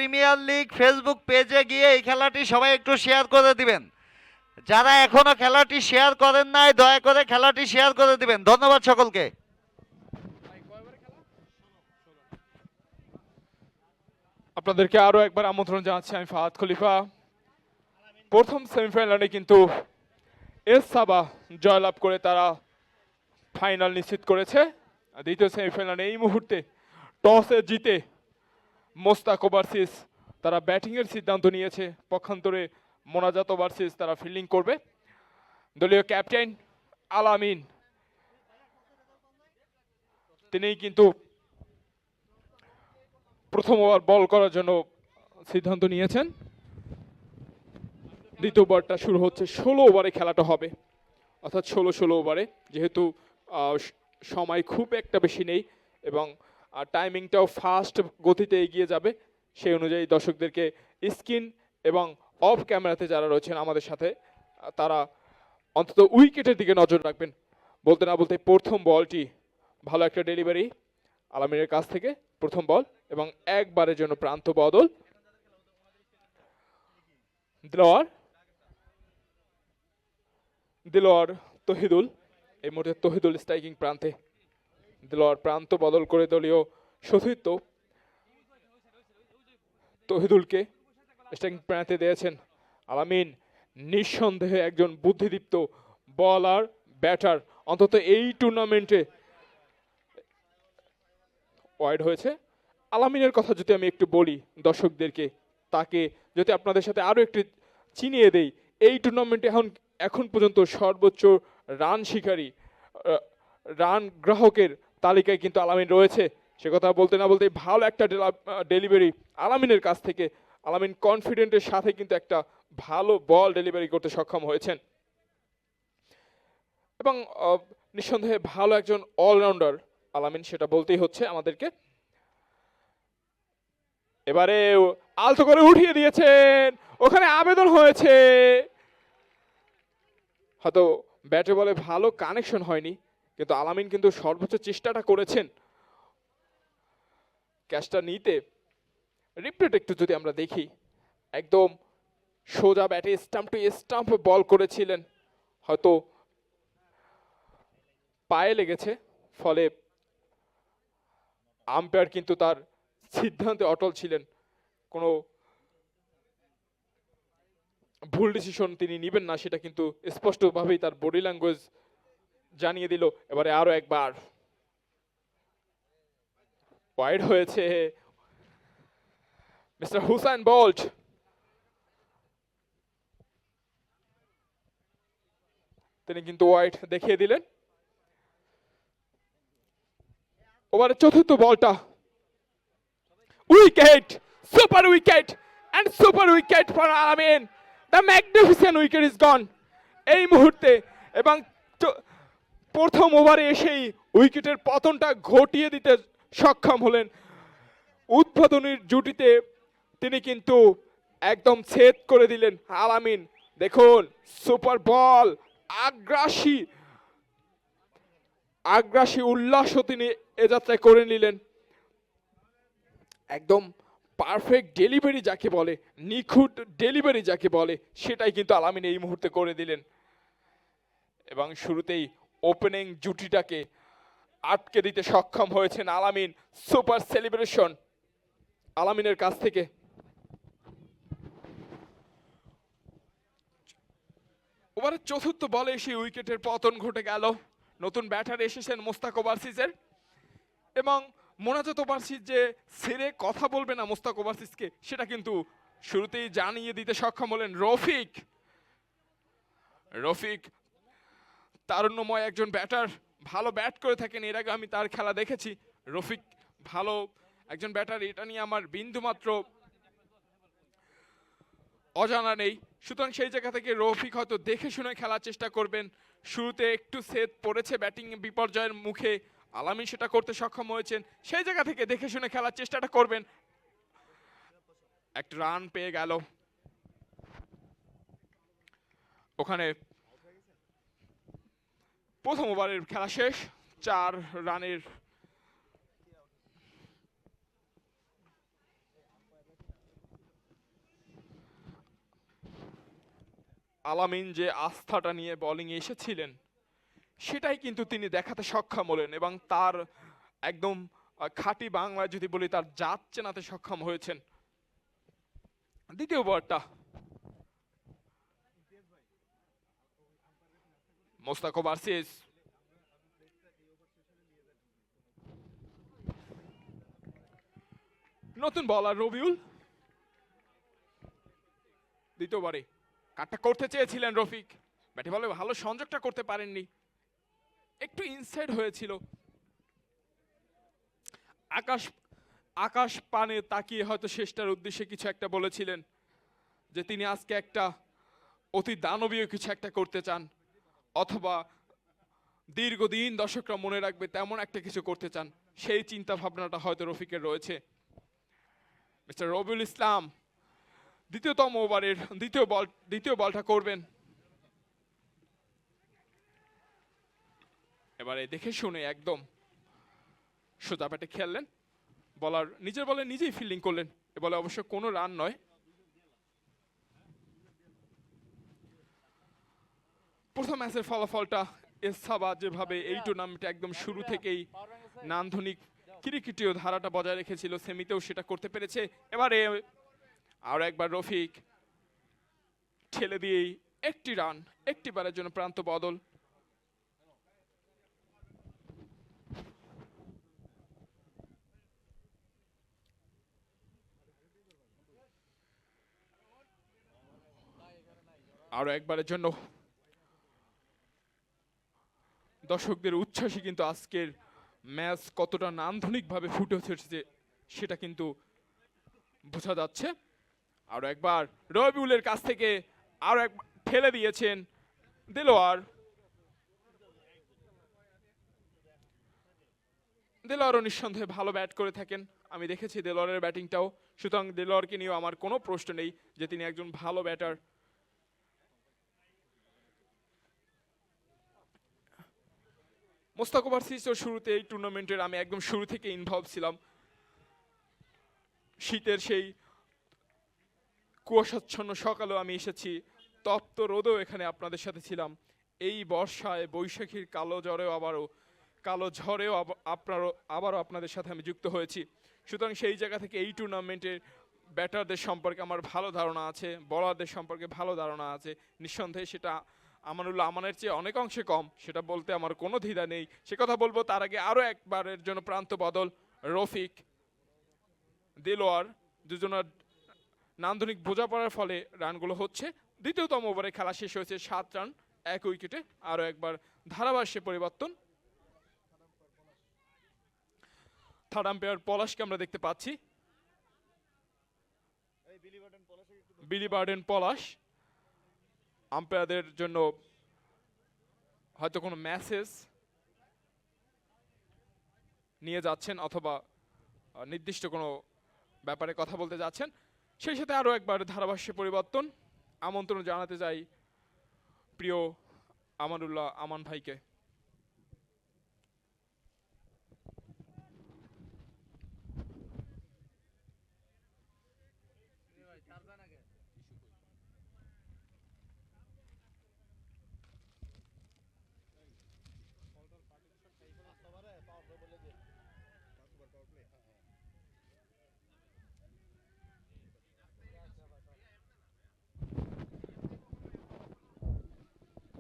Premier league Facebook পেজে গিয়ে এই খেলাটি সবাই একটু শেয়ার করে দিবেন। যারা এখনো খেলাটি শেয়ার করেন নাই দয়া করে খেলাটি শেয়ার করে দিবেন। ধন্যবাদ সকলকে। আপনাদেরকে আরো একবার আমন্ত্রণ জানাচ্ছি, আমি ফাহাদ খলিফা। প্রথম সেমিফাইনালে কিন্তু এস সাবা জয়লাভ করে তারা ফাইনাল নিশ্চিত করেছে। দ্বিতীয় সেমিফাইনালে এই মুহূর্তে টসে জিতে মোস্তাক ওভারসিজ তারা ব্যাটিংয়ের সিদ্ধান্ত নিয়েছে, পক্ষান্তরে মোনাজাত ওভারসিজ তারা ফিল্ডিং করবে। দলীয় ক্যাপ্টেন আলামিন তিনিই কিন্তু প্রথম ওভার বল করার জন্য সিদ্ধান্ত নিয়েছেন। দ্বিতীয় ওভারটা শুরু হচ্ছে, 16 ওভারে খেলাটা হবে, অর্থাৎ 16 ওভারে, যেহেতু সময় খুব একটা বেশি নেই এবং টাইমিংটাও ফাস্ট গতিতে এগিয়ে যাবে, সেই অনুযায়ী দর্শকদেরকে স্ক্রিন এবং অফ ক্যামেরাতে যারা রয়েছেন আমাদের সাথে তারা অন্তত উইকেটের দিকে নজর রাখবেন। বলতে না বলতে প্রথম বলটি ভালো একটা ডেলিভারি আলামিনের কাছ থেকে, প্রথম বল এবং একবারের জন্য প্রান্ত বদল। দিলোয়ার তহিদুল, এই মুহূর্তে তহিদুল স্ট্রাইকিং প্রান্তে, দিলোয়ার প্রান্ত বদল করে দলীয় সতীর্থ তহিদুলকে স্ট্রাইকিং প্রান্তে দিয়েছেন। আলামিন নিঃসন্দেহে একজন বুদ্ধিদীপ্ত বলার ব্যাটার, অন্তত এই টুর্নামেন্টে ওয়াইড হয়েছে। আলামিনের কথা যদি আমি একটু বলি দর্শকদেরকে, তাকে যদি আপনাদের সাথে আরো একটু চিনিয়ে দেই, এই টুর্নামেন্টে এখন পর্যন্ত সর্বোচ্চ রান শিকারী, রান গ্রাহকের তালিকায় কিন্তু আলামিন রয়েছে। সে কথা বলতে না বলতে ভালো একটা ডেলিভারি আলামিনের কাছ থেকে, আলামিন কনফিডেন্টের সাথে কিন্তু একটা ভালো বল ডেলিভারি করতে সক্ষম হয়েছেন এবং নিঃসন্দেহে ভালো একজন অলরাউন্ডার আলামিন, সেটা বলতেই হচ্ছে আমাদেরকে। এবারে আলতো করে উঠিয়ে দিয়েছেন, ওখানে আবেদন হয়েছে, হয়তো ব্যাটে বলে ভালো কানেকশন হয়নি, কিন্তু আলামিন কিন্তু সর্বোচ্চ চেষ্টাটা করেছেন ক্যাচটা নিতে। রিপ্লেট একটু যদি আমরা দেখি, একদম সোজা ব্যাটে স্টাম্প টু স্টাম্প বল করেছিলেন, হয়তো পায়ে লেগেছে, ফলে আম্পায়ার কিন্তু তার সিদ্ধান্তে অটল ছিলেন, কোনো ভুল ডিসিশন তিনি নেবেন না সেটা কিন্তু স্পষ্টভাবেই তার বডি ল্যাঙ্গুয়েজ জানিয়ে দিল। এবারে আরো একবার ওয়াইড হয়েছে, মিস্টার হুসাইন বোল্ট তিনি কিন্তু ওয়াইড দেখিয়ে দিলেন। ওভারের চতুর্থ বলটা wicket, super wicket and super wicket for Alamin. The magnificent wicket is gone এই মুহূর্তে, এবং প্রথম ওভারে এসেই উইকেটের পতনটা ঘটিয়ে দিতে সক্ষম হলেন। উদ্বোধনীর জুটিতে তিনি কিন্তু একদম ছেদ করে দিলেন আলামিন। দেখুন সুপার বল, আগ্রাসী উল্লাসও তিনি এ যাত্রায় করে নিলেন। একদম পারফেক্ট ডেলিভারি যাকে বলে, নিখুঁত ডেলিভারি যাকে বলে, সেটাই কিন্তু আলামিন এই মুহূর্তে করে দিলেন এবং শুরুতেই ওপেনিং জুটিটাকে আটকে দিতে সক্ষম হয়েছেন আলামিন। সুপার সেলিব্রেশন আলামিনের কাছ থেকে। ওভারের চতুর্থ বলে সেই উইকেটের পতন ঘটে গেল। নতুন ব্যাটার এসেছেন মোস্তাক ওভারসিজের, এবং মোনাজাত ওভারসিজ যে ছেড়ে কথা বলবে না মোস্তাক ওভারসিজকে, সেটা কিন্তু শুরুতেই জানিয়ে দিতে সক্ষম হলেন রফিক। তারুণ্যময় একজন ব্যাটার, ভালো ব্যাট করে থাকেন, এর আগে আমি তার খেলা দেখেছি। রফিক ভালো একজন ব্যাটার, এটা নিয়ে আমার বিন্দুমাত্র অজানা নেই। সুতরাং সেই জায়গা থেকে রফিক হয়তো দেখে শুনে খেলার চেষ্টা করবেন। শুরুতে একটু সেট পড়েছে ব্যাটিং বিপর্যয়ের মুখে, আলামিন সেটা করতে সক্ষম হয়েছেন, সেই জায়গা থেকে দেখে শুনে খেলার চেষ্টাটা করবেন। একটা রান পেয়ে গেল ওখানে। প্রথম ওভারের খেলা শেষ, 4 রানের আলামিন যে আস্থাটা নিয়ে বোলিংয়ে এসেছিলেন সেটাই কিন্তু তিনি দেখাতে সক্ষম হলেন এবং তার একদম খাঁটি বাংলায় যদি বলি তার জাত চেনাতে সক্ষম হয়েছেন। দ্বিতীয় ওভারটা মোস্তাক ওভারসিজ, নতুন বলার রবিউল। দ্বিতীয়বারে কাটটা করতে চেয়েছিলেন রফিক, ব্যাটে বলে ভালো সংযোগটা করতে পারেননি, একটু ইনসাইড হয়েছিল। আকাশ আকাশ পানে তাকিয়ে হয়তো শেষটার উদ্দেশ্যে কিছু একটা বলেছিলেন যে তিনি আজকে একটা অতি দানবীয় কিছু একটা করতে চান, অথবা দীর্ঘদিন দর্শকরা মনে রাখবে তেমন একটা কিছু করতে চান, সেই চিন্তা ভাবনাটা হয়তো রফিকের রয়েছে। মিস্টার রবিউল ইসলাম দ্বিতীয়তম ওভারের দ্বিতীয় বলটা করবেন। এবারে দেখে শুনে একদম সোজা ব্যাটে খেললেন, বলার নিজের বলে নিজেই ফিল্ডিং করলেন। এ বলে অবশ্য কোনো রান নয়। প্রথম ম্যাচের ফলাফলটা এসাবা যেভাবে এই টুর্নামেন্টে একদম শুরু থেকেই নান্দনিক ক্রিকেটীয় ধারাটা বজায় রেখেছিল, সেমিতেও সেটা করতে পেরেছে। এবারে আর একবার রফিক ঠেলে দিয়েই একটি রান, একটি বারের জন্য প্রান্ত বদল। আরো একবারের জন্য দর্শকদের উচ্ছ্বাসই কিন্তু আজকের ম্যাচ কতটা নান্দনিকভাবে ফুটে উঠেছে সেটা কিন্তু বোঝা যাচ্ছে। আরো একবার রবিউলের কাছ থেকে আরো এক ঠেলে দিয়েছেন দেলোয়ারও নিঃসন্দেহে ভালো ব্যাট করে থাকেন, আমি দেখেছি দেলোয়ারের ব্যাটিংটাও, সুতরাং দেলোয়ারকে নিয়েও আমার কোনো প্রশ্ন নেই যে তিনি একজন ভালো ব্যাটার। মোস্তাক ওভারসিজও শুরুতে এই টুর্নামেন্টের আমি একদম শুরু থেকে ইনভলভ ছিলাম। শীতের সেই কুয়াশাচ্ছন্ন সকালেও আমি এসেছি, তপ্ত রোদেও এখানে আপনাদের সাথে ছিলাম, এই বর্ষায় বৈশাখীর কালো ঝড়েও আবারও আপনাদের সাথে আমি যুক্ত হয়েছি। সুতরাং সেই জায়গা থেকে এই টুর্নামেন্টের ব্যাটারদের সম্পর্কে আমার ভালো ধারণা আছে, বলারদের সম্পর্কে ভালো ধারণা আছে। নিঃসন্দেহে সেটা আমানুল্লাহ আমানের চেয়ে অনেক অংশে কম, সেটা বলতে আমার কোনো দ্বিধা নেই, সে কথা বলবো। তার আগে আরও একবারের জন্য প্রান্ত বদল, রফিক দেলোয়ার দুজনের নান্দনিক বোঝাপড়ার ফলে রানগুলো হচ্ছে। দ্বিতীয়তম ওভারে খেলা শেষ হয়েছে 7 রান 1 উইকেটে। আরও একবার ধারাভাষ্যে পরিবর্তন, থার্ড আম্পায়ার পলাশকে আমরা দেখতে পাচ্ছি, বিলি বার্ডেন পলাশ আম্পায়ারদের জন্য হয়তো কোনো মেসেজ নিয়ে যাচ্ছেন অথবা নির্দিষ্ট কোনো ব্যাপারে কথা বলতে যাচ্ছেন। সেই সাথে আরও একবার ধারাভাষ্যে পরিবর্তন, আমন্ত্রণ জানাতে চাই প্রিয় আমানুল্লাহ আমান ভাইকে।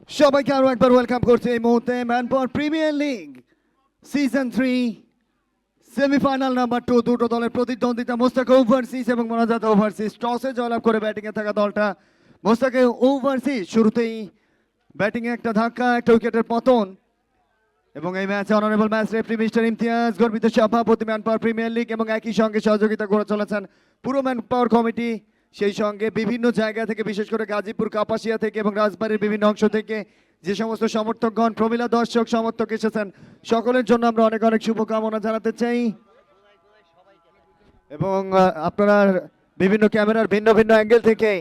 সবাইকে আরো একবার ওয়েলকাম করছি এই মুহূর্তে manpower premier league season 3 semifinal number 2 দুটো দলের প্রতিদ্বন্দ্বিতা। মোস্তাক ওভারসিজ এবং মোনাজাত ওভারসিজ টসে জয়লাভ করে ব্যাটিংয়ে থাকা দলটা মোস্তাক ওভারসিজ শুরুতেই ব্যাটিংয়ে একটা ধাক্কা, একটা উইকেটের পতন, এবং এই ম্যাচে honourable match referee mister Imtiaz, গর্বিত সভাপতি ম্যানপাওয়ার প্রিমিয়ার লিগ এবং একই সঙ্গে সহযোগিতা করে চলেছেন পুরো ম্যানপাওয়ার কমিটি, সেই সঙ্গে বিভিন্ন জায়গা থেকে বিশেষ করে গাজীপুর, কাপাসিয়া থেকে এবং রাজবাড়ির বিভিন্ন অংশ থেকে যে সমস্ত সমর্থকগণ, প্রমিলা দর্শক সমর্থক এসেছেন, সকলের জন্য আমরা অনেক অনেক শুভকামনা জানাতে চাই। এবং আপনারা বিভিন্ন ক্যামেরার ভিন্ন ভিন্ন অ্যাঙ্গেল থেকে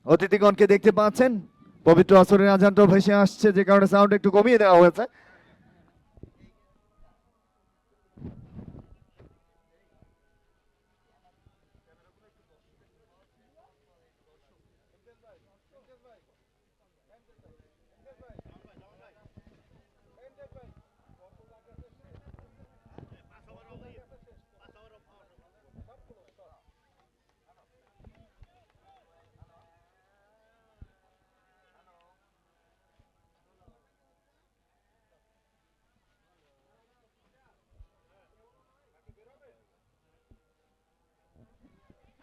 অতিথিগণকে দেখতে পাচ্ছেন। পবিত্র আসরের আজানটাও ভেসে আসছে, যে কারণে সাউন্ড একটু কমিয়ে দেওয়া হয়েছে।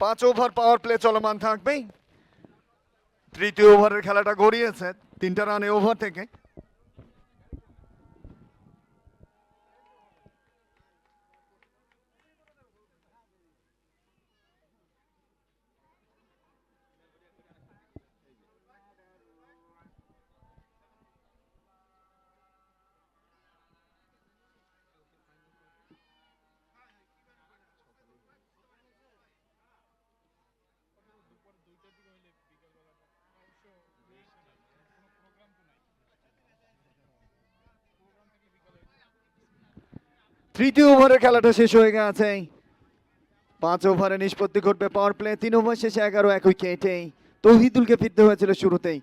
5 ওভার পাওয়ার প্লে চলমান থাকবে। তৃতীয় ওভারের খেলাটা গড়িয়েছে 3টা রানে ওভার থেকে। তৃতীয় ওভারের খেলাটা শেষ হয়ে গেছে। 5 ওভারে নিষ্পত্তি ঘটবে পাওয়ার প্লে। 3 ওভার শেষে 11 উইকেটে তৌহিদুলকে ফিরতে হয়েছিল শুরুতেই।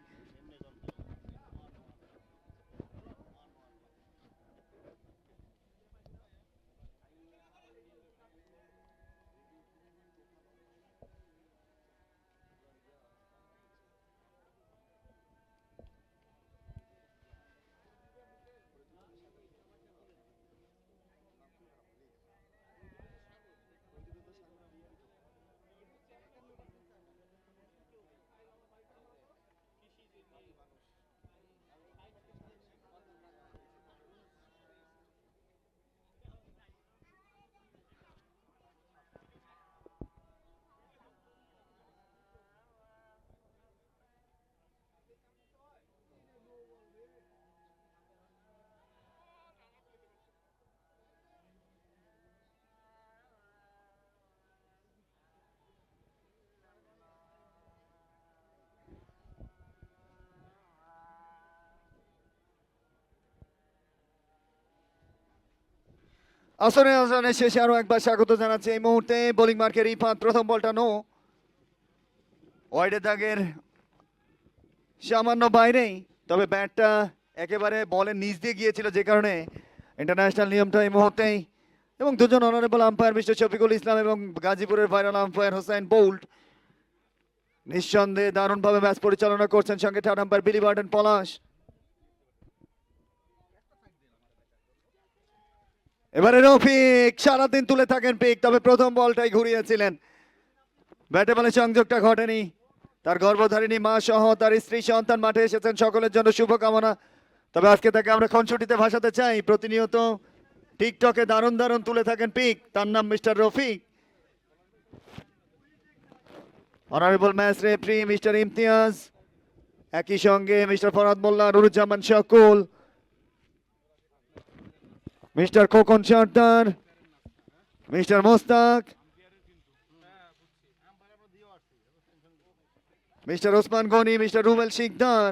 আসরের শেষে আরো একবার স্বাগত জানাচ্ছি। এই মুহূর্তে বোলিং মার্কের রিফাত, প্রথম বলটা নো, ওয়াইডের দাগের সামান্য বাইরেই, তবে ব্যাটটা একেবারে বলের নিচ দিয়ে গিয়েছিল, যে কারণে ইন্টারন্যাশনাল নিয়মটা এই মুহূর্তেই। এবং দুজন honourable umpire mister Shafiqul Islam এবং গাজীপুরের ভাইরাল আম্পায়ার হোসেন বোল্ট নিঃসন্দেহে দারুণভাবে ম্যাচ পরিচালনা করছেন, সঙ্গে থার্ড আম্পায়ার বিলি বার্টন পলাশ। এবারে রফিক সারাদিন তুলে থাকেন পিক, তবে প্রথম বলটাই ঘুরিয়েছিলেন, ব্যাটে বলে সংযোগটা ঘটেনি। তার গর্ভধারিণী মা সহ তার স্ত্রী সন্তান মাঠে এসেছেন, সকলের জন্য শুভকামনা। তবে আজকে তাকে আমরা খুনসুটিতে ভাসাতে চাই। প্রতিনিয়ত টিকটকে দারুণ দারুণ তুলে থাকেন পিক, তার নাম mister Rafiq. Honourable match referee mister Imtiaz, একই সঙ্গে mister Farhad Molla, Nuruzzaman Shakul, mister Khokon Sardar, mister Mostaq, mister Osman Gani, mister Rubel Sikdar,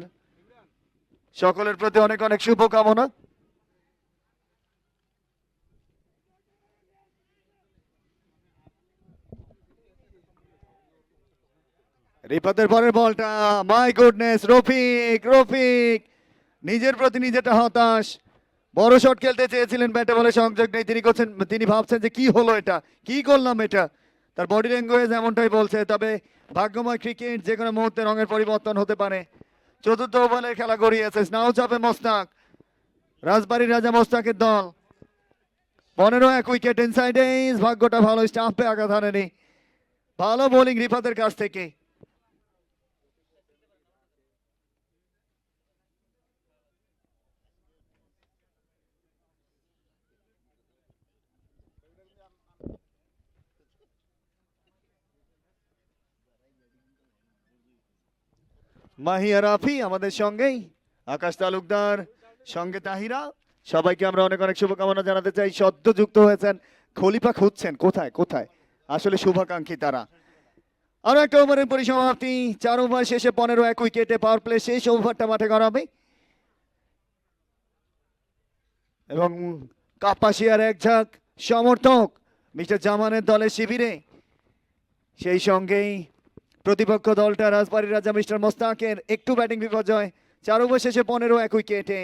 সকলের প্রতি অনেক অনেক শুভকামনা। রিপাতের পরের বলটা, মাই গুডনেস, রফিক রফিক নিজের প্রতি নিজেটা হতাশ। বড় শট খেলতে চেয়েছিলেন, ব্যাটে বলে সংযোগ নেই। তিনি ভাবছেন যে কি হলো, এটা কি করলাম এটা। তার বডি ল্যাঙ্গুয়েজ এমনটাই বলছে। তবে ভাগ্যময় ক্রিকেট, যে কোনো মুহূর্তে রঙের পরিবর্তন হতে পারে। চতুর্থ ওভারের খেলা গড়িয়েছে, স্নাউ চাপে মোস্তাক, রাজবাড়ির রাজা মোস্তাকের দল। 15 উইকেট ইনসাইড এজ, ভাগ্যটা ভালো, স্টাম্পে আঘাত হানেনি। ভালো বোলিং রিফাতের কাছ থেকে। মাহিয়া রাফি আমাদের সঙ্গেই, আকাশ তালুকদার, সঙ্গে তাহিরা, সবাইকে আমরা অনেক অনেক শুভকামনা জানাতে চাই। সদ্য যুক্ত হয়েছেন, খলিফা খুঁজছেন কোথায় কোথায়, আসলে শুভাকাঙ্ক্ষী তারা। আরো একটা ওভারের পরিসমাপ্তি, 4 ওভার শেষে 15 উইকেটে পাওয়ার প্লে শেষ ওভারটা মাঠে গড়াবে। এবং কাপাসিয়ার এক ঝাঁক সমর্থক মিস্টার জামানের দলের শিবিরে, সেই সঙ্গেই প্রতিপক্ষ দলটা রাজবাড়ির রাজা মিস্টার মোস্তাকের একটু ব্যাটিং বিপর্যয়। 4 ওভার শেষে 15 উইকেটে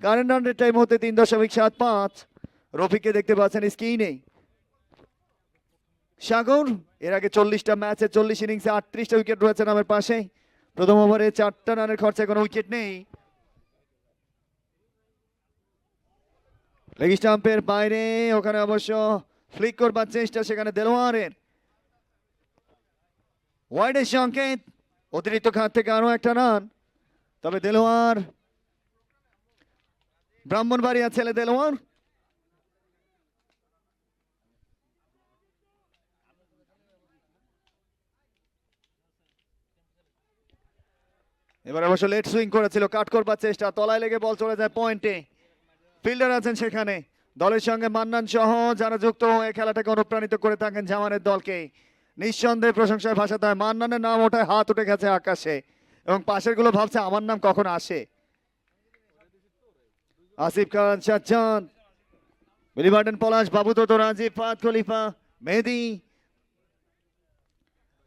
কারেন্ট রানের টাইম হতে 3.75। রফিককে দেখতে পাচ্ছেন স্ক্রিনে। সাগর এর আগে 40টা ম্যাচে 40 ইনিংসে 38টা উইকেট রয়েছে নামের পাশে। প্রথম ওভারে 4টা রানের খরচায় কোনো উইকেট নেই। লেগ স্টাম্পের বাইরে, ওখানে অবশ্য ফ্লিক করবার চেষ্টা সেখানে দেলোয়ারের। ওয়াইডের সংকেত, অতিরিক্ত খাত থেকে আরো একটা রান। তবে দেলোয়ার, ব্রাহ্মণবাড়িয়া ছেলে দেলোয়ার। এবার অবশ্য লেট সুইং করেছিল, কাট করবার চেষ্টা, তলায় লেগে বল চলে যায় পয়েন্টে। ফিল্ডার আছেন সেখানে, দলের সঙ্গে মান্নান সহ যারা যুক্ত হয়ে খেলাটাকে অনুপ্রাণিত করে থাকেন জামানের দলকে। নিঃসন্দেহে প্রশংসায় ভাষাতে হয়। মান্নানের নাম ওঠায় হাত উঠে গেছে আকাশে, এবং পাশের গুলো ভাবছে আমার নাম কখন আসে। আসিফ খান, সাজ্জাদ, মিলিবার্টন, পলাশ, বাবু তো রাজীব, ফাত খলিফা, মেহেদি,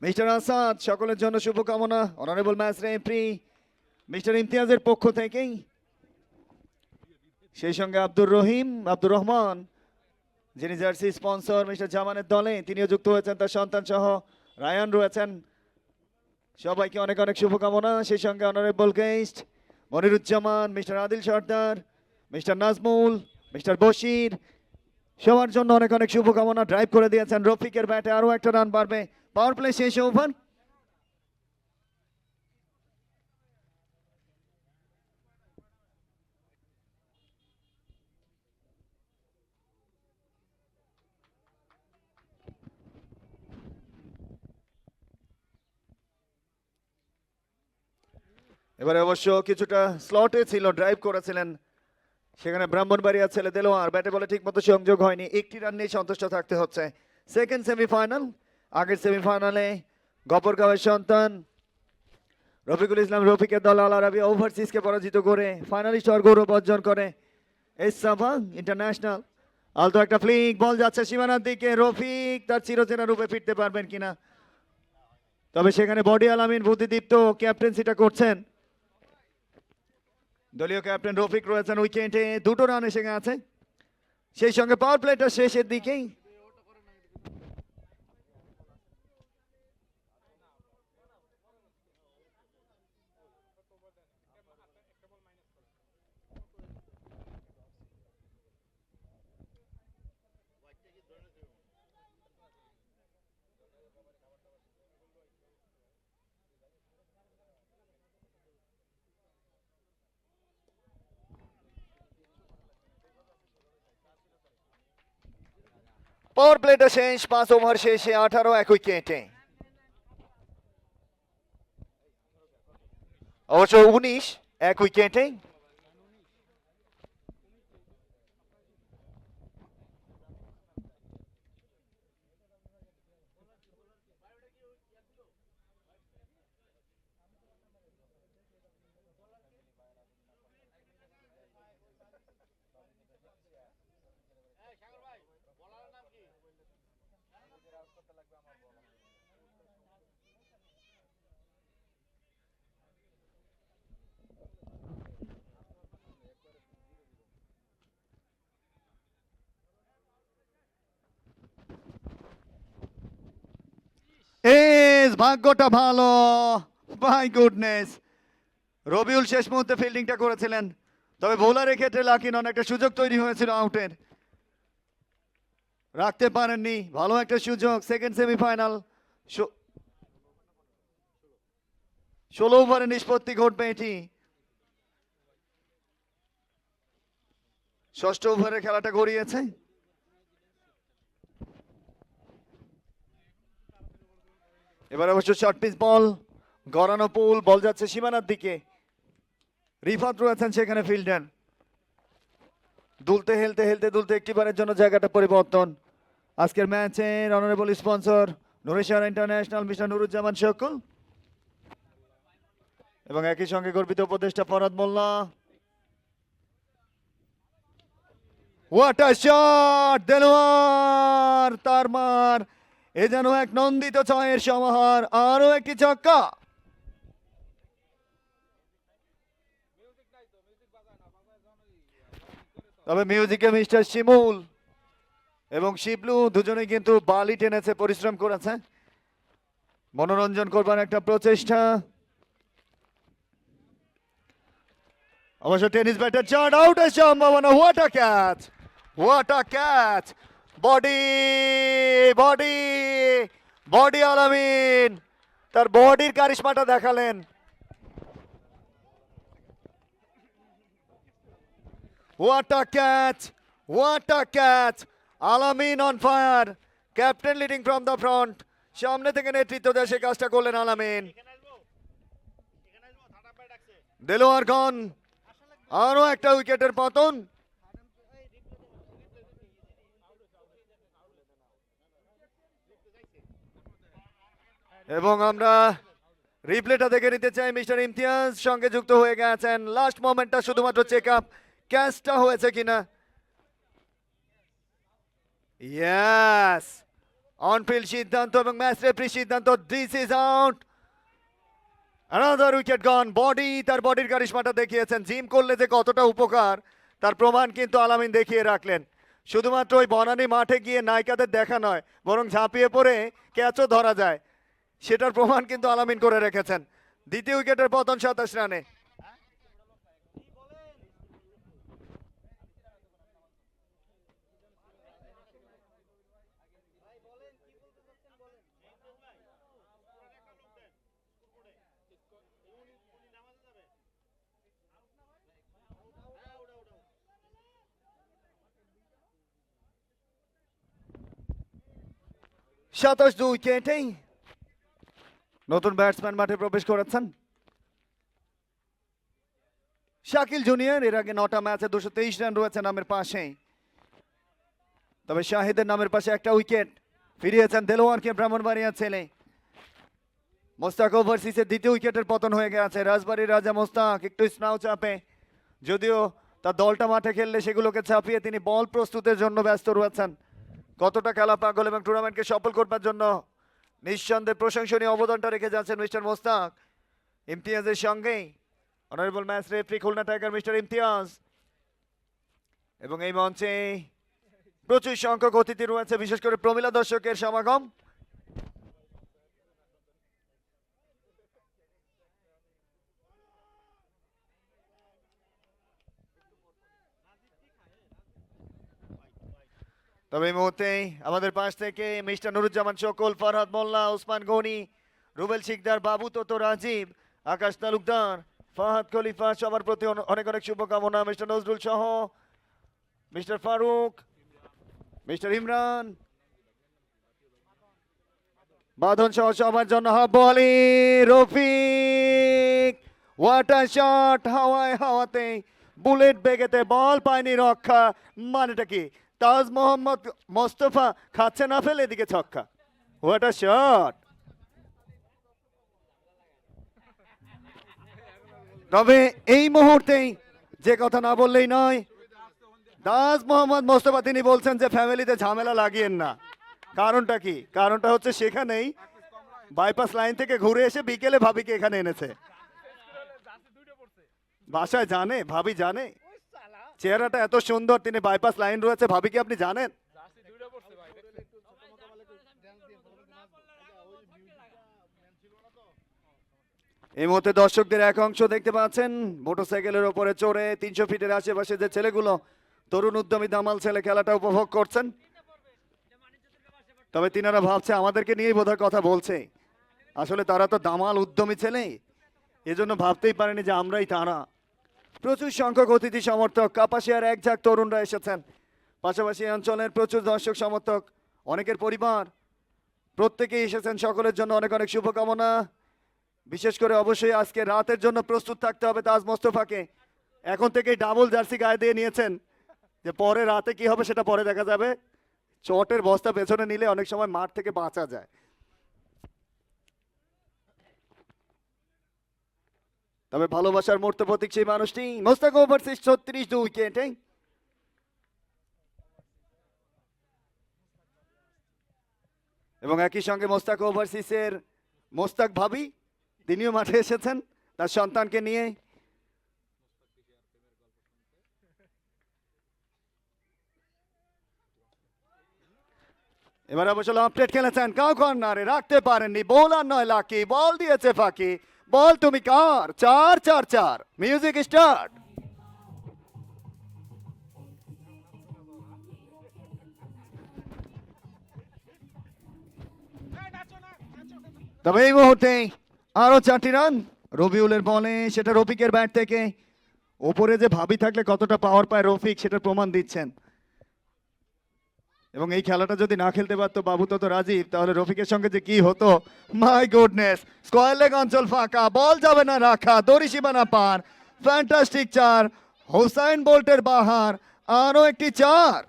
মিস্টার আসাদ, সকলের জন্য শুভকামনা। অনারেবল ম্যাচ রেফারি মিস্টার ইমতিয়াজের পক্ষ থেকেই, সেই সঙ্গে আব্দুর রহমান যিনি জার্সি স্পন্সর মিস্টার জামানের দলে, তিনিও যুক্ত হয়েছেন, তার সন্তান সহ রায়ান রয়েছেন। সবাইকে অনেক অনেক শুভকামনা। সেই সঙ্গে honourable guest Moniruzzaman, mister Adil Sardar, mister Nazmul, mister Bashir, সবার জন্য অনেক অনেক শুভকামনা। ড্রাইভ করে দিয়েছেন রফিকের ব্যাটে, আরো একটা রান বাড়বে। পাওয়ার প্লে শেষ, ওভার। এবারে অবশ্য কিছুটা স্লটে ছিল, ড্রাইভ করেছিলেন সেখানে ব্রাহ্মণবাড়িয়া ছেলে দেলোয়ার, ব্যাটে বলে ঠিক মতো সংযোগ হয়নি, একটি রান নিয়ে সন্তুষ্ট থাকতে হচ্ছে। সেকেন্ড সেমিফাইনাল, আগের সেমিফাইনালে গফরগাঁওয়ের সন্তান রফিকুল ইসলাম রফিকের দল আল আরাবিয়া ওভারসিজকে পরাজিত করে ফাইনালিস্ট হওয়ার গৌরব অর্জন করে এসাফা ইন্টারন্যাশনাল। আলতো একটা ফ্লিক, বল যাচ্ছে সীমানার দিকে, রফিক তার চিরচেনা রূপে ফিরতে পারবেন কিনা। তবে সেখানে বডি আলামিন বুদ্ধিদীপ্ত ক্যাপ্টেন্সিটা করছেন। দলীয় ক্যাপ্টেন রফিক রয়েছেন উইকেটে, দুটো রান এসে গেছে। সেই সঙ্গে পাওয়ার প্লেটা শেষের দিকেই। পাওয়ার প্লেটা শেষ, 5 ওভার শেষে 18 উইকেটে। অবশ্য 19 উইকেটে। ভাগ্যটা ভালো, মাই গুডনেস। রবিউল শেষ মুহূর্তে ফিল্ডিংটা করেছিলেন, তবে বোলারের ক্ষেত্রে লাকি নন, একটা সুযোগ তৈরি হয়েছিল আউটের, রাখতে পারেননি। ভালো একটা সুযোগ। সেকেন্ড সেমিফাইনাল, 16 ওভারে নিষ্পত্তি ঘটবে এটি। ষষ্ঠ ওভারে খেলাটা গড়িয়েছে। এবার অবশ্য শর্ট পিচ বল, গড়ানো পুল, বল যাচ্ছে সীমানার দিকে। রিফাত রয়েছেন সেখানে ফিল্ডার। দুলতে হেলতে হেলতে দুলতে একটিবারের জন্য জায়গাটা পরিবর্তন। আজকের ম্যাচের honourable sponsor Nureshwar international mister Nuruzzaman Shakul, এবং একই সঙ্গে গর্বিত উপদেষ্টা Farhad Molla. What a shot! Delowar তার মার, এ যেন এক নন্দিত ছয়ের সমাহার। আরো একটি ছক্কা। তবে মিউজিকে মিস্টার শিমুল এবং শিবলু দুজনেই কিন্তু বালি টেনেছে, পরিশ্রম করেছে, মনোরঞ্জন করবার একটা প্রচেষ্টা। অবশ্য টেনিস ব্যাটার চার্ট আউটের সম্ভাবনা। What a catch, what a catch! Body body body আলামিন তার বডির কারিশমাটা দেখালেন। What a catch! What a catch! আলামিন on fire, captain leading from the front. সামনে থেকে নেতৃত্ব দিয়ে সে কাজটা করলেন আলামিন। দেলোয়ার খান, আরো একটা উইকেটের পতন। এবং আমরা রিপ্লেটা দেখে নিতে চাই। মিস্টার ইমতিয়াজ সঙ্গে যুক্ত হয়ে গেছেন। লাস্ট মোমেন্টটা শুধুমাত্র চেক আপ, ক্যাচটা হয়েছে কিনা। ইয়েস, অনফিল্ড সিদ্ধান্ত এবং ম্যাচ রেফারি সিদ্ধান্ত, this is out. Another wicket gone. Body, তার বডির কারিশমাটা দেখিয়েছেন। জিম করলে যে কতটা উপকার তার প্রমাণ কিন্তু আলামিন দেখিয়ে রাখলেন। শুধুমাত্র ওই বনানী মাঠে গিয়ে নায়িকাদের দেখা নয়, বরং ঝাঁপিয়ে পড়ে ক্যাচও ধরা যায়, সেটার প্রমাণ কিন্তু আলামিন করে রেখেছেন। দ্বিতীয় উইকেটের পতন 27 রানে। সাতাশ উইকেটেই নতুন ব্যাটসম্যান মাঠে প্রবেশ করেছেন। শাকিল জুনিয়র এর আগে 9টা ম্যাচে 223 রান রয়েছে নামের পাশে। তবে শাহিদের নামের পাশে একটা উইকেট ফিরিয়েছেন দেলোয়ারকে ব্রাহ্মণবাড়িয়া ছেলে। মোস্তাক ওভারসিজের দ্বিতীয় উইকেটের পতন হয়ে গেছে। রাজবাড়ির রাজা মোস্তাক একটু স্নাউ চাপে, যদিও তার দলটা মাঠে খেললে সেগুলোকে ছাপিয়ে তিনি বল প্রস্তুতের জন্য ব্যস্ত রয়েছেন। কতটা খেলা পাগল এবং টুর্নামেন্টকে সফল করবার জন্য নিঃসন্দেহে প্রশংসনীয় অবদানটা রেখে যাচ্ছেন মিস্টার মোস্তাক। ইমতিয়াজের সঙ্গে honourable match referee Khulna tiger mister Imtiaz. এবং এই মঞ্চে প্রচুর সংখ্যক অতিথি রয়েছে, বিশেষ করে প্রমিলা দর্শকের সমাগম। তবে এই মুহূর্তে আমাদের পাশ থেকে মিস্টার নুরুজ্জামান সকল, ফরহাদ মোল্লা, ওসমান গনি, রুবেল শিকদার, বাবু তোতো, রাজীব, আকাশ তালুকদার, ফাহাদ খলিফা, সবার প্রতি অনেক অনেক শুভকামনা। মিস্টার নজরুল সহ মিস্টার ফারুক, মিস্টার ইমরান, বাঁধন সহ সবার জন্য বলি রফিক। What a shot! হাওয়ায় হাওয়াতে বুলেট বেগেতে বল পায়নি রক্ষা। মানেটা কি? তাজ মোহাম্মদ মোস্তফা খাচ্ছে না ফেলে, এদিকে ছক্কা। What a shot! তবে এই মুহূর্তেই যে কথা না বললেই নয়, তাজ মোহাম্মদ মোস্তফা তিনি বলছেন যে ফ্যামিলিতে ঝামেলা লাগিয়েন না। কারণটা কি? কারণটা হচ্ছে সেখানেই বাইপাস লাইন থেকে ঘুরে এসে বিকেলে ভাবিকে এখানে এনেছে। বাসায় জানে, ভাবি জানে চেহারাটা এত সুন্দর, তিনি বাইপাস লাইন রয়েছে, ভাবিকে আপনি জানেন? এই মুহূর্তে দর্শকদের এক অংশ দেখতে পাচ্ছেন মোটরসাইকেলের ওপরে চড়ে 300 ফিটের আশেপাশে যে ছেলেগুলো, তরুণ উদ্যমী দামাল ছেলে খেলাটা উপভোগ করছেন। তবে তিনারা ভাবছে আমাদেরকে নিয়েই বোধহয় কথা বলছে। আসলে তারা তো দামাল উদ্যমী ছেলে, এজন্য ভাবতেই পারেনি যে আমরাই তারা। প্রচুর সংখ্যক অতিথি সমর্থক, কাপাসিয়ার এক ঝাঁক তরুণরা এসেছেন। পাশাপাশি এই অঞ্চলের প্রচুর দর্শক সমর্থক, অনেকের পরিবার, প্রত্যেকেই এসেছেন। সকলের জন্য অনেক অনেক শুভকামনা। বিশেষ করে অবশ্যই আজকে রাতের জন্য প্রস্তুত থাকতে হবে তাজ মোস্তফাকে। এখন থেকেই ডাবল জার্সি গায়ে দিয়ে নিয়েছেন, যে পরে রাতে কি হবে সেটা পরে দেখা যাবে। চটের বস্তা পেছনে নিলে অনেক সময় মাঠ থেকে বাঁচা যায়। তবে ভালোবাসার মূর্ত প্রতীক সেই মানুষটি মোস্তাক ওভারসিজ 36 উইকেটে। এবং একই সঙ্গে মোস্তাক ওভারসিজের মোস্তাক ভাবি তিনিও মাঠে এসেছেন তার সন্তানকে নিয়ে। এবার অবশ্য আপডেট খেলেছেন, কাউ কর্নারে রাখতে পারেননি, বোলার নয় লাকি, বল দিয়েছে ফাঁকি। বল তুমি কার? 4-4-4, মিউজিক স্টার্ট। তবে এই মুহূর্তে আরো 4টি রান রবিউলের বলে, সেটা রফিকের ব্যাট থেকে। ওপরে যে ভাবি থাকলে কতটা পাওয়ার পায় রফিক, সেটার প্রমাণ দিচ্ছেন। এবং এই খেলাটা যদি না খেলতে পারতো বাবু তো রাজীব, তাহলে রফিকের সঙ্গে যে কি হতো, মাই গুডনেস। স্কয়ার লেগ অঞ্চল ফাঁকা, বল যাবে না রাখা, দড়ি সীমানা পার। ফ্যান্টাস্টিক 4, হোসাইন বোল্টের বাহার, আরো একটি 4।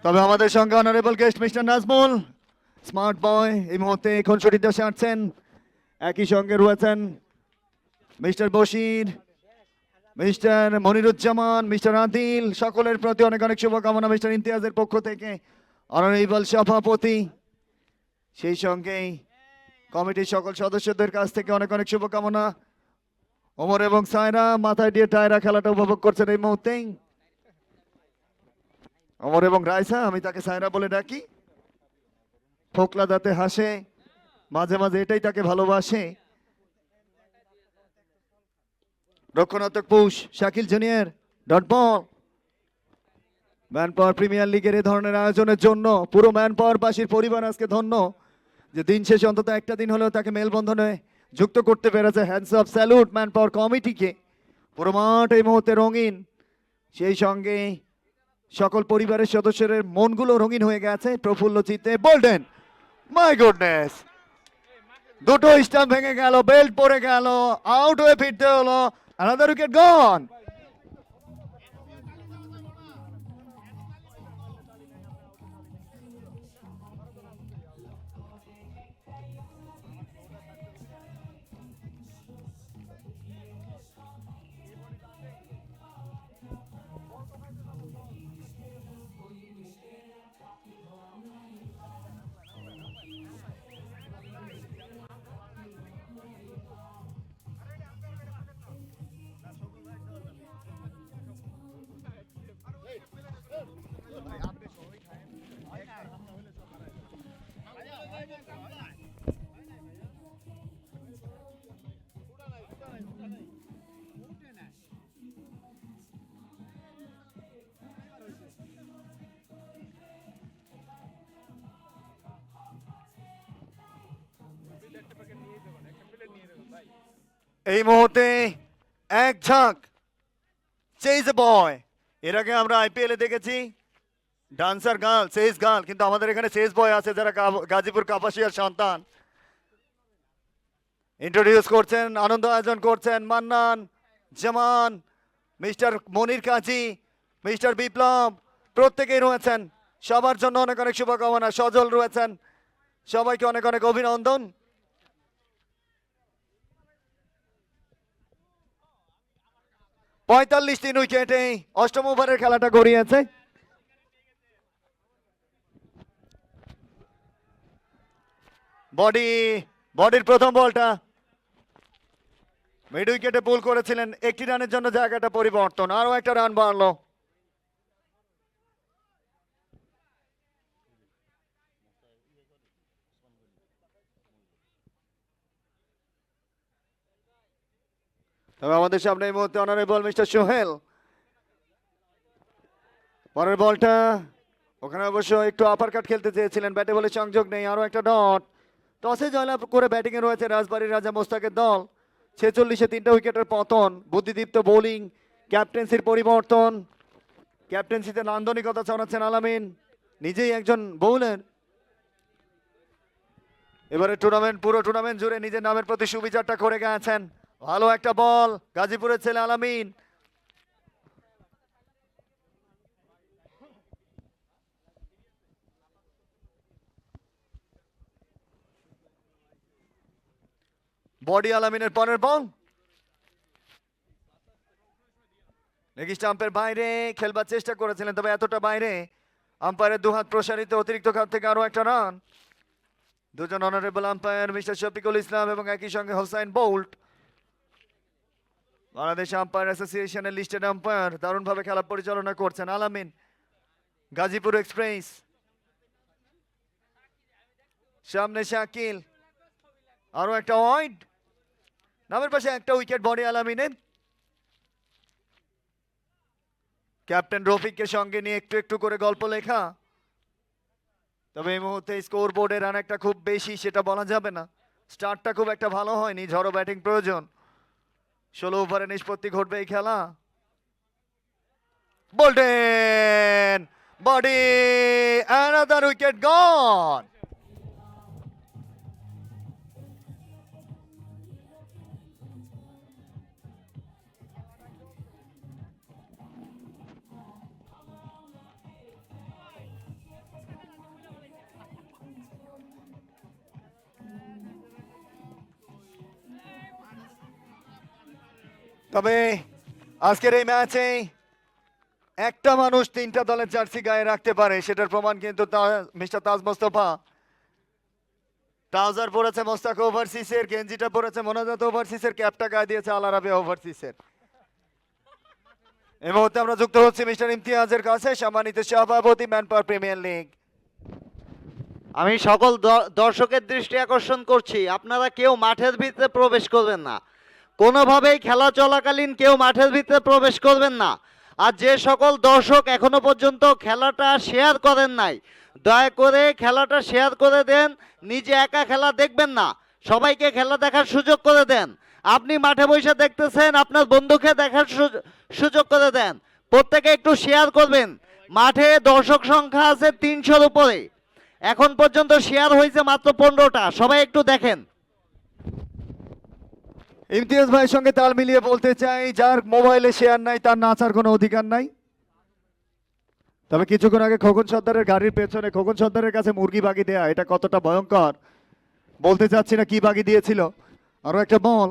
তবে আমাদের সঙ্গে honourable guest mister Nazmul, smart boy, এই মুহূর্তে খুনসুটিতে সারছেন। একই সঙ্গে রয়েছেন mister Bashir, mister Moniruzzaman, mister Adil, সকলের প্রতি অনেক অনেক শুভকামনা মিস্টার ইমতিয়াজের পক্ষ থেকে, অনারেবল সভাপতি, সেই সঙ্গেই কমিটির সকল সদস্যদের কাছ থেকে অনেক অনেক শুভকামনা। ওমর এবং সায়রা মাথায় দিয়ে টায়রা খেলাটা উপভোগ করছেন এই মুহূর্তেই। ওমর এবং রাইসা, আমি তাকে সায়রা বলে ডাকি। ফোকলা দাঁতে হাসে, মাঝে মাঝে এটাই তাকে ভালোবাসে। রক্ষণাত্মক push Shakil junior, dot ball. Man power premier লিগের এ ধরনের আয়োজনের জন্য পুরো ম্যান পাওয়ারবাসীর পরিবার আজকে ধন্য, যে দিন শেষে অন্তত একটা দিন হলেও তাকে মেলবন্ধনে যুক্ত করতে পেরেছে। Hands of salute man power কমিটিকে। পুরো মাঠ এই মুহূর্তে রঙিন, সেই সঙ্গে সকল পরিবারের সদস্যের মনগুলো রঙিন হয়ে গেছে প্রফুল্ল চিত্তে। বোল্ডেন, মাই গুডনেস, দুটো স্টাম্প ভেঙে গেল, বেল্ট পড়ে গেল, আউট হয়ে ফিরতে হলো। আনাদার উইকেট গন। এই মুহূর্তে এক ঝাঁক চেজ বয়। এর আগে আমরা আইপিএল এ দেখেছি ডান্সার গার্ল, চেজ গার্ল, কিন্তু আমাদের এখানে চেজ বয় আছে যারা গাজীপুর কাপাসিয়ার সন্তান। ইন্ট্রোডিউস করছেন, আনন্দ আয়োজন করছেন মান্নান, জামান, মিস্টার মনির কাজী, মিস্টার বিপ্লব, প্রত্যেকেই রয়েছেন। সবার জন্য অনেক অনেক শুভকামনা। সজল রয়েছেন, সবাইকে অনেক অনেক অভিনন্দন। পঁয়তাল্লিশ 3 উইকেটে অষ্টম ওভারের খেলাটা গড়িয়েছে। বডির প্রথম বলটা মিড উইকেটে পুল করেছিলেন, একটি রানের জন্য জায়গাটা পরিবর্তন, আরো একটা রান বাড়লো। তবে আমাদের সামনে এই মুহূর্তে অনারেবল মিস্টার সোহেল। পরের বলটা, ওখানে অবশ্য একটু আপার কাট খেলতে চেয়েছিলেন, ব্যাটে বলে সংযোগ নেই। আরো একটা ডট। টসে জয়লাভ করে ব্যাটিং এ রয়েছে রাজবাড়ির রাজা মোস্তাকের দল। 46-এ 3টা উইকেটের পতন, বুদ্ধিদীপ্ত বোলিং, ক্যাপ্টেন্সির পরিবর্তন, ক্যাপ্টেন্সিতে নান্দনিকতা ছড়াচ্ছেন আলামিন, নিজেই একজন বোলার। এবারে পুরো টুর্নামেন্ট জুড়ে নিজের নামের প্রতি সুবিচারটা করে গেছেন। ভালো একটা বল, গাজীপুরের ছেলে আলামিন। বডি আলামিনের পরের বল লেগ স্টাম্পের বাইরে খেলবার চেষ্টা করেছিলেন, তবে এতটা বাইরে আম্পায়ারের দুহাত প্রসারিত, অতিরিক্ত খাত থেকে আরো একটা রান। দুজন honourable umpire mister Shafiqul Islam এবং একই সঙ্গে হোসাইন বোল্ট, বাংলাদেশ আম্পায়ার অ্যাসোসিয়েশনের লিস্টেড আম্পায়ার, দারুণভাবে খেলা পরিচালনা করছেন আলামিন। গাজীপুর এক্সপ্রেস, সামনে শাকিল, আরো একটা ওয়াইড, নামের পাশে একটা উইকেট বডি আলামিনের। ক্যাপ্টেন রফিককে সঙ্গে নিয়ে একটু একটু করে গল্প লেখা। তবে এই মুহূর্তে স্কোর বোর্ডে রান একটা খুব বেশি সেটা বলা যাবে না, স্টার্টটা খুব একটা ভালো হয়নি, ঝড়ো ব্যাটিং প্রয়োজন। 16 ওভারে নিষ্পত্তি ঘটবে এই খেলা। বোল্টেন বডি, অ্যানাদার উইকেট গন। তবে আজকের এই ম্যাচে একটা মানুষ তিনটা দলের জার্সি গায়ে রাখতে পারে, সেটার প্রমাণ কিন্তু মিস্টার তাজ মোস্তফা। ট্রাউজার পরেছে মোস্তাক ওভারসিসের, গেঞ্জিটা পরেছে মোনাজাত ওভারসিসের, ক্যাপটা গায়ে দিয়েছে আল আরাবিয়া ওভারসিসের। এই মুহূর্তে আমরা যুক্ত হচ্ছি মিস্টার ইমতিয়াজের কাছে, সম্মানিত সভাপতি ম্যান পাওয়ার প্রিমিয়ার লিগ। আমি সকল দর্শকের দৃষ্টি আকর্ষণ করছি, আপনারা কেউ মাঠের ভিতরে প্রবেশ করবেন না, কোনোভাবেই খেলা চলাকালীন কেউ মাঠের ভিতরে প্রবেশ করবেন না। আর যে সকল দর্শক এখনো পর্যন্ত খেলাটা শেয়ার করেন নাই, দয়া করে খেলাটা শেয়ার করে দেন। নিজে একা খেলা দেখবেন না, সবাইকে খেলা দেখার সুযোগ করে দেন। আপনি মাঠে বসে দেখতেছেন, আপনার বন্ধুকে দেখার সুযোগ করে দেন। প্রত্যেকে একটু শেয়ার করবেন। মাঠে দর্শক সংখ্যা আছে 300-র উপরে, এখন পর্যন্ত শেয়ার হয়েছে মাত্র 15টা। সবাই একটু দেখেন। ইমতিয়াজ ভাইয়ের সঙ্গে তাল মিলিয়ে বলতে চাই, যার মোবাইলে শেয়ার নাই তার নাচার কোনো অধিকার নাই। তবে কিছুক্ষণ আগে খোকন সর্দারের গাড়ির পেছনে খোকন সর্দারের কাছে মুরগি বাগি দেয়া, এটা কতটা ভয়ঙ্কর বলতে চাচ্ছি না, কি বাগি দিয়েছিল। আরো একটা বল,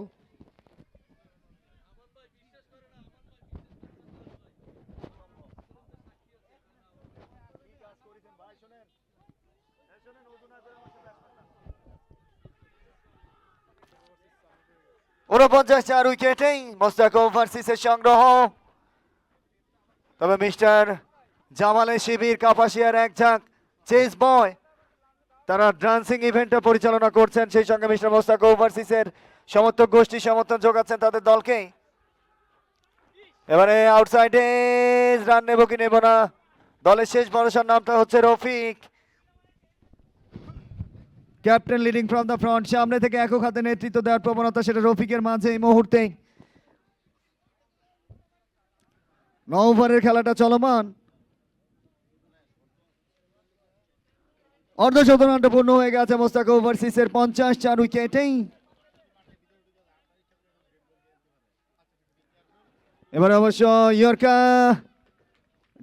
ঊনপঞ্চাশ 4 উইকেটেই মোস্তাক ওভারসিসের সংগ্রহ। তবে মিস্টার জামালের শিবির কাপাসিয়ার এক ঝাঁক চেস বয়, তারা ডান্সিং ইভেন্টটা পরিচালনা করছেন, সেই সঙ্গে মিস্টার মোস্তাক ওভারসিসের সমর্থক গোষ্ঠী সমর্থন যোগাচ্ছেন তাদের দলকে। এবারে আউটসাইডে রান নেব কি নেব না, দলের শেষ ভরসার নামটা হচ্ছে Rafiq. Captain leading from the front, সামনে থেকে একক হাতে নেতৃত্ব দেওয়ার প্রবণতা সেটা রফিকের মাঝে এই মুহূর্তে। 9 ওভারের খেলাটা চলমান, অর্ধশতরানটা পূর্ণ হয়ে গেছে মোস্তাক ওভারসিসের 50-4 উইকেটেই। এবারে অবশ্য ইয়র্কা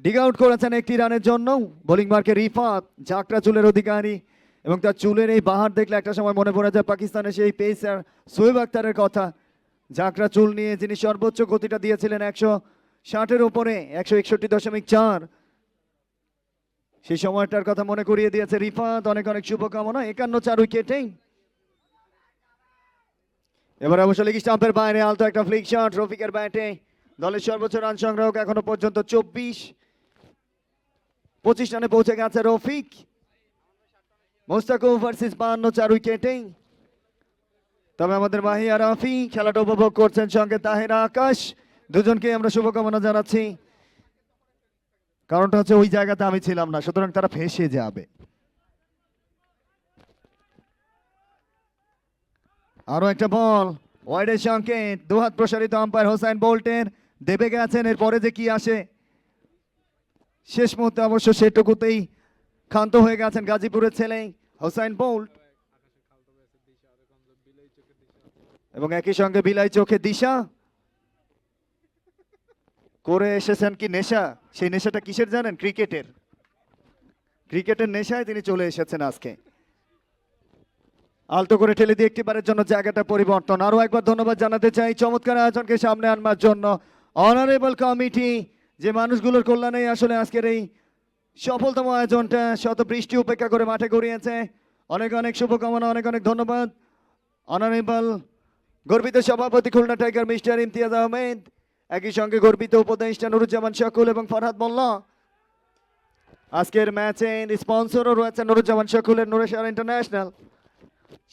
ডিগ আউট করেছেন একটি রানের জন্য। বোলিং মার্কে রিফাত, ঝাঁকড়া চুলের অধিকারী, এবং তার চুলের এই বাহার দেখলে একটা সময় মনে পড়ে যায় পাকিস্তানের সেই পেসার শোয়েব আখতারের কথা। ঝাঁকড়া চুল নিয়ে যিনি সর্বোচ্চ গতিটা দিয়েছিলেন 160-এর উপরে, 161.4, সেই সময়টার কথা মনে করিয়ে দিয়েছে রিফাত। অনেক অনেক শুভকামনা। 51-4 উইকেটেই। এবার অবশ্য লেগ স্টাম্পের বাইরে আলতো একটা ফ্লিক শট রফিকের ব্যাটে। দলের সর্বোচ্চ রান সংগ্রাহক এখনো পর্যন্ত 24-25 রানে পৌঁছে গেছে রফিক। মোস্তাক ওভারসিস 52-4 উইকেটেই। তবে আমাদের মাহিয়া রাফি খেলাটা উপভোগ করছেন, সঙ্গে তাহেরা আকাশ, দুজনকে আমরা শুভকামনা জানাচ্ছি। কারণটা হচ্ছে ওই জায়গাতে আমি ছিলাম না, সুতরাং তারা ফেঁসে যাবে। আরো একটা বল, ওয়াইডের সংকেত, দুহাত প্রসারিত আম্পায়ার হোসাইন বোল্টের, দেবে গেছেন। এরপরে যে কি আসে শেষ মুহূর্তে অবশ্য সেটুকুতেই ক্ষান্ত হয়ে গেছেন গাজীপুরের ছেলে হোসাইন বোল্ট, এবং একই সঙ্গে বিলাই চোখে দিশা করে এসেছেন কি নেশা। সেই নেশাটা কিসের জানেন? ক্রিকেটের নেশায় তিনি চলে এসেছেন আজকে। আলতো করে ঠেলে দিয়ে একটিবারের জন্য জায়গাটা পরিবর্তন। আরো একবার ধন্যবাদ জানাতে চাই চমৎকার আয়োজনকে সামনে আনবার জন্য অনারেবল কমিটি, যে মানুষগুলোর কল্যাণে আসলে আজকের এই সফলতম আয়োজনটা শত বৃষ্টি উপেক্ষা করে মাঠে গড়িয়েছে। অনেক অনেক শুভকামনা, অনেক অনেক ধন্যবাদ। অনারেবল গর্বিত সভাপতি খুলনা টাইগার মিস্টার ইমতিয়াজ আহমেদ, একই সঙ্গে গর্বিত উপদেষ্টা নুরুজ্জামান শকুল এবং ফরহাদ মোল্লা। আজকের ম্যাচের স্পন্সরও রয়েছে নুরুজ্জামান শকুলের নুরেশ্বর ইন্টারন্যাশনাল,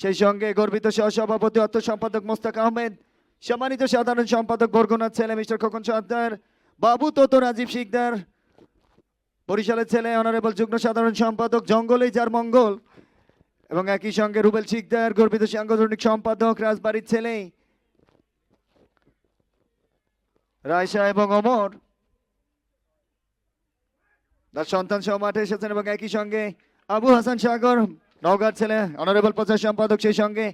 সেই সঙ্গে গর্বিত সহসভাপতি অর্থ সম্পাদক মোস্তাক আহমেদ, সম্মানিত সাধারণ সম্পাদক বরগুনার ছেলে মিস্টার খোকন সর্দার, বাবু তত রাজীব শিকদার, বরিশালের ছেলে, অনারেবল যুগ্ম সাধারণ সম্পাদক, জঙ্গলেই যার মঙ্গল, এবং একই সঙ্গে রুবেল শিকদার, গর্বিত সাংগঠনিক সম্পাদক, রাজবাড়ির ছেলে রায়শা এবং অমর তার সন্তান সহ মাঠে এসেছেন, এবং একই সঙ্গে আবু হাসান সাগর, নওগাঁর ছেলে, অনারেবল প্রচার সম্পাদক, সেই সঙ্গে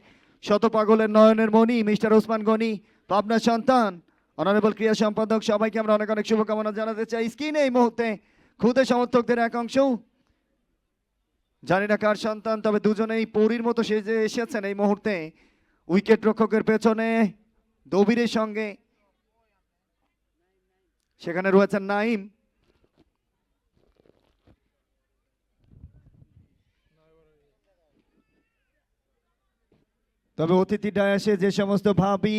শত পাগলের নয়নের মণি মিস্টার ওসমান গনি, পাবনার সন্তান, অনারেবল ক্রিয়া সম্পাদক। সবাইকে আমরা অনেক অনেক শুভকামনা জানাতে চাই। স্ক্রিনে এই মুহূর্তে খুদে সমর্থকদের এক অংশ, জানি না কার সন্তান, তবে দুজনেই পরীর মতো সেজে এসেছেন এই মুহূর্তে উইকেট রক্ষকের পেছনে দবিরের সঙ্গে। সেখানে রয়েছেন নাইম, তবে অতিথি ডায়াসে যে সমস্ত ভাবি,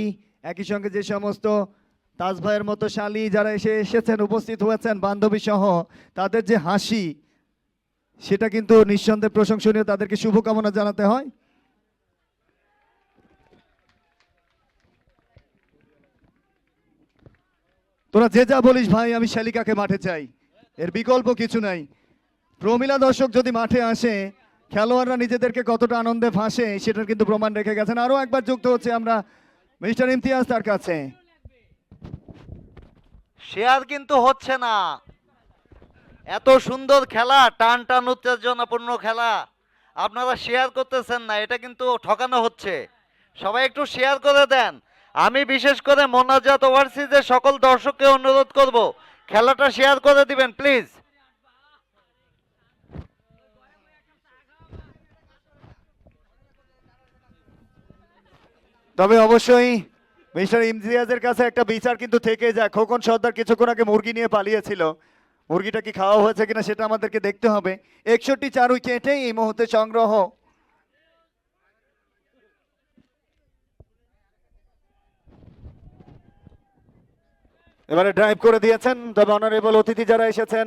একই সঙ্গে যে সমস্ত তাজ ভাইয়ের মতো শালী যারা এসেছেন, উপস্থিত হয়েছেন বান্ধবী সহ, তাদের যে হাসি, সেটা কিন্তু নিঃসন্দেহে প্রশংসনীয়। তাদেরকে শুভকামনা জানাতে হয়। তোরা যে যা বলিস ভাই, আমি শালিকাকে মাঠে চাই, এর বিকল্প কিছু নাই। প্রমিলা দর্শক যদি মাঠে আসে, খেলোয়াড়রা নিজেদেরকে কতটা আনন্দে ভাসে সেটার কিন্তু প্রমাণ রেখে গেছেন। আরো একবার যুক্ত হচ্ছে আমরা মিস্টার ইমতিয়াজ তার কাছে। শেয়ার কিন্তু হচ্ছে না। এত সুন্দর খেলা, টান টান উত্তেজনাপূর্ণ খেলা, আপনারা শেয়ার করতেছেন না, এটা কিন্তু ঠকানো হচ্ছে। সবাই একটু শেয়ার করে দেন। আমি বিশেষ করে মোনাজাত ওভারসিজের সকল দর্শককে অনুরোধ করব, খেলাটা শেয়ার করে দিবেন প্লিজ। তবে অবশ্যই মিস্টার ইমতিয়াজের কাছে একটা বিচার কিন্তু থেকে যায়। খোকন সর্দার কিছুক্ষণ আগে মুরগি নিয়ে পালিয়েছিল, মুরগিটা কি খাওয়া হয়েছে কিনা সেটা আমাদেরকে দেখতে হবে। 61 উইকেটে এই মুহূর্তে সংগ্রহ। এবারে ড্রাইভ করে দিয়েছেন। তবে অনারেবল অতিথি যারা এসেছেন,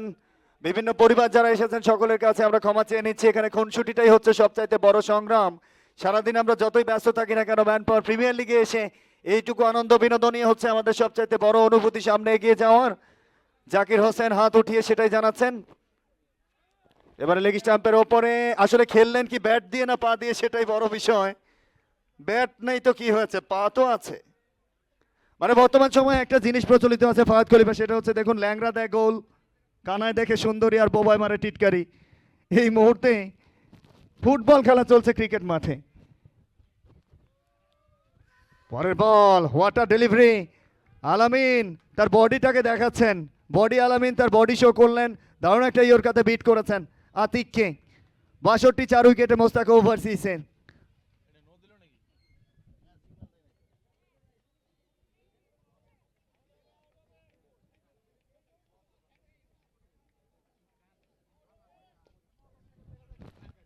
বিভিন্ন পরিবার যারা এসেছেন, সকলের কাছে আমরা ক্ষমা চেয়ে নিচ্ছি। এখানে খুনসুটিটাই হচ্ছে সবচাইতে বড় সংগ্রাম। সারাদিন আমরা যতই ব্যস্ত থাকি না কেন, ম্যান পাওয়ার প্রিমিয়ার লিগে এসে এইটুকু আনন্দ বিনোদনই হচ্ছে আমাদের সবচাইতে বড় অনুভূতি সামনে এগিয়ে যাওয়ার। জাকির হোসেন হাত উঠিয়ে সেটাই জানাচ্ছেন। এবারে লেগ স্টাম্পের ওপরে আসলে খেললেন কি ব্যাট দিয়ে না পা দিয়ে, সেটাই বড় বিষয়। ব্যাট নেই তো কি হয়েছে, পা তো আছে। মানে বর্তমান সময়ে একটা জিনিস প্রচলিত আছে ফাহাদ খলিফা, সেটা হচ্ছে দেখুন, ল্যাংরা দেয় গোল, কানায় দেখে সুন্দরী, আর বোবায় মারে টিটকারি। এই মুহূর্তে ফুটবল খেলা চলছে ক্রিকেট মাঠে। পরের বল, হোয়াট আ ডেলিভারি! আলামিন তার বডিটাকে দেখাচ্ছেন, বডি আলামিন তার বডি শো করলেন, দারুণ একটা ইয়র্কাতে বিট করেছেন আতিককে। 62 উইকেটে মোস্তাক ওভারসিজের।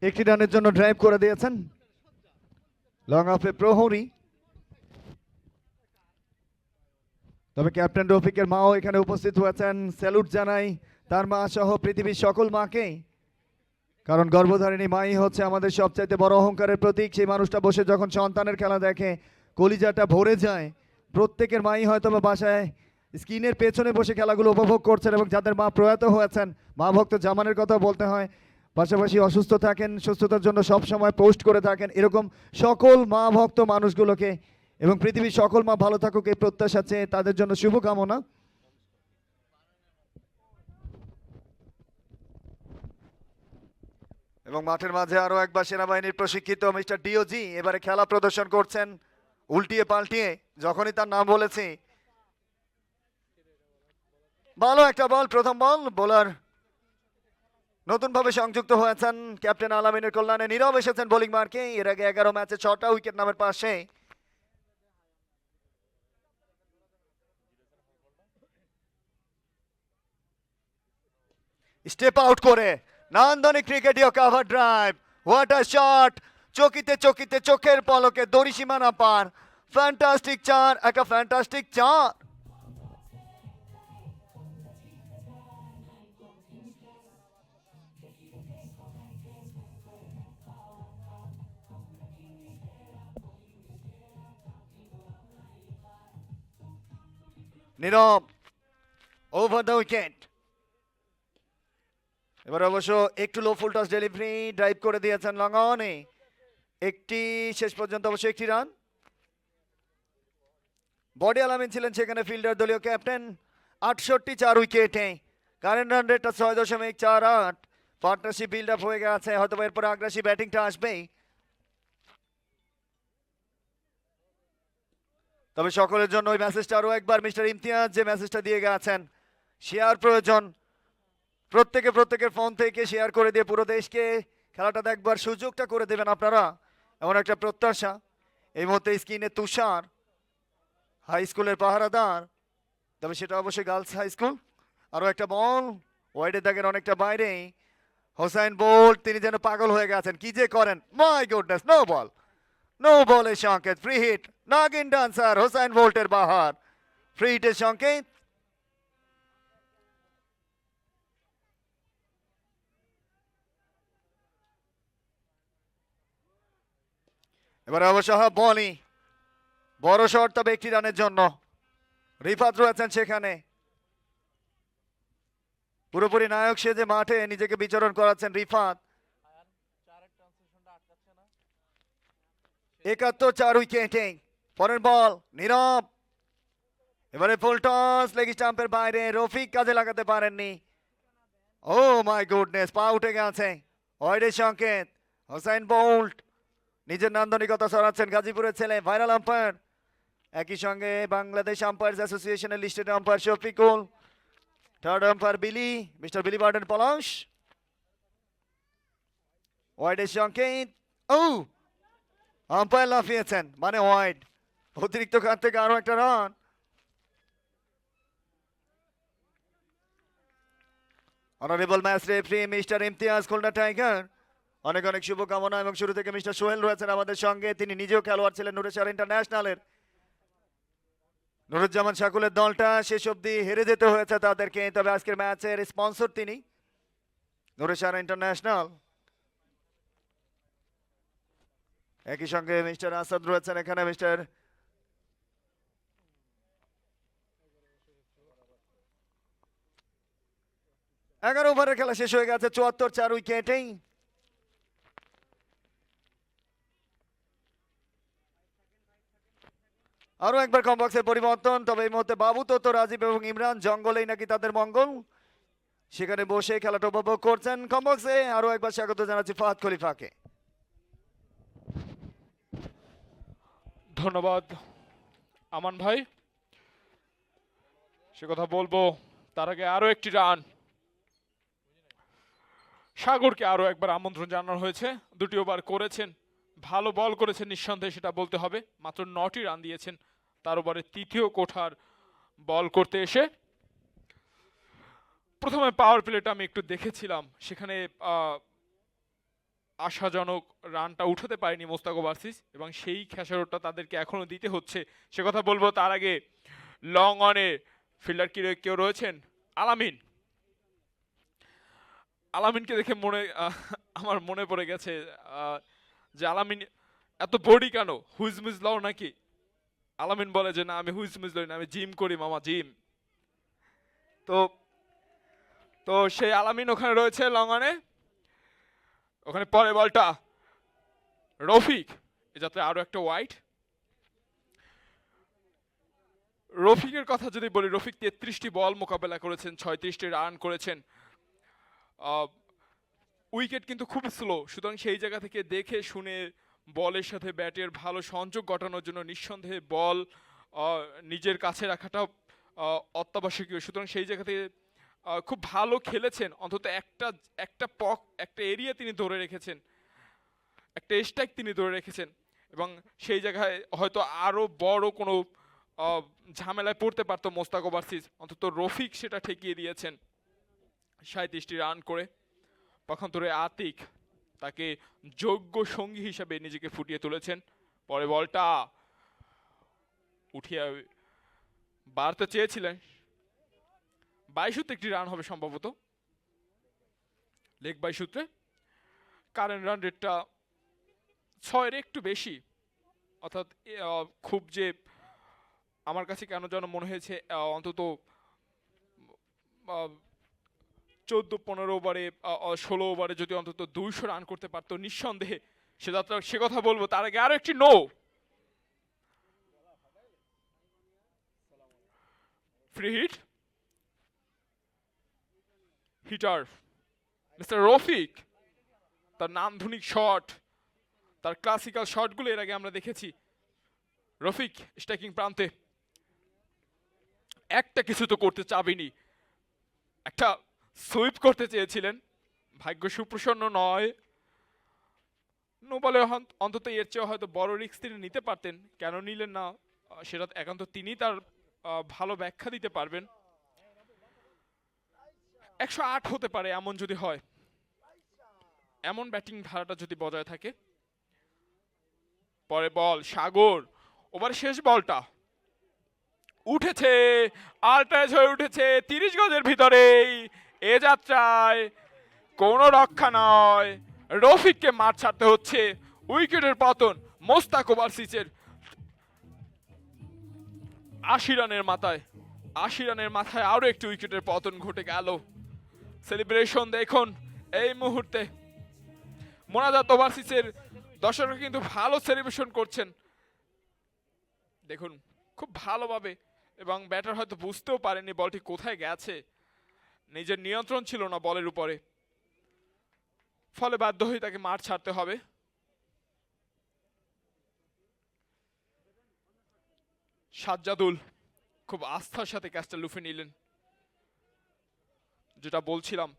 একটি রানের জন্য ড্রাইভ করে দিয়েছেন, লং অফে প্রহরী। তবে ক্যাপ্টেন রফিকের মাও এখানে উপস্থিত হয়েছেন। স্যালুট জানাই তার মা সহ পৃথিবীর সকল মাকে, কারণ গর্ভধারিণী মাই হচ্ছে আমাদের সবচাইতে বড় অহংকারের প্রতীক। সেই মানুষটা বসে যখন সন্তানের খেলা দেখে, কলিজাটা ভরে যায়। প্রত্যেকের মাই হয়তো বা বাসায় স্ক্রিনের পেছনে বসে খেলাগুলো উপভোগ করছেন, এবং যাদের মা প্রয়াত হয়েছেন, মা ভক্ত জামানের কথা বলতে হয়, পাশাপাশি অসুস্থ থাকেন, সুস্থতার জন্য সব সময় পোস্ট করে থাকেন। এরকম সকল মা ভক্ত মানুষগুলোকে এবং পৃথিবীর সকল মা ভালো থাকুক এই প্রত্যাশা চেয়ে তাদের জন্য শুভকামনা। এবং মাঠের মাঝে আরো একবার সেনাবাহিনীর প্রশিক্ষিত মিস্টার ডিওজি এবারে খেলা প্রদর্শন করছেন, উল্টিয়ে পাল্টিয়ে যখনই তার নাম বলেছি। ভালো একটা বল, প্রথম বল। বোলার নতুন ভাবে সংযুক্ত হয়েছেন ক্যাপ্টেন আলামিনের কল্যাণে, নীরব এসেছেন বোলিং মার্কে। এর আগে 11 ম্যাচে 6টা উইকেট নামের পাশে। স্টেপ আউট করে নান্দনিক ক্রিকেটীয় cover drive, what a shot! চকিতে চকিতে চোখের পলকে দড়ি সীমানা পার। ফ্যান্টাস্টিক চার, একটা ফ্যান্টাস্টিক চার। নীরব ওভার দ্য উইকেট। এবার অবশ্য একটু লো ফুল টস ডেলিভারি, ড্রাইভ করে দিয়েছেন লং অনে, একটি শেষ পর্যন্ত অবশ্য একটি রান। বডি আলামিন ছিলেন সেখানে ফিল্ডার, দলীয় ক্যাপ্টেন। 68 উইকেটে, কারেন্ট রান রেটটা 6.48। পার্টনারশিপ বিল্ড আপ হয়ে গেছে, হয়তো এরপরে আগ্রাসী ব্যাটিংটা আসবেই। তবে সকলের জন্য ওই মেসেজটা আরো একবার মিস্টার ইমতিয়াজ যে মেসেজটা দিয়ে গেছেন, শেয়ার প্রয়োজন। প্রত্যেকের ফোন থেকে শেয়ার করে দিয়ে পুরো দেশকে খেলাটা দেখবার সুযোগটা করে দেবেন আপনারা, এমন একটা প্রত্যাশা। এই মুহূর্তে স্ক্রিনে তুষার, হাই স্কুলের পাহারাদার, তবে সেটা অবশ্যই গার্লস হাই স্কুল। আরো একটা বল ওয়াইডে দাগের অনেকটা বাইরে। হোসাইন বোল্ট তিনি যেন পাগল হয়ে গেছেন, কি যে করেন, my goodness. No ball, no বলের সংকেত, ফ্রি হিট। নাগিন ডান্সার হোসাইন বোল্টের বাহার, ফ্রি হিটের সংকেত। এবারে অবশ্য বলি বড় শট, তবে একটি রানের জন্য। রিফাত রয়েছেন সেখানে, পুরোপুরি নায়ক সেজে মাঠে নিজেকে বিচরণ করাচ্ছেন রিফাত। 71 উইকেটে। পরের বল নীরব, এবারে ফুল টস, লেগ স্টাম্পের বাইরে, রফিক কাজে লাগাতে পারেননি। ও মাই গুডনেস, পা উঠে গেছে, ওয়াইডের সংকেত। হোসাইন বোল্ট নিজের নান্দনিকতা ছড়াচ্ছেন, গাজীপুরের ছেলে, ভাইরাল আম্পায়ার। একই সঙ্গে বাংলাদেশ আম্পায়ার্স অ্যাসোসিয়েশনের listed umpire Shafiqul, third umpire বিলি, মিস্টার বিলি বার্ডেন পলাশ। ওয়াইডের সংকেত, ও আম্পায়ার লাফিয়েছেন, মানে ওয়াইড। অতিরিক্ত কার থেকে আরো একটা run. Honourable match referee mister Imtiaz, Khulna tiger, অনেক অনেক শুভকামনা। এবং শুরু থেকে মিস্টার সোহেল রয়েছেন আমাদের সঙ্গে, তিনি নিজেও খেলোয়াড় ছিলেন নুরেশ্বর ইন্টারন্যাশনালের। নুরুজ্জামান শাকুলের দলটা শেষ অবধি হেরে যেতে হয়েছে তাদেরকে, তবে আজকের ম্যাচের স্পন্সর তিনি, নুরেশ্বর ইন্টারন্যাশনাল। একই সঙ্গে মিস্টার আসাদ রয়েছেন এখানে, মিস্টার এগারো ওভারের খেলা শেষ হয়ে গেছে 74 উইকেটেই। আরো একবার কম বক্সের পরিবর্তন, তবে এই মুহূর্তে বাবু তো রাজীব এবং ইমরান জঙ্গলেই নাকি তাদের মঙ্গল, সেখানে বসে খেলাটা উপভোগ করছেন। কম বক্সে আরো একবার স্বাগত জানাচ্ছি ফাহাদ খলিফাকে। ধন্যবাদ আমান ভাই, সে কথা বলবো তার আগে আরো একটি রান। সাগরকে আরো একবার আমন্ত্রণ জানানো হয়েছে, দুটি ওভার করেছেন, ভালো বল করেছেন নিঃসন্দেহে, সেটা বলতে হবে। মাত্র 9টি রান দিয়েছেন, তার ওভারে তৃতীয় কোঠার বল করতে এসে। প্রথমে পাওয়ার প্লেটা আমি একটু দেখেছিলাম, সেখানে আশাজনক রানটা উঠাতে পারেনি মোস্তাক ওভারসিজ, এবং সেই খেসারতটা তাদেরকে এখনো দিতে হচ্ছে, সে কথা বলবো। তার আগে লং অনে ফিল্ডার কেউ রয়েছেন, আলামিন। আলামিনকে দেখে আমার মনে পড়ে গেছে যে আলামিন এত বডি কেন, হুইজমিজ লও নাকি? আলামিন বলে যে না, আমি হুইজমিজ লই না, আমি জিম করি মামা, জিম। তো তো সেই আলামিন ওখানে রয়েছে লং অনে। ওখানে পরে বলটা রফিক, এ যাত্রায় আরো একটা ওয়াইড। রফিকের কথা যদি বলি, রফিক 33টি বল মোকাবেলা করেছেন, 36টি রান করেছেন। উইকেট কিন্তু খুব স্লো, সুতরাং সেই জায়গা থেকে দেখে শুনে বলের সাথে ব্যাটের ভালো সংযোগ ঘটানোর জন্য নিঃসন্দেহে বল নিজের কাছে রাখাটা অত্যাবশ্যকীয়। সুতরাং সেই জায়গা থেকে খুব ভালো খেলেছেন, অন্তত একটা এরিয়া তিনি ধরে রেখেছেন, একটা স্ট্রাইক তিনি ধরে রেখেছেন, এবং সেই জায়গায় হয়তো আরো বড় কোনো ঝামেলায় পড়তে পারতো মোস্তাক ওভারসিজ, অন্তত রফিক সেটা ঠেকিয়ে দিয়েছেন 37টি রান করে। পক্ষান্তরে আতিক তাকে যোগ্য সঙ্গী হিসাবে নিজেকে ফুটিয়ে তুলেছেন। পরে বলটা উঠিয়ে বাড়তে চেয়েছিলেন, 22 একটি রান হবে সম্ভবত লেগ বাই সূত্রে। কারেন্ট রান রেটটা 6-এর একটু বেশি, অর্থাৎ খুব যে আমার কাছে কেন যেন মনে হয়েছে অন্তত 14-15 ওভারে 16 ওভারে যদি অন্তত 200 রান করতে পারতো নিঃসন্দেহে সে যাত্রা সে কথা বলবো। তার আগে আরো একটি no free hit, hitter mister Rafiq, তার নান্দনিক শট, তার ক্লাসিক্যাল শটগুলো এর আগে আমরা দেখেছি। রফিক স্ট্রাইকিং প্রান্তে একটা কিছু তো করতে চাবিনি, একটা সুইপ করতে চেয়েছিলেন, ভাগ্য সুপ্রসন্ন নয়। নো বলে অন্তত এর চেয়ে হয়তো বড় রিস্ক তিনি নিতে পারতেন, কেন নিলেন না সেটা একান্ত তিনি তার ভালো ব্যাখ্যা দিতে পারবেন। 108 হতে পারে এমন যদি হয়, এমন ব্যাটিং ধারাটা যদি বজায় থাকে। পরে বল সাগর, ওভার শেষ বলটা উঠেছে, আলট্রাজ হয়ে উঠেছে 30 গজের ভিতরেই। এ যাত্রায় কোনো রক্ষা নয়, রফিককে মাঠ ছাড়তে হচ্ছে। উইকেটের পতন মোস্তাক ওভারসিজের 80 রানের মাথায়, 80 রানের মাথায় আরো একটি উইকেটের পতন ঘটে গেল। সেলিব্রেশন দেখুন এই মুহূর্তে, মোনাজাত ওভারসিজের দর্শকরা কিন্তু ভালো সেলিব্রেশন করছেন দেখুন, খুব ভালোভাবে। এবং ব্যাটার হয়তো বুঝতেও পারেনি বলটি কোথায় গেছে, নিজের নিয়ন্ত্রণ ছিল না বলের উপরে, ফলে বাধ্য হয়ে তাকে মাঠ ছাড়তে হবে। সাজ্জাদুল খুব আস্থার সাথে ক্যাচটা লুফে নিলেন। যেটা বলছিলাম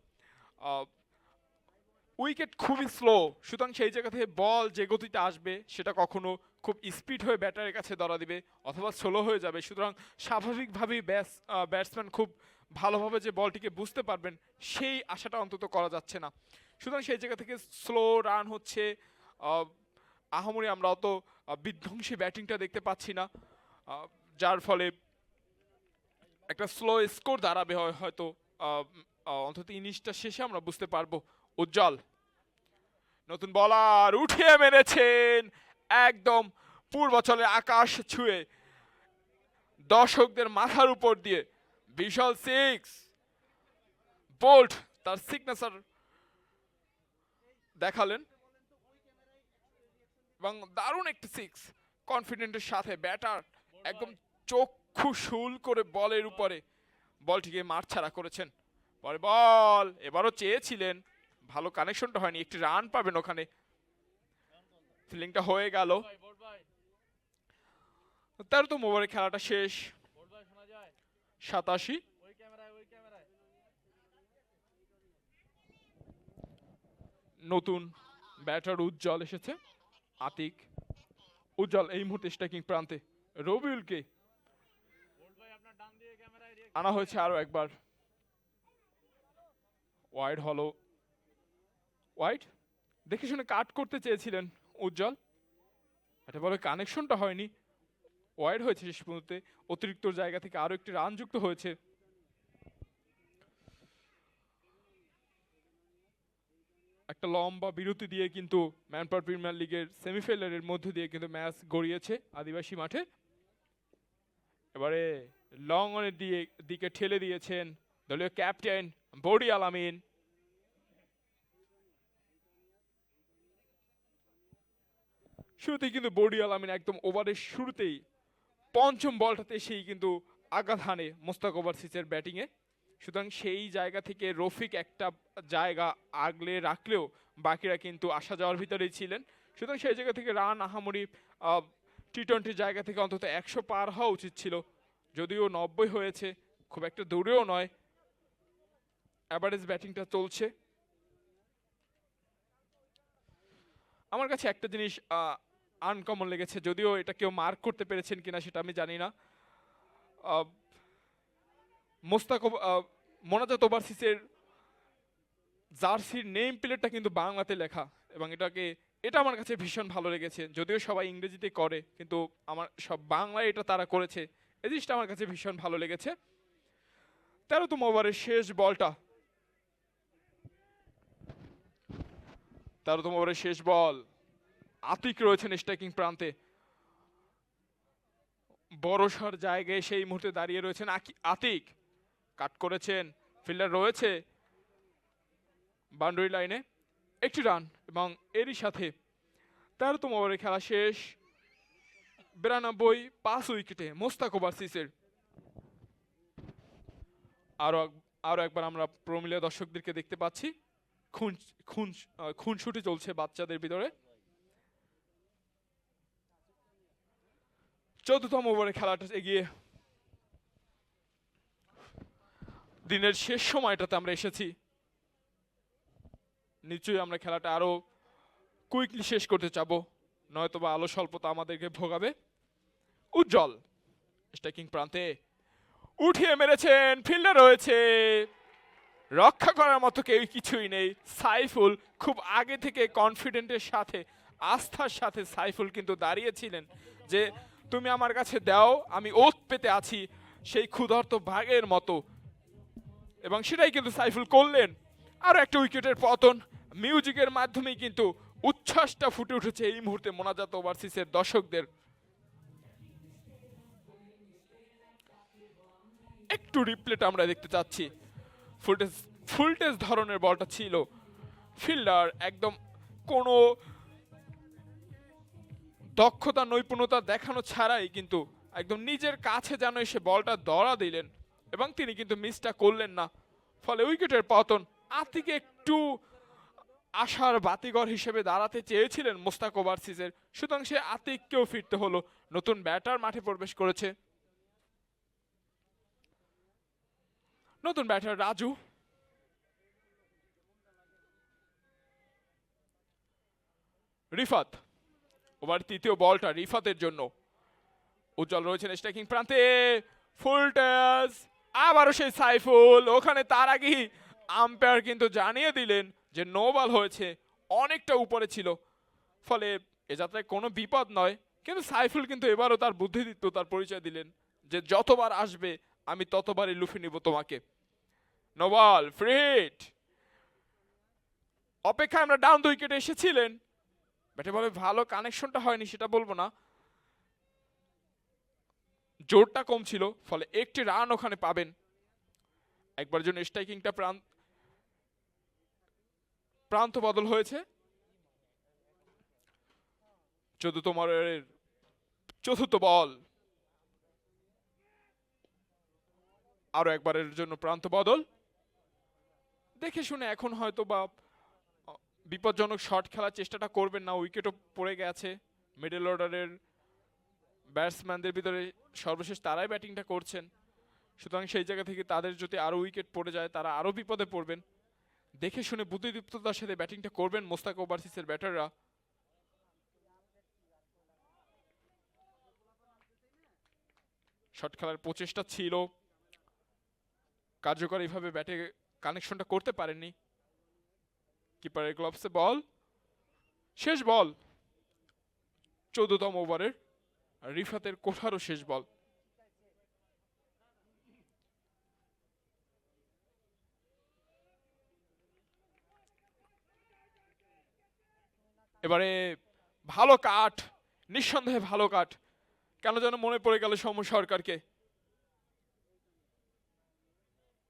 উইকেট খুবই স্লো, সুতরাং সেই জায়গা থেকে বল যে গতিতে আসবে সেটা কখনো খুব স্পিড হয়ে ব্যাটারের কাছে ধরা দিবে অথবা স্লো হয়ে যাবে। সুতরাং স্বাভাবিকভাবেই ব্যাটসম্যান খুব ভালোভাবে যে বলটিকে বুঝতে পারবেন সেই আশাটা অন্তত করা যাচ্ছে না। সুতরাং সেই জায়গা থেকে স্লো রান হচ্ছে, আহামরি আমরা অত বিধ্বংসী ব্যাটিংটা দেখতে পাচ্ছি না, যার ফলে একটা স্লো স্কোর দাঁড়াবে হয়তো অন্তত ইনিংসটা শেষে আমরা বুঝতে পারবো। উজ্জ্বল নতুন বলার উঠিয়ে মেরেছেন একদম পূর্বাচলের আকাশ ছুঁয়ে দর্শকদের মাথার উপর দিয়ে, বিশাল সিক্স। বোল্ট তার সিগনেচার দেখালেন এবং দারুণ একটি সিক্স, কনফিডেন্টের সাথে ব্যাটার একদম চক্ষু শুল করে বলের উপরে বলটিকে মাঠ ছাড়া করেছেন। পরে বল এবারও চেয়েছিলেন, ভালো কানেকশনটা হয়নি, একটি রান পাবেন ওখানে, ফিল্ডিংটা হয়ে গেল। 13তম ওভারে খেলাটা শেষ, 87। নতুন ব্যাটার উজ্জ্বল এসেছে, আতিক। উজ্জ্বল এই মুহূর্তে স্ট্রাইকিং প্রান্তে, রবিউলকে আনা হয়েছে আরো একবার। ওয়াইড হলো, ওয়াইড দেখে শুনে কাট করতে চেয়েছিলেন উজ্জ্বল, এটা বলে কানেকশনটা হয়নি, ওয়াইড হয়েছে শেষ মুহূর্তে। অতিরিক্ত জায়গা থেকে আরো একটি রান যুক্ত হয়েছে। একটা লম্বা বিরতি দিয়ে কিন্তু ম্যানপাওয়ার প্রিমিয়ার লিগের সেমিফাইনালের মধ্যে দিয়ে কিন্তু ম্যাচ গড়িয়েছে আদিবাসী মাঠে। এবারে লং অনের দিকে ঠেলে দিয়েছেন দলীয় ক্যাপ্টেন বডি আলামিন। শুরুতেই কিন্তু বডি আলামিন একদম ওভারের শুরুতেই পঞ্চম বলটাতে সেই কিন্তু আঘাত হানে মোস্তাক ওভারসিজের ব্যাটিংয়ে। সুতরাং সেই জায়গা থেকে রফিক একটা জায়গা আগলে রাখলেও বাকিরা কিন্তু আসা যাওয়ার ভিতরেই ছিলেন। সুতরাং সেই জায়গা থেকে রান আহামরি টি-20 জায়গা থেকে অন্তত 100 পার হওয়া উচিত ছিল, যদিও 90 হয়েছে, খুব একটা দূরেও নয়। অ্যাভারেজ ব্যাটিংটা চলছে। আমার কাছে একটা জিনিস আনকমন লেগেছে, যদিও এটা কেউ মার্ক করতে পেরেছেন কিনা সেটা আমি জানি না। মোনাজাত ওভারসিজের জার্সির নেম প্লেটটা কিন্তু বাংলাতে লেখা, এবং এটা আমার কাছে ভীষণ ভালো লেগেছে। যদিও সবাই ইংরেজিতে করে, কিন্তু আমার সব বাংলায় এটা তারা করেছে, এই জিনিসটা আমার কাছে ভীষণ ভালো লেগেছে। 13তম ওভারের শেষ বলটা, 13তম ওভারের শেষ বল, আতিক রয়েছেন স্ট্রাইকিং প্রান্তে, বড়সড় জায়গায় সেই মুহূর্তে দাঁড়িয়ে রয়েছেন আতিক, কাট করেছেন ফিল্ডার রয়েছে বাউন্ডারি লাইনে, একটি রান এবং এরই সাথে 13তম ওভারে খেলা শেষ। 92 5 উইকেটে মোস্তাক ওভারসিজের। আরো একবার আমরা প্রমিলিয়া দর্শকদেরকে দেখতে পাচ্ছি, খুনসুটি চলছে বাচ্চাদের ভিতরে। 14তম ওভারে খেলাটা এগিয়ে। দিনের শেষ সময়টাতে আমরা এসেছি, নিশ্চয়ই আমরা খেলাটা আরো কুইকলি শেষ করতে চাবো, নয়তোবা আলো স্বল্পতা আমাদেরকে ভোগাবে। উজ্জ্বল স্ট্রাইকিং প্রান্তে উঠিয়ে মেরেছেন, ফিল্ডার রয়েছে, রক্ষা করার মতো কেউ কিছুই নেই। সাইফুল খুব আগে থেকে কনফিডেন্টের সাথে, আস্থার সাথে সাইফুল কিন্তু দাঁড়িয়েছিলেন যে তুমি আমার কাছে দাও, আমি ওত পেতে আছি সেই ক্ষুধার্ত ভাগের মতো, এবং সেটাই কিন্তু সাইফুল করলেন। আরো একটা উইকেটের পতন, মিউজিকের মাধ্যমেই কিন্তু উচ্ছ্বাসটা ফুটে উঠেছে এই মুহূর্তে মোনাজাত ওভারসিজের দর্শকদের। একটু রিপ্লেটা আমরা দেখতে চাচ্ছি। ফুলটেজ ধরনের বলটা ছিল, ফিল্ডার একদম কোনো দক্ষতা নৈপুণ্যতা দেখানো ছাড়াই কিন্তু একদম নিজের কাছে যেন এসে বলটা ধরা দিলেন এবং তিনি কিন্তু মিসটা করলেন না, ফলে উইকেটের পতন। আতিকে একটু আশার বাতিঘর হিসেবে দাঁড়াতে চেয়েছিলেন মোস্তাক ওভারসিজের, সুতরাং সে আতিককেও ফিরতে হলো। নতুন ব্যাটার মাঠে প্রবেশ করেছে, নতুন ব্যাটার রাজু। রিফাত, ওভার তৃতীয় বলটা রিফাতের জন্য। উজ্জ্বল রয়েছেন স্ট্রাইকিং প্রান্তে, ফুল টাচ, আবারও সেই সাইফুল। ওখানে তার আগেই আম্পায়ার কিন্তু জানিয়ে দিলেন যে নো বল হয়েছে, অনেকটা উপরে ছিল, ফলে এ যাত্রায় কোনো বিপদ নয়। কিন্তু সাইফুল কিন্তু এবারও তার বুদ্ধিদীপ্ততার পরিচয় দিলেন যে যতবার আসবে আমি ততবারই লুফে নিব তোমাকে। No ball, free hit. অপেক্ষায় আমরা ডাউন 2 উইকেটে এসেছিলেন, ব্যাটে বলে ভালো কানেকশনটা হয়নি সেটা বলবো না, জোরটা কম ছিল, ফলে একটি রান ওখানে পাবেন। একবার জন্য স্ট্রাইকিংটা প্রান্ত বদল হয়েছে। 14তম ওভারের চতুর্থ বল, আরো একবারের জন্য প্রান্ত বদল। দেখে শুনে এখন হয়তো বা বিপজ্জনক শট খেলার চেষ্টাটা করবেন না, উইকেটও পড়ে গেছে। মিডল অর্ডারের ব্যাটসম্যানদের ভিতরে সর্বশেষ তারাই ব্যাটিংটা করছেন, সুতরাং সেই জায়গা থেকে তাদের যদি আরো উইকেট পড়ে যায় তারা আরো বিপদে পড়বেন। দেখে শুনে বুদ্ধিদীপ্ততার সাথে ব্যাটিংটা করবেন মোস্তাক ওভারসিজের ব্যাটাররা। শট খেলার প্রচেষ্টা ছিল, কার্যকরীভাবে ব্যাটে কানেকশনটা করতে পারেননি। কিপারের গ্লাভসে বল, শেষ বল 14তম ওভারের, রিফাতের কোঠারও শেষ বল। এবারে ভালো কাট, নিঃসন্দেহে ভালো কাট, কেন যেন মনে পড়ে গেল সৌম্য সরকারকে।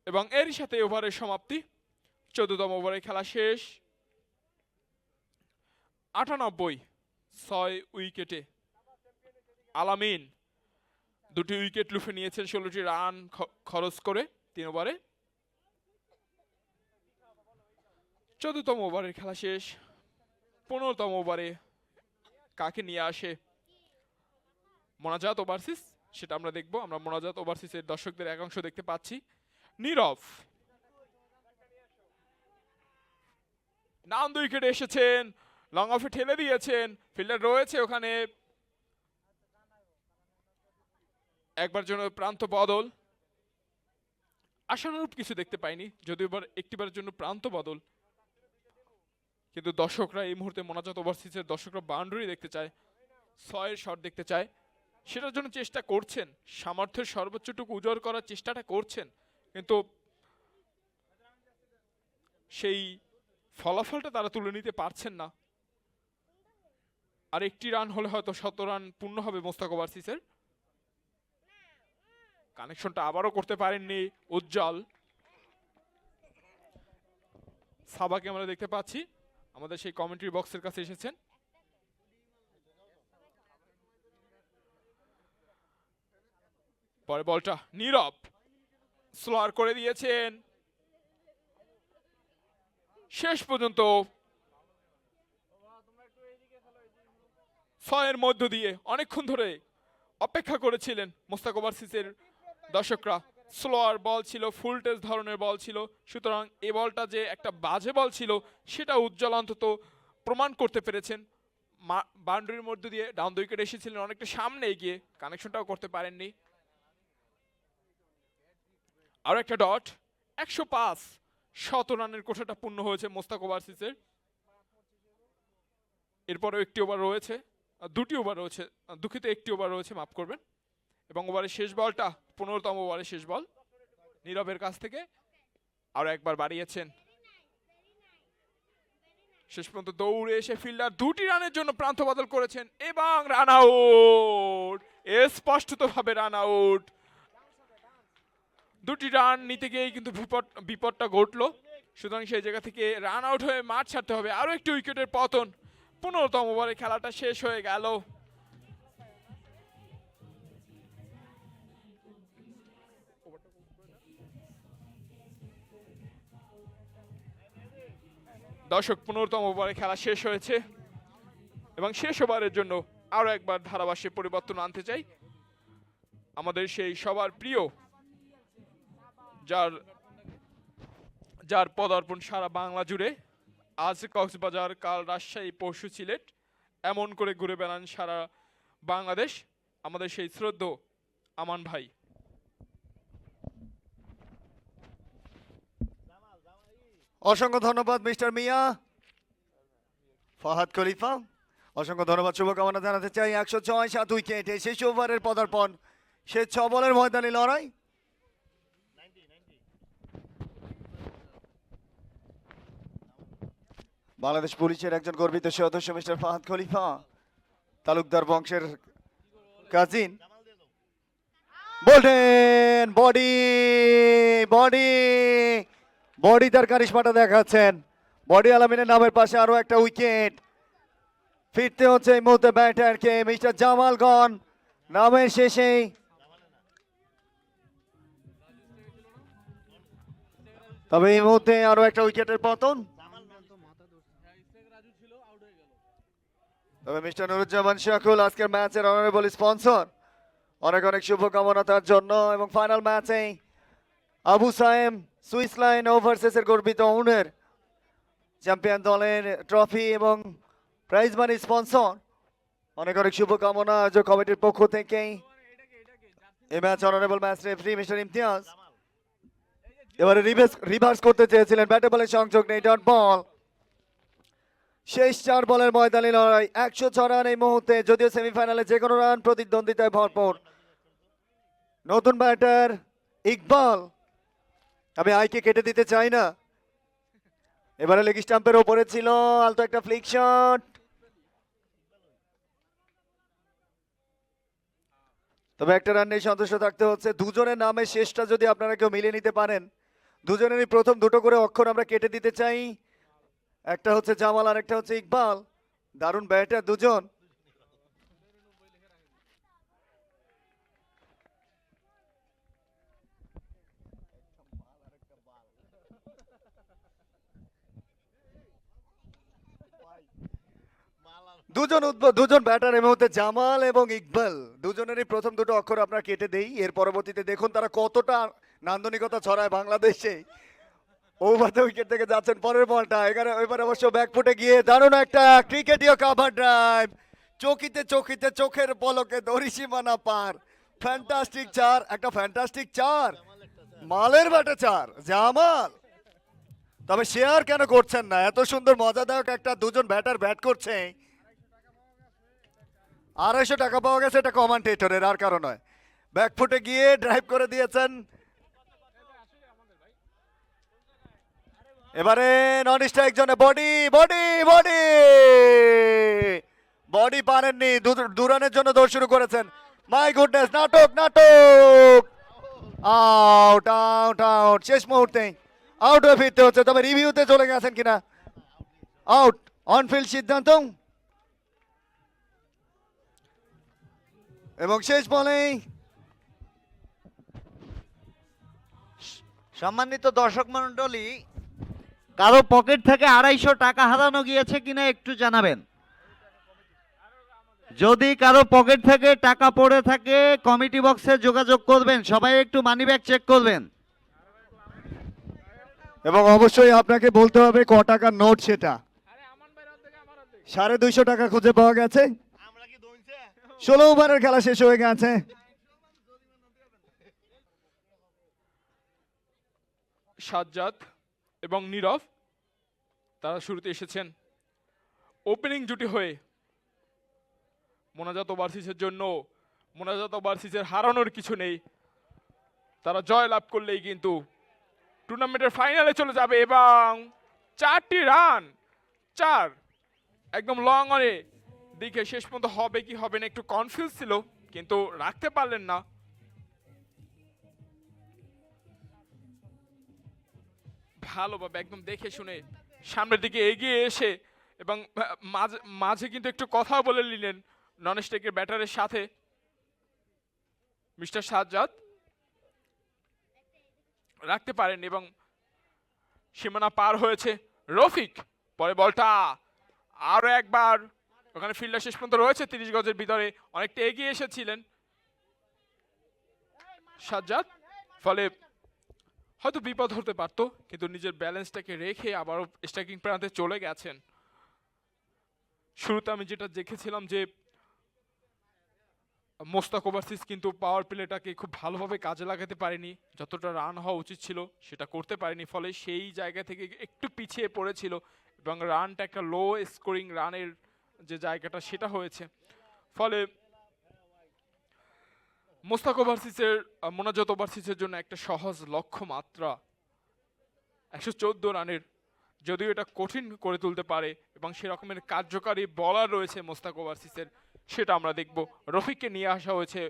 এবং এরই সাথে ওভারের সমাপ্তি, 14তম ওভারে খেলা শেষ। 98 6 উইকেটে আলামিন 2টি উইকেট লুফে নিয়েছেন 16টি রান খরচ করে 3 ওভারে। 14তম ওভারের খেলা শেষ। 15তম ওভারে কাকে নিয়ে আসে মোনাজাত ওভারসিজ সেটা আমরা দেখব। আমরা মোনাজাত ওভারসিজের দর্শকদের একাংশ দেখতে পাচ্ছি। নীরব ডাউন 2 উইকেটে এসেছেন, লং অফে ঠেলে দিয়েছেন, ফিল্ডার রয়েছে ওখানে। একবার জন্য প্রান্ত বদল, আশানুরূপ কিছু দেখতে পাইনি, যদিও একটিবারের জন্য প্রান্ত বদল, কিন্তু দর্শকরা এই মুহূর্তে মোনাজাত ওভারসিজের দর্শকরা বাউন্ডারি দেখতে চায়, 6 এর শট দেখতে চায়, সেটার জন্য চেষ্টা করছেন, সামর্থ্যের সর্বোচ্চটুকু উজাড় করার চেষ্টাটা করছেন, কিন্তু সেই ফলাফলটা তারা তুলে নিতে পারছেন না। আর একটি রান হলে হয়তো 17 রান পূর্ণ হবে মোস্তাক ওভারসিজের। কানেকশনটা আবারও করতে পারেননি উজ্জ্বল। সাবাকে আমরা দেখতে পাচ্ছি আমাদের সেই কমেন্ট্রি বক্সের কাছে এসেছেন। পরে বলটা নীরব স্লোয়ার করে দিয়েছেন। শেষ পর্যন্ত 6 মধ্য দিয়ে অনেকক্ষণ ধরে অপেক্ষা করেছিলেন মোস্তাক ওভারসিজের দর্শকরা। স্লোয়ার বল ছিল, ফুল টেস্ট ধরনের বল ছিল, সুতরাং এই বলটা যে একটা বাজে বল ছিল সেটা উজ্জ্বল অন্তত প্রমাণ করতে পেরেছেন। বাউন্ডারির মধ্য দিয়ে ডাউন দ্য উইকেট এসেছিলেন অনেকটা সামনে এগিয়ে, কানেকশনটাও করতে পারেননি। আরো একটা ডট, 105 রানের কোঠাটা পূর্ণ হয়েছে মোস্তাক ওভারসিজের। এরপরেও একটি ওভার রয়েছে, দুটি ওভার রয়েছে, দুঃখিত একটি ওভার রয়েছে, মাফ করবেন। এবং ওভারের শেষ বলটা 15তম ওভারের শেষ বল নীরবের কাছ থেকে আরো একবার বাড়িয়েছেন। শেষ পর্যন্ত দৌড়ে এসে ফিল্ডার 2টি রানের জন্য প্রান্ত বদল করেছেন এবং রান আউট, স্পষ্টতভাবে রান আউট। 2টি রান নিতে গিয়েই কিন্তু বিপদটা ঘটলো, সুতরাং সেই জায়গা থেকে রান আউট হয়ে মাঠ ছাড়তে হবে। আরো একটি উইকেটের পতন, 15তম ওভারে খেলাটা শেষ হয়ে গেল। দর্শক 15তম ওভারে খেলা শেষ হয়েছে এবং শেষ ওভারের জন্য আরো একবার ধারাভাষ্যে পরিবর্তন আনতে চাই। আমাদের সেই সবার প্রিয়, যার পদার্পণ সারা বাংলা জুড়ে, আজ কক্সবাজার, কাল রাজশাহী, পরশু সিলেট, এমন করে ঘুরে বেড়ান সারা বাংলাদেশ, আমাদের সেই শ্রদ্ধেয় আমান ভাই। অসংখ্য ধন্যবাদ মিস্টার মিয়া, ফাহাদ খলিফা। অসংখ্য ধন্যবাদ, শুভকামনা জানাতে চাই। 106 উইকেটে শেষ ওভারের পদার্পণ, শেষ 6 বলের ময়দানি লড়াই। বাংলাদেশ পুলিশের একজন গর্বিত সদস্য মিস্টার ফাহাদ খলিফা, তালুকদার বংশের কাজিন। বলটেন বডি বডি বডি তার কারিশমাটা দেখাচ্ছেন। বডি আলামিনের নামের পাশে আরো একটা উইকেট। ফিরতে হচ্ছে এই মুহূর্তে ব্যাটারকে, মিস্টার জামালগন নামের শেষেই। তবে এই মুহূর্তে আরো একটা উইকেটের পতন। তবে মিস্টার নুরুজ্জামান শাকুল আজকের ম্যাচের অনারেবল স্পন্সর, অনেক অনেক শুভকামনা তার জন্য। এবং ফাইনাল ম্যাচে আবু সায়েম সুইস লাইন ওভারসিজের গর্বিত ওনার, চ্যাম্পিয়ন দলের ট্রফি এবং প্রাইজ মানি স্পন্সর, অনেক অনেক শুভকামনা আয়োজক কমিটির পক্ষ থেকে। এই match honourable match referee mister Imtiaz এবারে রিভার্স করতে চেয়েছিলেন, ব্যাটে বলে সংযোগ নেই, ডট বল। শেষ 4 বলের ময়দানি লড়াই, 106 রান এই মুহূর্তে, যদিও সেমিফাইনালে যে কোনো রান প্রতিদ্বন্দ্বিতায় ভরপুর। নতুন ব্যাটার ইকবাল, আমি আইকে কেটে দিতে চাই না, এবারে লেগ স্টাম্পের ওপরে ছিল, আলতো একটা ফ্লিক শট। তবে একটা রান নিয়ে সন্তুষ্ট থাকতে হচ্ছে। দুজনের নামে শেষটা যদি আপনারা কেউ মিলিয়ে নিতে পারেন, দুজনেরই প্রথম দুটো করে অক্ষর আমরা কেটে দিতে চাই। একটা হচ্ছে জামাল আর একটা হচ্ছে ইকবাল, দারুণ ব্যাটার দুজন। দুজন ব্যাটার এই মুহূর্তে জামাল এবং ইকবাল, দুজনেরই প্রথম দুটো অক্ষর আপনারা কেটে দেই। এর পরবর্তীতে দেখুন তারা কতটা নান্দনিকতা ছড়ায় বাংলাদেশে। ওভার দ্য উইকেট থেকে যাচ্ছেন পরের বলটা, এবার অবশ্য ব্যাকফুটে গিয়ে দারুণ একটা ক্রিকেটীয় কাভার ড্রাইভ, চকিতে চকিতে চোখের পলকে দড়ি সীমানা পার। ফ্যান্টাস্টিক 4, একটা ফ্যান্টাস্টিক 4, মালের ব্যাটে 4 জামাল। তবে শেয়ার কেন করছেন না? এত সুন্দর মজাদায়ক একটা দুজন ব্যাটার ব্যাট করছে, 250 টাকা পাওয়া গেছে, এটা কমেন্টেটরের, আর কারো নয়। ব্যাকফুটে গিয়ে ড্রাইভ করে দিয়েছেন। এবারে নন স্ট্রাইক জোনে বডি বডি বডি বডি পারেননি, 2 রানের জন্য দৌড় শুরু করেছেন। মাই গুডনেস, নাটক নাটক, আউট আউট আউট। শেষ মুহূর্তে আউট হয়ে ফিরতে হচ্ছে, তবে রিভিউতে চলে গেছেন কিনা। আউট, অনফিল্ড সিদ্ধান্ত। এবং শেষ বলেই সম্মানিত দর্শক মণ্ডলী, কারো পকেট থেকে 250 টাকা হারানো গিয়েছে কিনা একটু জানাবেন। যদি কারো পকেট থেকে টাকা পড়ে থাকে কমিটি বক্সে যোগাযোগ করবেন, সবাই একটু মানিব্যাগ চেক করবেন। এবং অবশ্যই আপনাকে বলতে হবে ক টাকার নোট সেটা। 250 টাকা খুঁজে পাওয়া গেছে। 16 ওভারের খেলা শেষ হয়ে গেছে। সাজ্জাদ এবং নীরব তারা শুরুতে এসেছেন ওপেনিং জুটি হয়ে। মোনাজাত ওভারসিজের জন্য মোনাজাত ওভারসিজের হারানোর কিছু নেই, তারা জয় লাভ করলেই কিন্তু টুর্নামেন্টের ফাইনালে চলে যাবে। এবং 4টি রান, 4 একদম লং অনে দিকে শেষ পর্যন্ত হবে কি হবে না একটু কনফিউজ ছিল, কিন্তু রাখতে পারলেন না। ভালোভাবে একদম দেখে শুনে সামনের দিকে এগিয়ে এসে এবং মাঝে মাঝে কিন্তু একটু কথা বলে নিলেন নন স্ট্রাইকের ব্যাটারের সাথে মিস্টার সাজ্জাদ, রাখতে পারেন এবং সীমানা পার হয়েছে রফিক। পরে বলটা আরো একবার ওখানে ফিল্ডার শেষ পর্যন্ত রয়েছে 30 গজের ভিতরে, অনেকটা এগিয়ে এসেছিলেন সাজ্জাদ, ফলে হয়তো বিপদ হতে পারতো, কিন্তু নিজের ব্যালেন্সটাকে রেখে আবারও স্ট্রাইকিং প্রান্তে চলে গেছেন। শুরুতে আমি যেটা দেখেছিলাম যে মোস্তাক ওভারসিজ কিন্তু পাওয়ার প্লেটাকে খুব ভালোভাবে কাজে লাগাতে পারেনি, যতটা রান হওয়া উচিত ছিল সেটা করতে পারেনি, ফলে সেই জায়গা থেকে একটু পিছিয়ে পড়েছিল এবং রানটা একটা লো স্কোরিং রানের যে জায়গাটা সেটা হয়েছে। ফলে মোস্তাক ওভারসিজের মোনাজাত ওভারসিজের জন্য একটা সহজ লক্ষ্য মাত্রা 114 রানের, যদিও এটা কঠিন করে তুলতে পারে এবং সেরকমের কার্যকারী বলার রয়েছে মোস্তাক ওভারসিজের, সেটা আমরা দেখব। রফিককে নিয়ে আসা হয়েছে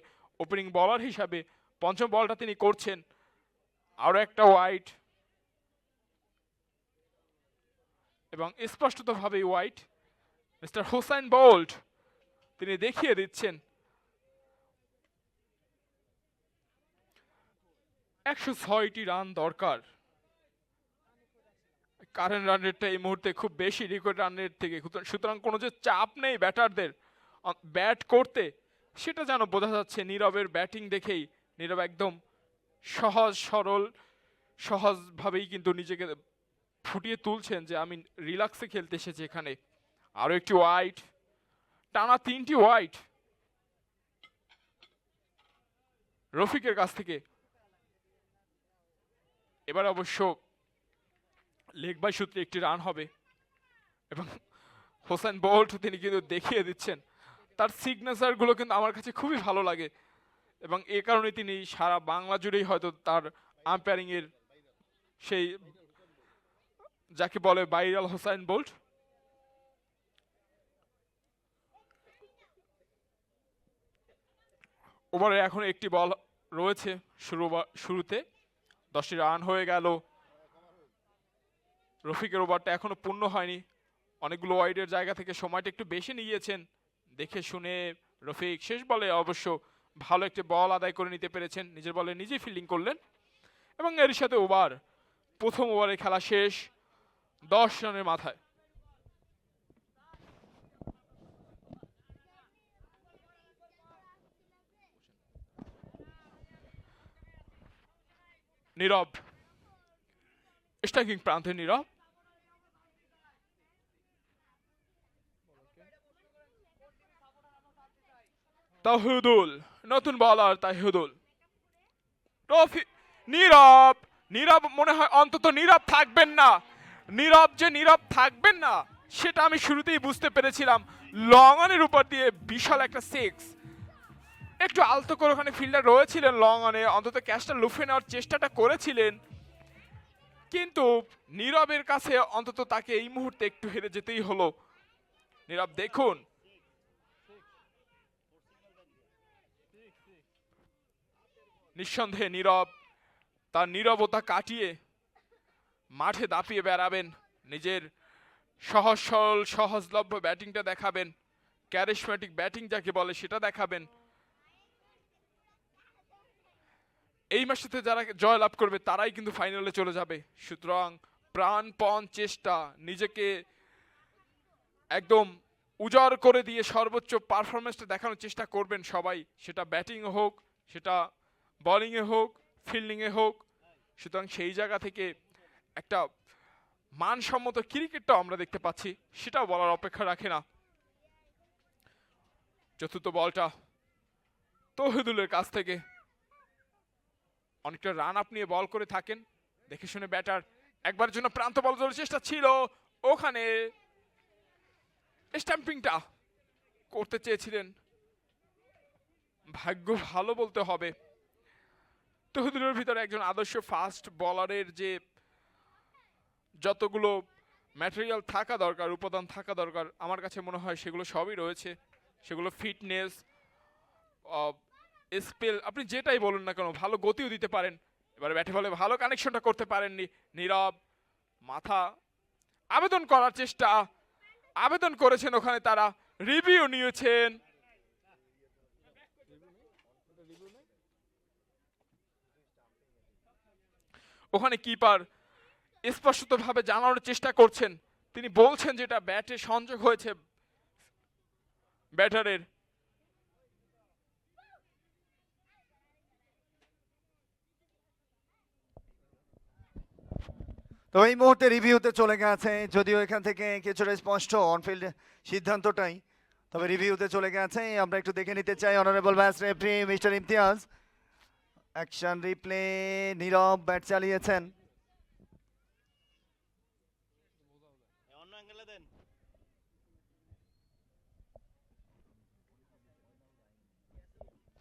ওপেনিং বলার হিসাবে, পঞ্চম বলটা তিনি করছেন। আরো একটা ওয়াইড এবং স্পষ্টতভাবে ওয়াইড। মিস্টার হুসাইন বোল্ট তিনি দেখিয়ে দিচ্ছেন 106টি রান দরকার। কারেন্ট রান রেটটা এই মুহূর্তে খুব বেশি রেকর্ড রান রেট থেকে, সুতরাং কোনো যে চাপ নেই ব্যাটারদের ব্যাট করতে সেটা যেন বোঝা যাচ্ছে নীরবের ব্যাটিং দেখেই। নীরব একদম সহজ সরল সহজভাবেই কিন্তু নিজেকে ফুটিয়ে তুলছেন যে আমি রিল্যাক্সে খেলতে এসেছি এখানে। আরো একটি ওয়াইড, টানা 3টি ওয়াইড রফিকের কাছ থেকে। এবার অবশ্য লেগ বাই সূত্রে একটি রান হবে এবং হোসেন বোল্ট তিনি কিন্তু দেখিয়ে দিচ্ছেন তার সিগনেচার গুলো কিন্তু আমার কাছে খুবই ভালো লাগে এবং এ কারণে তিনি সারা বাংলা জুড়েই হয়তো তার আম্পায়ারিং এর সেই যাকে বলে ভাইরাল হোসেন বোল্ট। ওভারে এখন একটি বল রয়েছে শুরুতে 10টি রান হয়ে গেল। রফিকের ওভারটা এখনো পূর্ণ হয়নি, অনেকগুলো ওয়াইডের জায়গা থেকে সময়টা একটু বেশি নিয়েছেন, দেখে শুনে রফিক শেষ বলে অবশ্য ভালো একটি বল আদায় করে নিতে পেরেছেন, নিজের বলে নিজে ফিল্ডিং করলেন এবং এর সাথে ওভার, প্রথম ওভারে খেলা শেষ 10 রানের মাথায়। নীরব স্ট্রাইকিং প্রান্তে, নীরব তাহিদুল, নতুন বলার তাহিদুল। নীরব নীরব মনে হয় অন্তত নীরব থাকবেন না, নীরব যে নীরব থাকবেন না সেটা আমি শুরুতেই বুঝতে পেরেছিলাম। লং অনের উপর দিয়ে বিশাল একটা সিক্স, একটু আলতো করে ওখানে ফিল্ডার রয়েছিলেন লং অনে, অন্তত ক্যাচটা লুফে নেওয়ার চেষ্টাটা করেছিলেন, কিন্তু নীরবের কাছে অন্তত তাকে এই মুহূর্তে একটু হেরে যেতেই হলো। নীরব দেখুন নিঃসন্দেহে নীরব তার নীরবতা কাটিয়ে মাঠে দাপিয়ে বেড়াবেন, নিজের সহজ সরল সহজলভ্য ব্যাটিংটা দেখাবেন, ক্যারিশম্যাটিক ব্যাটিং যাকে বলে সেটা দেখাবেন। এই ম্যাচটিতে যারা জয়লাভ করবে তারাই কিন্তু ফাইনালে চলে যাবে। সুতরাং প্রাণপণ চেষ্টা, নিজেকে একদম উজাড় করে দিয়ে সর্বোচ্চ পারফরমেন্সটা দেখানোর চেষ্টা করবেন সবাই, সেটা ব্যাটিংয়ে হোক, সেটা বোলিংয়ে হোক, ফিল্ডিংয়ে হোক। সুতরাং সেই জায়গা থেকে একটা মানসম্মত ক্রিকেটটাও আমরা দেখতে পাচ্ছি, সেটাও বলার অপেক্ষা রাখে না। চতুর্থ বলটা তৌহিদুলের কাছ থেকে, অনেকটা রান আপ নিয়ে বল করে থাকেন, দেখে শুনে ব্যাটার একবারের জন্য প্রান্ত বল ধরার চেষ্টা ছিল, ওখানে স্ট্যাম্পিংটা করতে চেয়েছিলেন, ভাগ্য ভালো বলতে হবে। তৌহিদুলের ভিতরে একজন আদর্শ ফাস্ট বলারের যে যতগুলো ম্যাটেরিয়াল থাকা দরকার, উপাদান থাকা দরকার, আমার কাছে মনে হয় সেগুলো সবই রয়েছে। সেগুলো ফিটনেস, স্পেল, আপনি যেটাই বলুন না কেন, ভালো গতিও দিতে পারেন। এবারে ব্যাটে বলে ভালো কানেকশনটা করতে পারেননি। নীরব মাথা আবেদন করার চেষ্টা, আবেদন করেছেন, ওখানে তারা রিভিউ নিয়েছেন। ওখানে কিপার স্পষ্টভাবে জানানোর চেষ্টা করছেন, তিনি বলছেন যেটা ব্যাটে সংযোগ হয়েছে ব্যাটারের। তো এই মুহূর্তে রিভিউতে চলে গেছে, যদিও এখান থেকে কিছুটা স্পষ্ট অনফিল্ড সিদ্ধান্তটাই, তবে রিভিউতে চলে গেছে। আমরা একটু দেখে নিতে চাই honourable match referee mister Imtiaz. Action replay, নীরব ব্যাট চালিয়েছেন।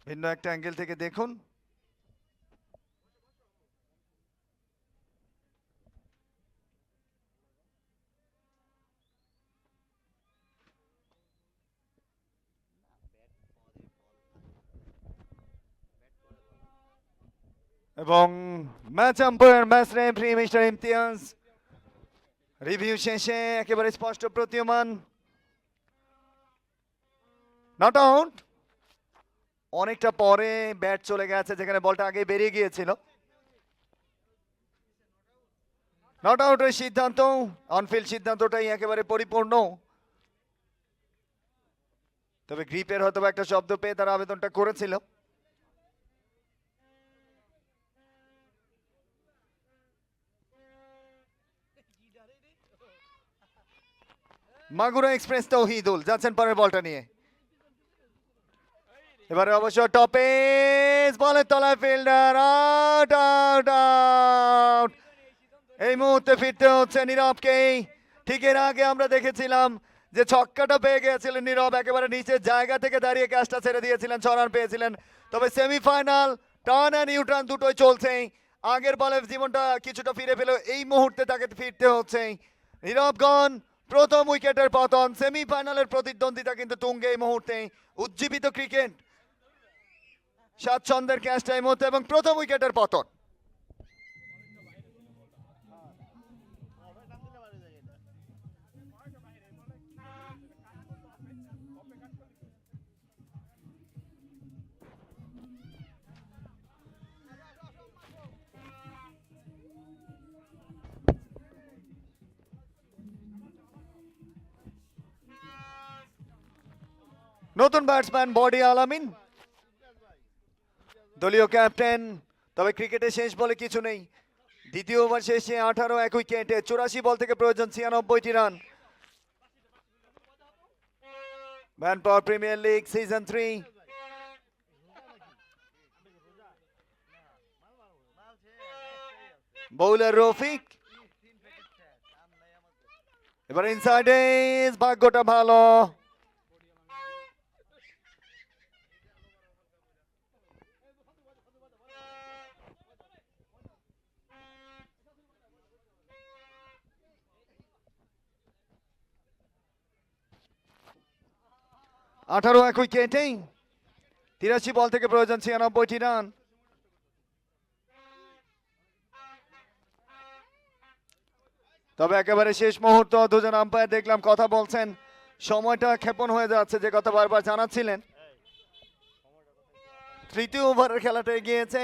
ভিন্ন একটা অ্যাঙ্গেল থেকে দেখুন। এবং match umpire match referee mister Imtiaz review শেষে একেবারে স্পষ্ট প্রতীয়মান নট আউট। অনেকটা পরে ব্যাট চলে গেছে, যেখানে বলটা আগে বেরিয়ে গিয়েছিল। নট আউটের সিদ্ধান্ত, অনফিল্ড সিদ্ধান্তটাই একেবারে পরিপূর্ণ। তবে গ্রিপের হয়তো একটা শব্দ পেয়ে তারা আবেদনটা করেছিল। মাগুরা এক্সপ্রেস তৌহিদুল যাচ্ছেন পরের বলটা নিয়ে। এবারে অবশ্য টপেস বলের তলায় ফিল্ডার, আউট আউট আউট। এই মুহূর্তে ফিরতে হচ্ছে নীরবকেই। ঠিক এর আগে আমরা দেখেছিলাম যে ছক্কাটা পেয়ে গিয়েছিলেন নীরব, একেবারে নিচের জায়গা থেকে দাঁড়িয়ে ক্যাচটা ছেড়ে দিয়েছিলেন, 6 রান পেয়েছিলেন। তবে সেমিফাইনাল টার্ন অ্যান্ড ইউটার্ন দুটোই চলছে। আগের বলে জীবনটা কিছুটা ফিরে পেল, এই মুহূর্তে তাকে ফিরতে হচ্ছে। নীরবগণ প্রথম উইকেটের পতন, সেমিফাইনালের প্রতিদ্বন্দ্বিতা কিন্তু তুঙ্গে এই মুহূর্তে। উজ্জীবিত ক্রিকেট, স্বাচ্ছন্দ্যের ক্যাচটা এই মুহূর্তে এবং প্রথম উইকেটের পতন। নতুন ব্যাটসম্যান বডি আলামিন, দলীয় ক্যাপ্টেন। তবে ক্রিকেটে শেষ বলে কিছু নেই। দ্বিতীয় ওভার শেষে 18 এক উইকেটে 84 বল থেকে প্রয়োজন 96টি run. Man power premier league season 3। Bowler Rafiq, এবার ইনসাইডে, ভাগ্যটা ভালো। আঠারো এক উইকেটেই 83 বল থেকে প্রয়োজন 96টি রান। তবে একেবারে শেষ মুহূর্ত, দুজন আম্পায়ার দেখলাম কথা বলছেন, সময়টা ক্ষেপণ হয়ে যাচ্ছে যে কথা বারবার জানাচ্ছিলেন। তৃতীয় ওভারের খেলাটা এগিয়েছে।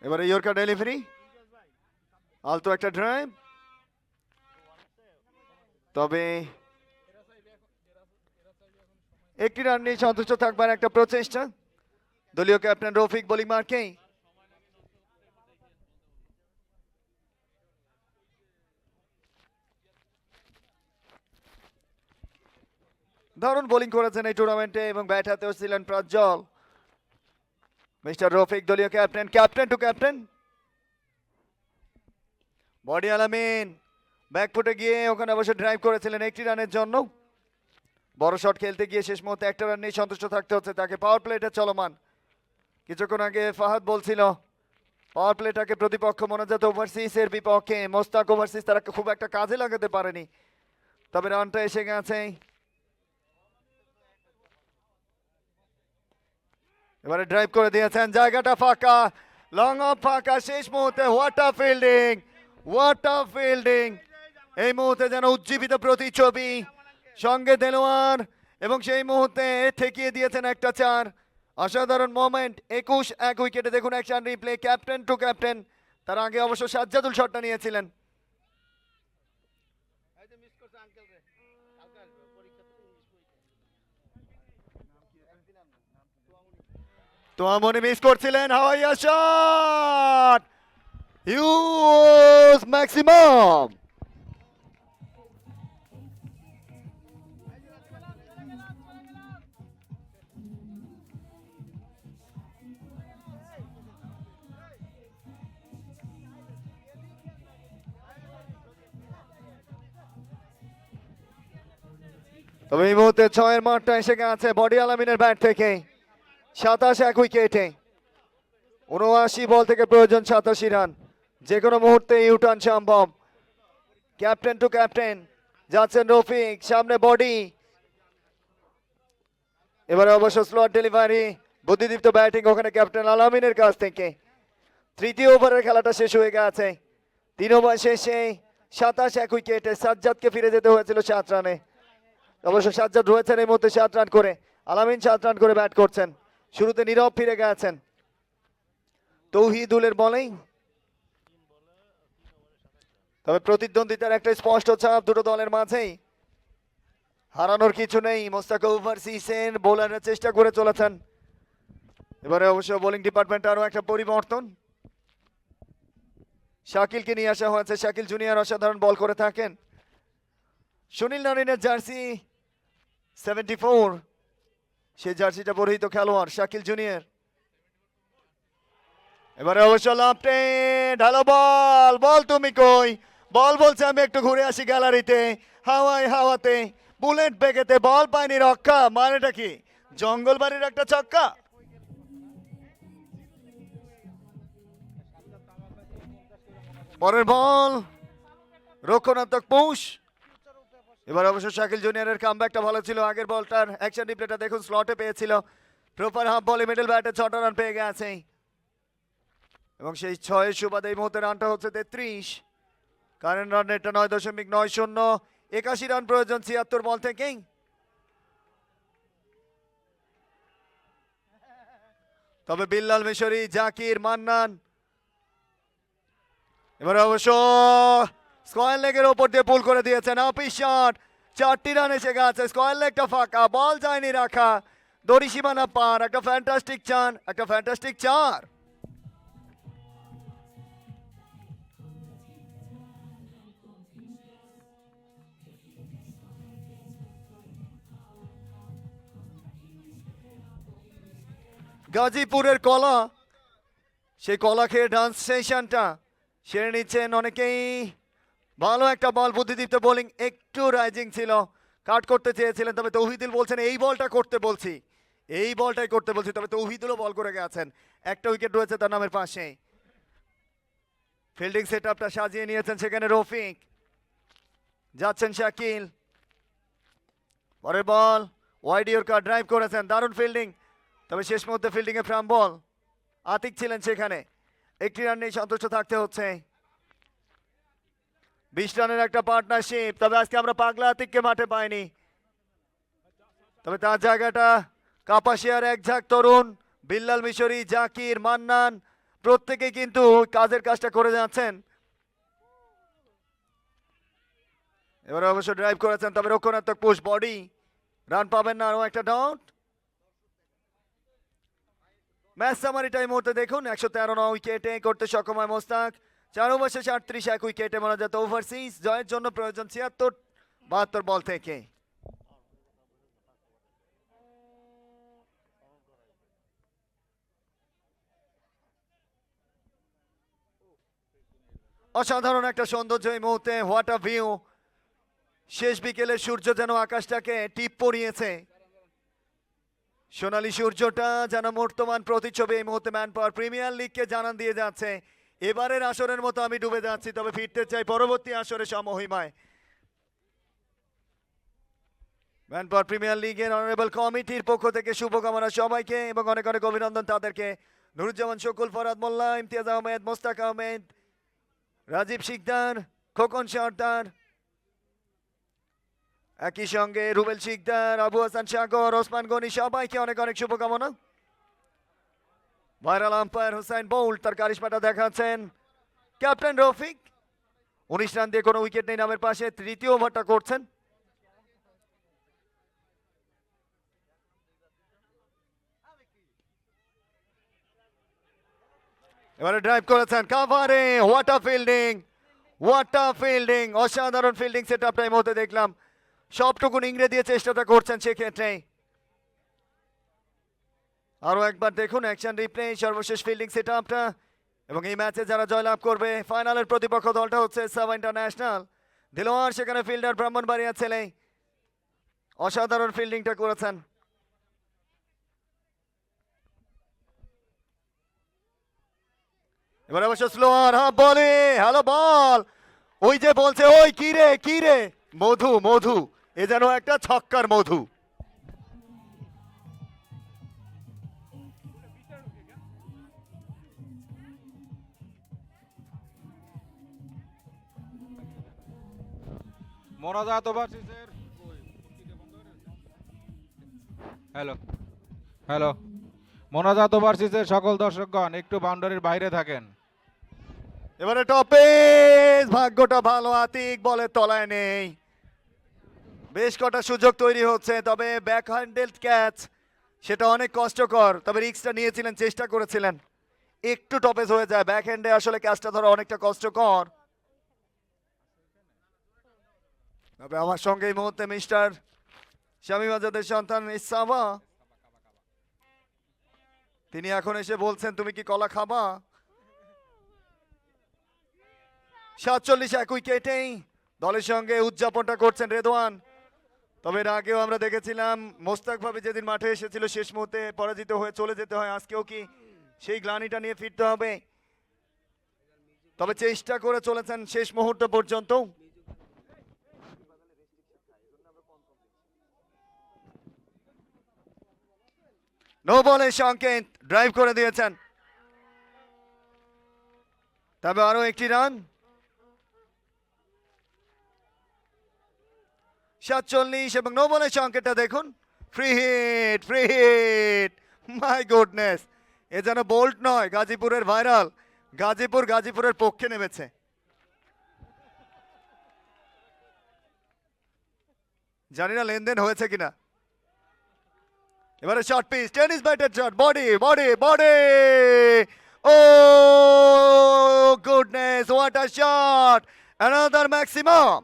এবারে ইয়র্কার ডেলিভারি, আলতো একটা ড্রাইভ, তবে একটি রান নিয়ে সন্তুষ্ট থাকবার একটা প্রচেষ্টা দলীয় ক্যাপ্টেন রফিক বোলিং মার্কেই। দারুণ বোলিং করেছেন এই টুর্নামেন্টে এবং ব্যাট হাতেও ছিলেন প্রাজ্জল। মিস্টার রফিক দলীয় ক্যাপ্টেন, ক্যাপ্টেন টু ক্যাপ্টেন। বডি আলামিন ব্যাকফুটে গিয়ে ওখানে অবশ্য ড্রাইভ করেছিলেন একটি রানের জন্য। বড় শট খেলতে গিয়ে শেষ মুহূর্তে একটা রান নিয়ে সন্তুষ্ট থাকতে হচ্ছে তাকে। পাওয়ার প্লেটা চলমান, কিছুক্ষণ আগে ফাহাদ বলছিল পাওয়ার প্লেটাকে প্রতিপক্ষ মোনাজাত ওভারসিজের বিপক্ষে মোস্তাক ওভারসিজ তারা খুব একটা কাজে লাগাতে পারেনি, তবে রানটা এসে গেছে। এবারে ড্রাইভ করে দিয়েছেন, জায়গাটা ফাঁকা, লং অফ ফাঁকা শেষ মুহূর্তে। What a fielding, what a fielding! এই মুহূর্তে যেন উজ্জীবিত প্রতিছবি, সঙ্গে দেলোয়ার এবং সেই মুহূর্তে ঠেকিয়ে দিয়েছেন একটা চার। অসাধারণ মোমেন্ট। 21-1 উইকেটে দেখুন action replay, captain to captain. তার আগে অবশ্য সাজ্জাদুল শটটা নিয়েছিলেন। তো মনে মিস করছিলেন, হাওয়াইয়া শট, হিউজ ম্যাক্সিমাম। তবে এই মুহূর্তে 6-এর মারটা এসে গেছে বডি আলামিনের ব্যাট থেকে। 27-1 উইকেটে 79 বল থেকে প্রয়োজন 87 রান। যে কোনো মুহূর্তে ইউটার্ন সম্ভব। ক্যাপ্টেন টু ক্যাপ্টেন যাচ্ছেন রফিক, সামনে বডি। এবারে অবশ্য স্লট ডেলিভারি, বুদ্ধিদীপ্ত ব্যাটিং ওখানে ক্যাপ্টেন আলামিনের কাছ থেকে। তৃতীয় ওভারের খেলাটা শেষ হয়ে গেছে। 3 ওভার শেষে 27-1 উইকেটে সাজ্জাদকে ফিরে যেতে হয়েছিল 7 রানে। অবশ্য সাজ্জাদ রয়েছেন এই মুহূর্তে 7 রান করে, আলামিন 7 রান করে ব্যাট করছেন। শুরুতে নীরব ফিরে গেছেন তৌহিদুলের বলেই। তবে প্রতিদ্বন্দ্বিতার একটা স্পষ্ট ছাপ দুটো দলের মাঝেই, হারানোর কিছু নেই। মোস্তাক ওভারসিজের বোলাররা চেষ্টা করে চলেছেন। এবারে অবশ্য বোলিং ডিপার্টমেন্টে আরো একটা পরিবর্তন, শাকিলকে নিয়ে আসা হয়েছে। শাকিল জুনিয়র অসাধারণ বল করে থাকেন। সুনীল নারিনের জার্সি 74, সেই জার্সিটা পরিহিত খেলোয়াড় শাকিল জুনিয়র। এবারে অবশ্য লাফটে ঢালো বল, বল তুমি কই? বল বলছে আমি একটু ঘুরে আসি গ্যালারিতে। হাওয়ায় হাওয়াতে বুলেট বেগেতে বল পায়নি রক্ষা, মানেটা কি? জঙ্গলবাড়ির একটা ছক্কা। পরের বল রক্ষণাত্মক পুশ। এবার অবশ্য শাকিল জুনিয়রের কামব্যাকটা ভালো ছিল। আগের বলটার অ্যাকশন রিপ্লেটা দেখুন, স্লটে পেয়েছিল। প্রপার হাফ বলে মিডল ব্যাটে 6টা রান পেয়ে গেছে এবং সেই 6-এর সুবাদে এই মুহূর্তে রানটা হচ্ছে 33। কারেন্ট রান রেটটা 9.90। 81 রান প্রয়োজন 76 বল থেকেই। তবে বিল্লাল মিশরি, জাকির, মান্নান এবার অবশ্য স্কয়ার লেগের ওপর দিয়ে পুল করে দিয়েছেন। আপি শট, 4টি রান এসে গেছে। স্কয়ার লেগটা ফাঁকা, বল যায়নি রাখা, দড়ি সীমানা পার। একটা ফ্যান্টাস্টিক চার, একটা ফ্যান্টাস্টিক চার। গাজীপুরের কলা, সেই কলা খেয়ে ডান্স সেশনটা সেরে নিচ্ছেন অনেকেই। ভালো একটা বল, বুদ্ধিদীপ্ত বোলিং, একটু রাইজিং ছিল, কাট করতে চেয়েছিলেন। তবে তৌহিদুল বলছেন এই বলটা করতে বলছি, এই বলটাই করতে বলছি। তবে তৌহিদুলও বল করে গেছেন, একটা উইকেট রয়েছে তার নামের পাশে। ফিল্ডিং সেট আপটা সাজিয়ে নিয়েছেন সেখানে রফিক, যাচ্ছেন শাকিল। পরের বল ওয়াইড ইয়র্কার ড্রাইভ করেছেন, দারুণ ফিল্ডিং, তবে শেষ মুহূর্তে ফিল্ডিং এ ফ্রাম বল। আতিক ছিলেন সেখানে, একটি রান নিয়ে সন্তুষ্ট থাকতে হচ্ছে। 20 রানের একটা পার্টনারশিপ, তবে আজকে আমরা পাগলা আতিককে মাঠে পাইনি, তবে তার জায়গাটা কাপাসিয়ার এক ঝাঁক তরুণ বিল্লাল মিশরি, জাকির, মান্নান প্রত্যেকেই কিন্তু কাজের কাজটা করে যাচ্ছেন। এবারে অবশ্য ড্রাইভ করেছেন, তবে রক্ষণাত্মক পুশ বডি, রান পাবেন না, আরো একটা ডাউট। ম্যাচ সামারিটা এই মুহূর্তে দেখুন, 113 উইকেটে করতে সক্ষম হয় মোস্তাক। 4 ওভার শেষে 38 এক উইকেটে মোনাজাত ওভারসিজ। জয়ের জন্য প্রয়োজন 76-72 বল থেকে। অসাধারণ একটা সৌন্দর্য এই মুহূর্তে, হোয়াট আ ভিউ। শেষ বিকেলে সূর্য যেন আকাশটাকে টিপ পরিয়েছে, সোনালী সূর্যটা যেন বর্তমান প্রতিচ্ছবি এই মুহূর্তে ম্যান পাওয়ার প্রিমিয়ার লিগকে জানান দিয়ে যাচ্ছে, এবারের আসরের মতো আমি ডুবে যাচ্ছি, তবে ফিরতে চাই পরবর্তী আসরে সমহিমায়। ম্যান পাওয়ার প্রিমিয়ার লিগের অনারেবল কমিটির পক্ষ থেকে শুভকামনা সবাইকে এবং অনেক অনেক অভিনন্দন তাদেরকে। নুরুজ্জামান শকুল, ফরহাদ মোল্লা, ইমতিয়াজ আহমেদ, মোস্তাক আহমেদ, রাজীব শিকদার, খোকন সর্দার, একই সঙ্গে রুবেল শিকদার, আবু হাসান সাগর, ওসমান গনি, সবাইকে অনেক অনেক শুভকামনা। ভাইরাল আম্পায়ার হুসাইন বোল্ট তার কারিশমাটা দেখাচ্ছেন। ক্যাপ্টেন রফিক 19 রান দিয়ে কোনো উইকেট নেই নামের পাশে, তৃতীয় ওভারটা করছেন। এবারে ড্রাইভ করেছেন, কাভারে, what a fielding, what a fielding, অসাধারণ ফিল্ডিং সেট আপটা এই মুহূর্তে দেখলাম। সবটুকুন ইংরে দিয়ে চেষ্টাটা করছেন সেক্ষেত্রে। আরো একবার দেখুন অ্যাকশন রিপ্লে, সর্বশেষ ফিল্ডিং সেট আপটা। এবং এই ম্যাচে যারা জয়লাভ করবে, ফাইনালের প্রতিপক্ষ দলটা হচ্ছে সাবা ইন্টারন্যাশনাল। দিলোয়ার সেখানে ফিল্ডার, ব্রাহ্মণবাড়িয়া ছেলে, অসাধারণ ফিল্ডিংটা করেছেন। এবার অবশ্য স্লোয়ার, হ্যাঁ বলে, হ্যালো বল, ওই যে বলছে ওই কি রে কি রে, মধু মধু, এ যেন একটা ছক্কার মধু। মোনাজাত ওভারসিজের হ্যালো হ্যালো মোনাজাত ওভারসিজের সকল দর্শকগণ একটু বাউন্ডারির বাইরে থাকেন। এবারে টপে, ভাগ্যটা ভালো, আতিক বলে তলায় নেই। বেশ কটা সুযোগ তৈরি হচ্ছে, তবে ব্যাক হ্যান্ডেল ক্যাচ, সেটা অনেক কষ্টকর, তবে রিস্কটা নিয়েছিলেন, চেষ্টা করেছিলেন। একটু টপেজ হয়ে যায়, ব্যাক হ্যান্ডে আসলে ক্যাচটা ধরা অনেকটা কষ্টকর। তবে আমার সঙ্গে এই মুহূর্তে মিস্টার শামীম আজাদের সন্তান ইসাবা, তিনি এখন এসে বলছেন তুমি কি কলা খাবা। 47 এক উইকেটেই দলের সঙ্গে উদযাপনটা করছেন রেদওয়ান। তবে এর আগেও আমরা দেখেছিলাম মোস্তাক ভাবে যেদিন মাঠে এসেছিল শেষ মুহূর্তে পরাজিত হয়ে চলে যেতে হয়, আজকেও কি সেই গ্লানিটা নিয়ে ফিরতে হবে? তবে চেষ্টা করে চলেছেন শেষ মুহূর্ত পর্যন্ত। নো বলে সংকেত ড্রাইভ করে দিয়েছেন, তবে আরো একটি রান। 47 এবং নো বলে সংকেতটা দেখুন, free hit, free hit, my goodness, এ যেন বোল্ট নয়, গাজীপুরের ভাইরাল, গাজীপুরের পক্ষে নেমেছে। জানি না লেনদেন হয়েছে কিনা। এবারে শর্ট পিচ, টেনিস ব্যাটের shot, body body body, oh goodness, what a shot, another maximum.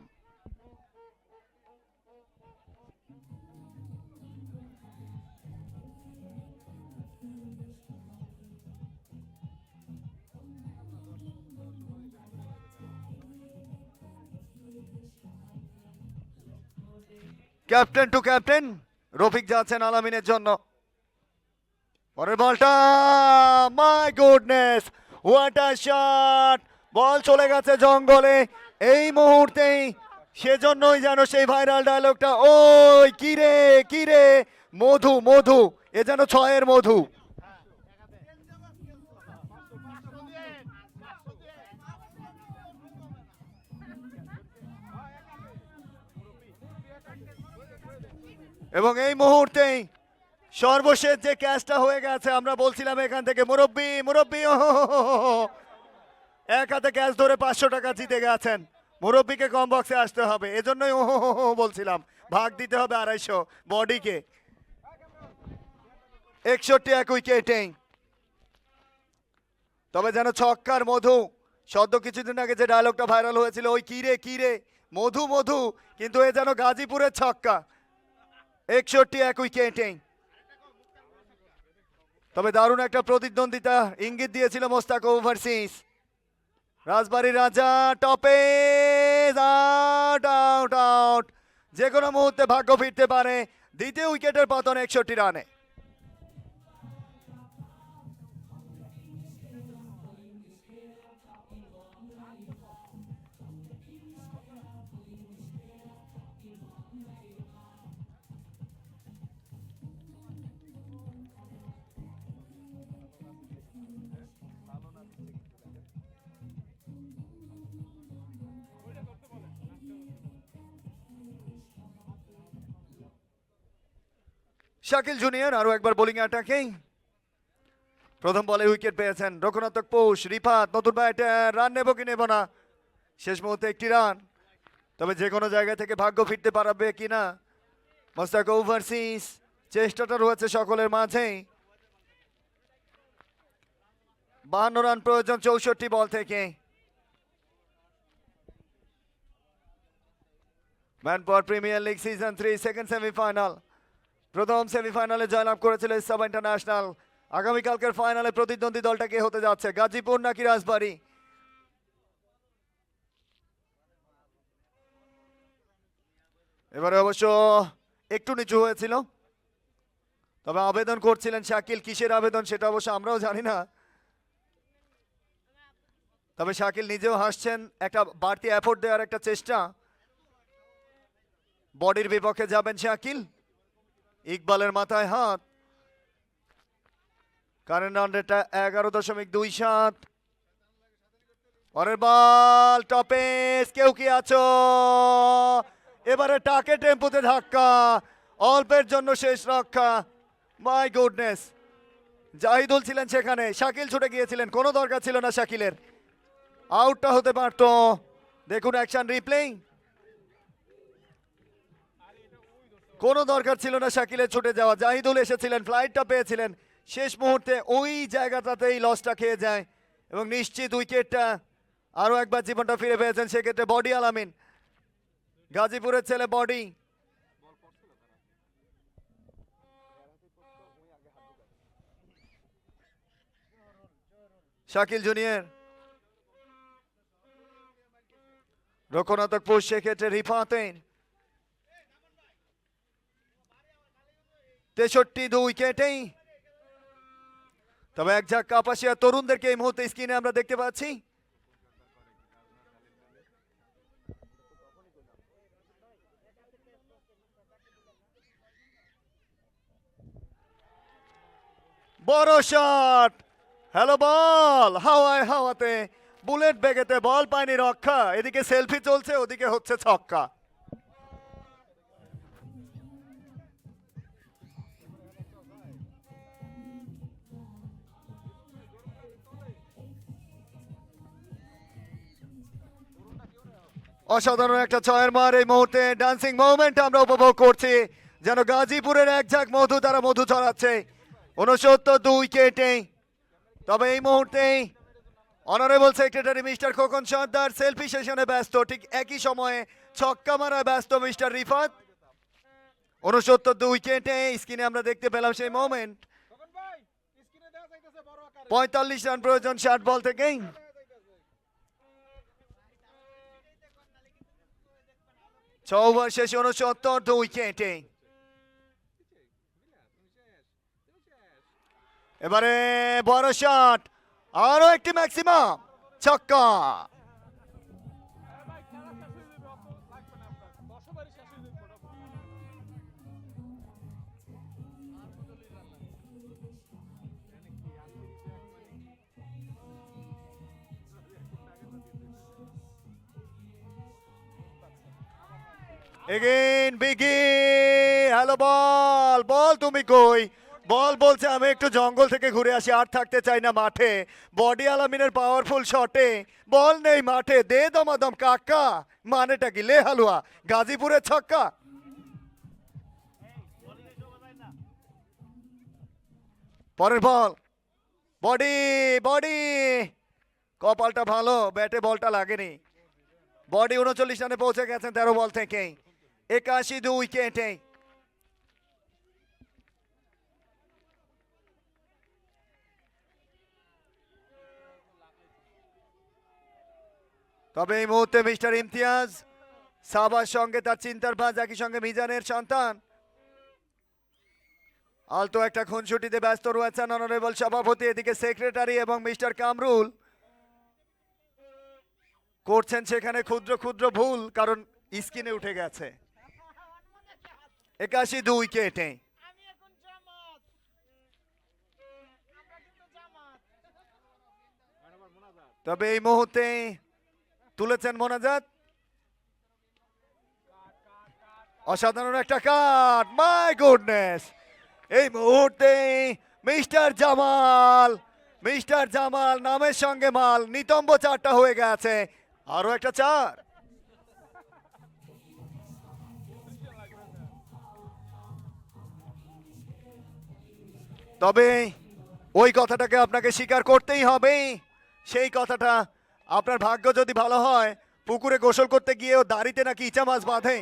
Captain to captain, Rafiq যাচ্ছেন আলামিনের জন্য। পরের বলটা, my goodness, what a shot, ball চলে গেছে জঙ্গলে। এই মুহূর্তেই সেজন্যই যেন সেই ভাইরাল ডায়লগটা, ওই কিরে কিরে মধু মধু, এ যেন ছয়ের মধু। এবং এই মুহূর্তেই সর্বশেষ যে ক্যাচটা হয়ে গেছে, আমরা বলছিলাম এখান থেকে মুরব্বি মুরব্বি, এক হাতে ক্যাচ ধরে 500 টাকা জিতে গেছেন। মুরব্বিকে কম বক্সে আসতে হবে, এজন্যই বলছিলাম ভাগ দিতে হবে 250 বডিকে। 61 উইকেটে, তবে যেন ছক্কার মধু। সদ্য কিছুদিন আগে যে ডায়লগটা ভাইরাল হয়েছিল, ওই কিরে কিরে মধু মধু, কিন্তু এ যেন গাজীপুরের ছক্কা। 61 উইকেটে, তবে দারুণ একটা প্রতিদ্বন্দ্বিতা ইঙ্গিত দিয়েছিল মোস্তাক ওভারসিজ। রাজবাড়ির রাজা টপে, আউট আউট আউট, যে কোনো মুহূর্তে ভাগ্য ফিরতে পারে। দ্বিতীয় উইকেটের পতন 61 রানে। শাকিল জুনিয়র আরো একবার বোলিং অ্যাটাকে। প্রথম বলে উইকেট পেয়েছেন রঘুনাথক পোষ। রিফাত নতুন ব্যাটার, রান নেব কি নেব না, শেষ মুহূর্তে একটি রান। তবে যে কোনো জায়গা থেকে ভাগ্য ফিরতে পারবে কিনা মোস্তাক ওভারসিজ, চেষ্টাটা রয়েছে সকলের মাঝে। 52 রান প্রয়োজন 64 বল থেকে। Manpower premier league season 3 second semifinal. প্রথম সেমিফাইনালে জয়লাভ করেছিল ইসলাম ইন্টারন্যাশনাল। আগামীকালকের ফাইনালে প্রতিদ্বন্দ্বী দলটা কে হতে যাচ্ছে, গাজীপুর নাকি রাজবাড়ী? এবারে অবশ্য একটু নিচু হয়েছিল, তবে আবেদন করছিলেন শাকিল। কিসের আবেদন সেটা অবশ্য আমরাও জানি না, তবে শাকিল নিজেও হাসছেন। একটা বাড়তি এফোর্ট দেওয়ার একটা চেষ্টা। বডির বিপক্ষে যাবেন শাকিল। ইকবালের মাথায় হাত। কারেন্ট রান রেটটা 11.27। পরের বল টপেস, কেউ কি আছো? এবারে টাকে টেম্পোতে ধাক্কা, অল্পের জন্য শেষ রক্ষা। মাই গুডনেস, জাহিদুল ছিলেন সেখানে, শাকিল ছুটে গিয়েছিলেন, কোনো দরকার ছিল না শাকিলের। আউটটা হতে পারতো। দেখুন অ্যাকশন রিপ্লে, কোনো দরকার ছিল না শাকিলের ছুটে যাওয়া। জাহিদুল এসেছিলেন, ফ্লাইটটা পেয়েছিলেন, শেষ মুহূর্তে ওই জায়গাটাতেই লসটা খেয়ে যায় এবং নিশ্চিত উইকেটটা আরও একবার জীবনটা ফিরে পেয়েছেন সেক্ষেত্রে বডি আলামিন, গাজীপুরের ছেলে বডি। শাকিল জুনিয়র, রঘুনাথক পোষ, সেক্ষেত্রে রিফাতেন। 63 উইকেটেই, তবে এক ঝাঁক কাপাসিয়া তরুণদেরকে এই মুহূর্তে স্ক্রিনে আমরা দেখতে পাচ্ছি। বড় শট, হ্যালো বল, হাওয়ায় হাওয়াতে, বুলেট বেগেতে বল পায়নি রক্ষা। এদিকে সেলফি চলছে, ওদিকে হচ্ছে ছক্কা। অসাধারণ একটা ছয়ের মার এই মুহূর্তে, ডান্সিং মোমেন্ট আমরা উপভোগ করছি, যেন গাজীপুরের এক ঝাঁক মধু তারা মধু ছড়াচ্ছে। 69 উইকেটে, তবে এই মুহূর্তে অনারেবল সেক্রেটারি মিস্টার খোকন সর্দার সেলফি সেশনে ব্যস্ত, ঠিক একই সময়ে ছক্কা মারায় ব্যস্ত মিস্টার রিফাত। 69 উইকেটে স্ক্রিনে আমরা দেখতে পেলাম সেই মোমেন্ট। 45 রান প্রয়োজন 60 বল থেকেই। ওভার শেষে 69 উইকেটে। এবারে বড় শট, আরো একটি ম্যাক্সিমাম ছক্কা। এগেইন বিগি, হ্যালো বল, বল তুমি কই? বল বলছে আমি একটু জঙ্গল থেকে ঘুরে আসি, আর থাকতে চাই না মাঠে। বডি আলামিনের পাওয়ারফুল শটে বল নেই মাঠে, দে দমাদম কাকা, মানেটা কি? লে হালুয়া, গাজীপুরের ছক্কা। পরের বল, বডি বডি, কপালটা ভালো, ব্যাটে বলটা লাগেনি। বডি 39 রানে পৌঁছে গেছেন 13 বল থেকে, 81 উইকেটে। তবে এই মুহূর্তে মিস্টার ইমতিয়াজ সাবার সঙ্গে তার চিন্তার ভাঁজ, একই সঙ্গে মিজানের সন্তান আলতো একটা খুনসুটিতে ব্যস্ত রয়েছেন অনারেবল সভাপতি। এদিকে সেক্রেটারি এবং মিস্টার কামরুল করছেন সেখানে ক্ষুদ্র ক্ষুদ্র ভুল, কারণ স্ক্রিনে উঠে গেছে। 81 উইকেটে। তবে এই মুহূর্তে তুলেছেন মোনাজাত, অসাধারণ একটা কাট, মাই গুডনেস। এই মুহূর্তে মিস্টার জামাল নামের সঙ্গে মাল, নিতম্ব 4টা হয়ে গেছে, আরো একটা 4। তবে ওই কথাটাকে আপনাকে স্বীকার করতেই হবে, সেই কথাটা আপনার ভাগ্য যদি ভালো হয়, পুকুরে গোসল করতে গিয়েও দাড়িতে নাকি ইচা মাছ বাঁধে।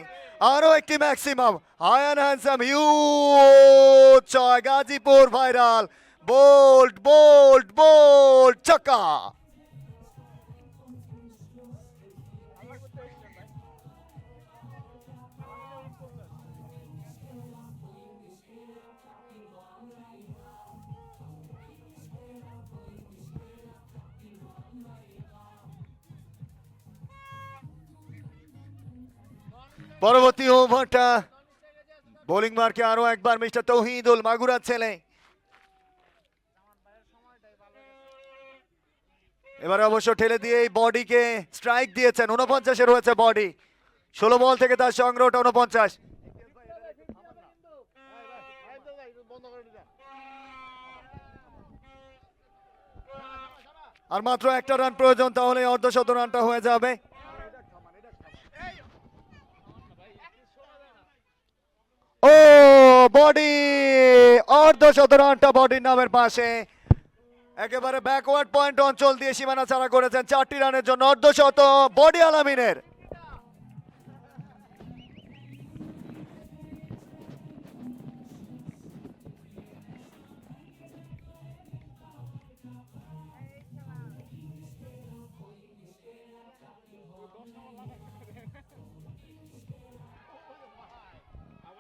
আরো একটি ম্যাক্সিমাম হায়ান হ্যান্ডসাম হিউজ ছয়, Gazipur viral, bowled bowled bowled ছক্কা। পরবর্তী ওভারটা বোলিং মার্কে আরো একবার মিস্টার তৌহিদুল, মাগুরার ছেলে। এবারে অবশ্য ঠেলে দিয়ে এই বডিকে স্ট্রাইক দিয়েছেন, 49-এ রয়েছে বডি, 16 বল থেকে তার সংগ্রহটা 49। আর মাত্র একটা রান প্রয়োজন, তাহলে অর্ধশত রানটা হয়ে যাবে। ও বডি, অর্ধশত রানটা বডির নামের পাশে, একেবারে ব্যাকওয়ার্ড পয়েন্ট অঞ্চল দিয়ে সীমানা ছাড়া করেছেন 4টি রানের জন্য, অর্ধশত বডি আলামিনের।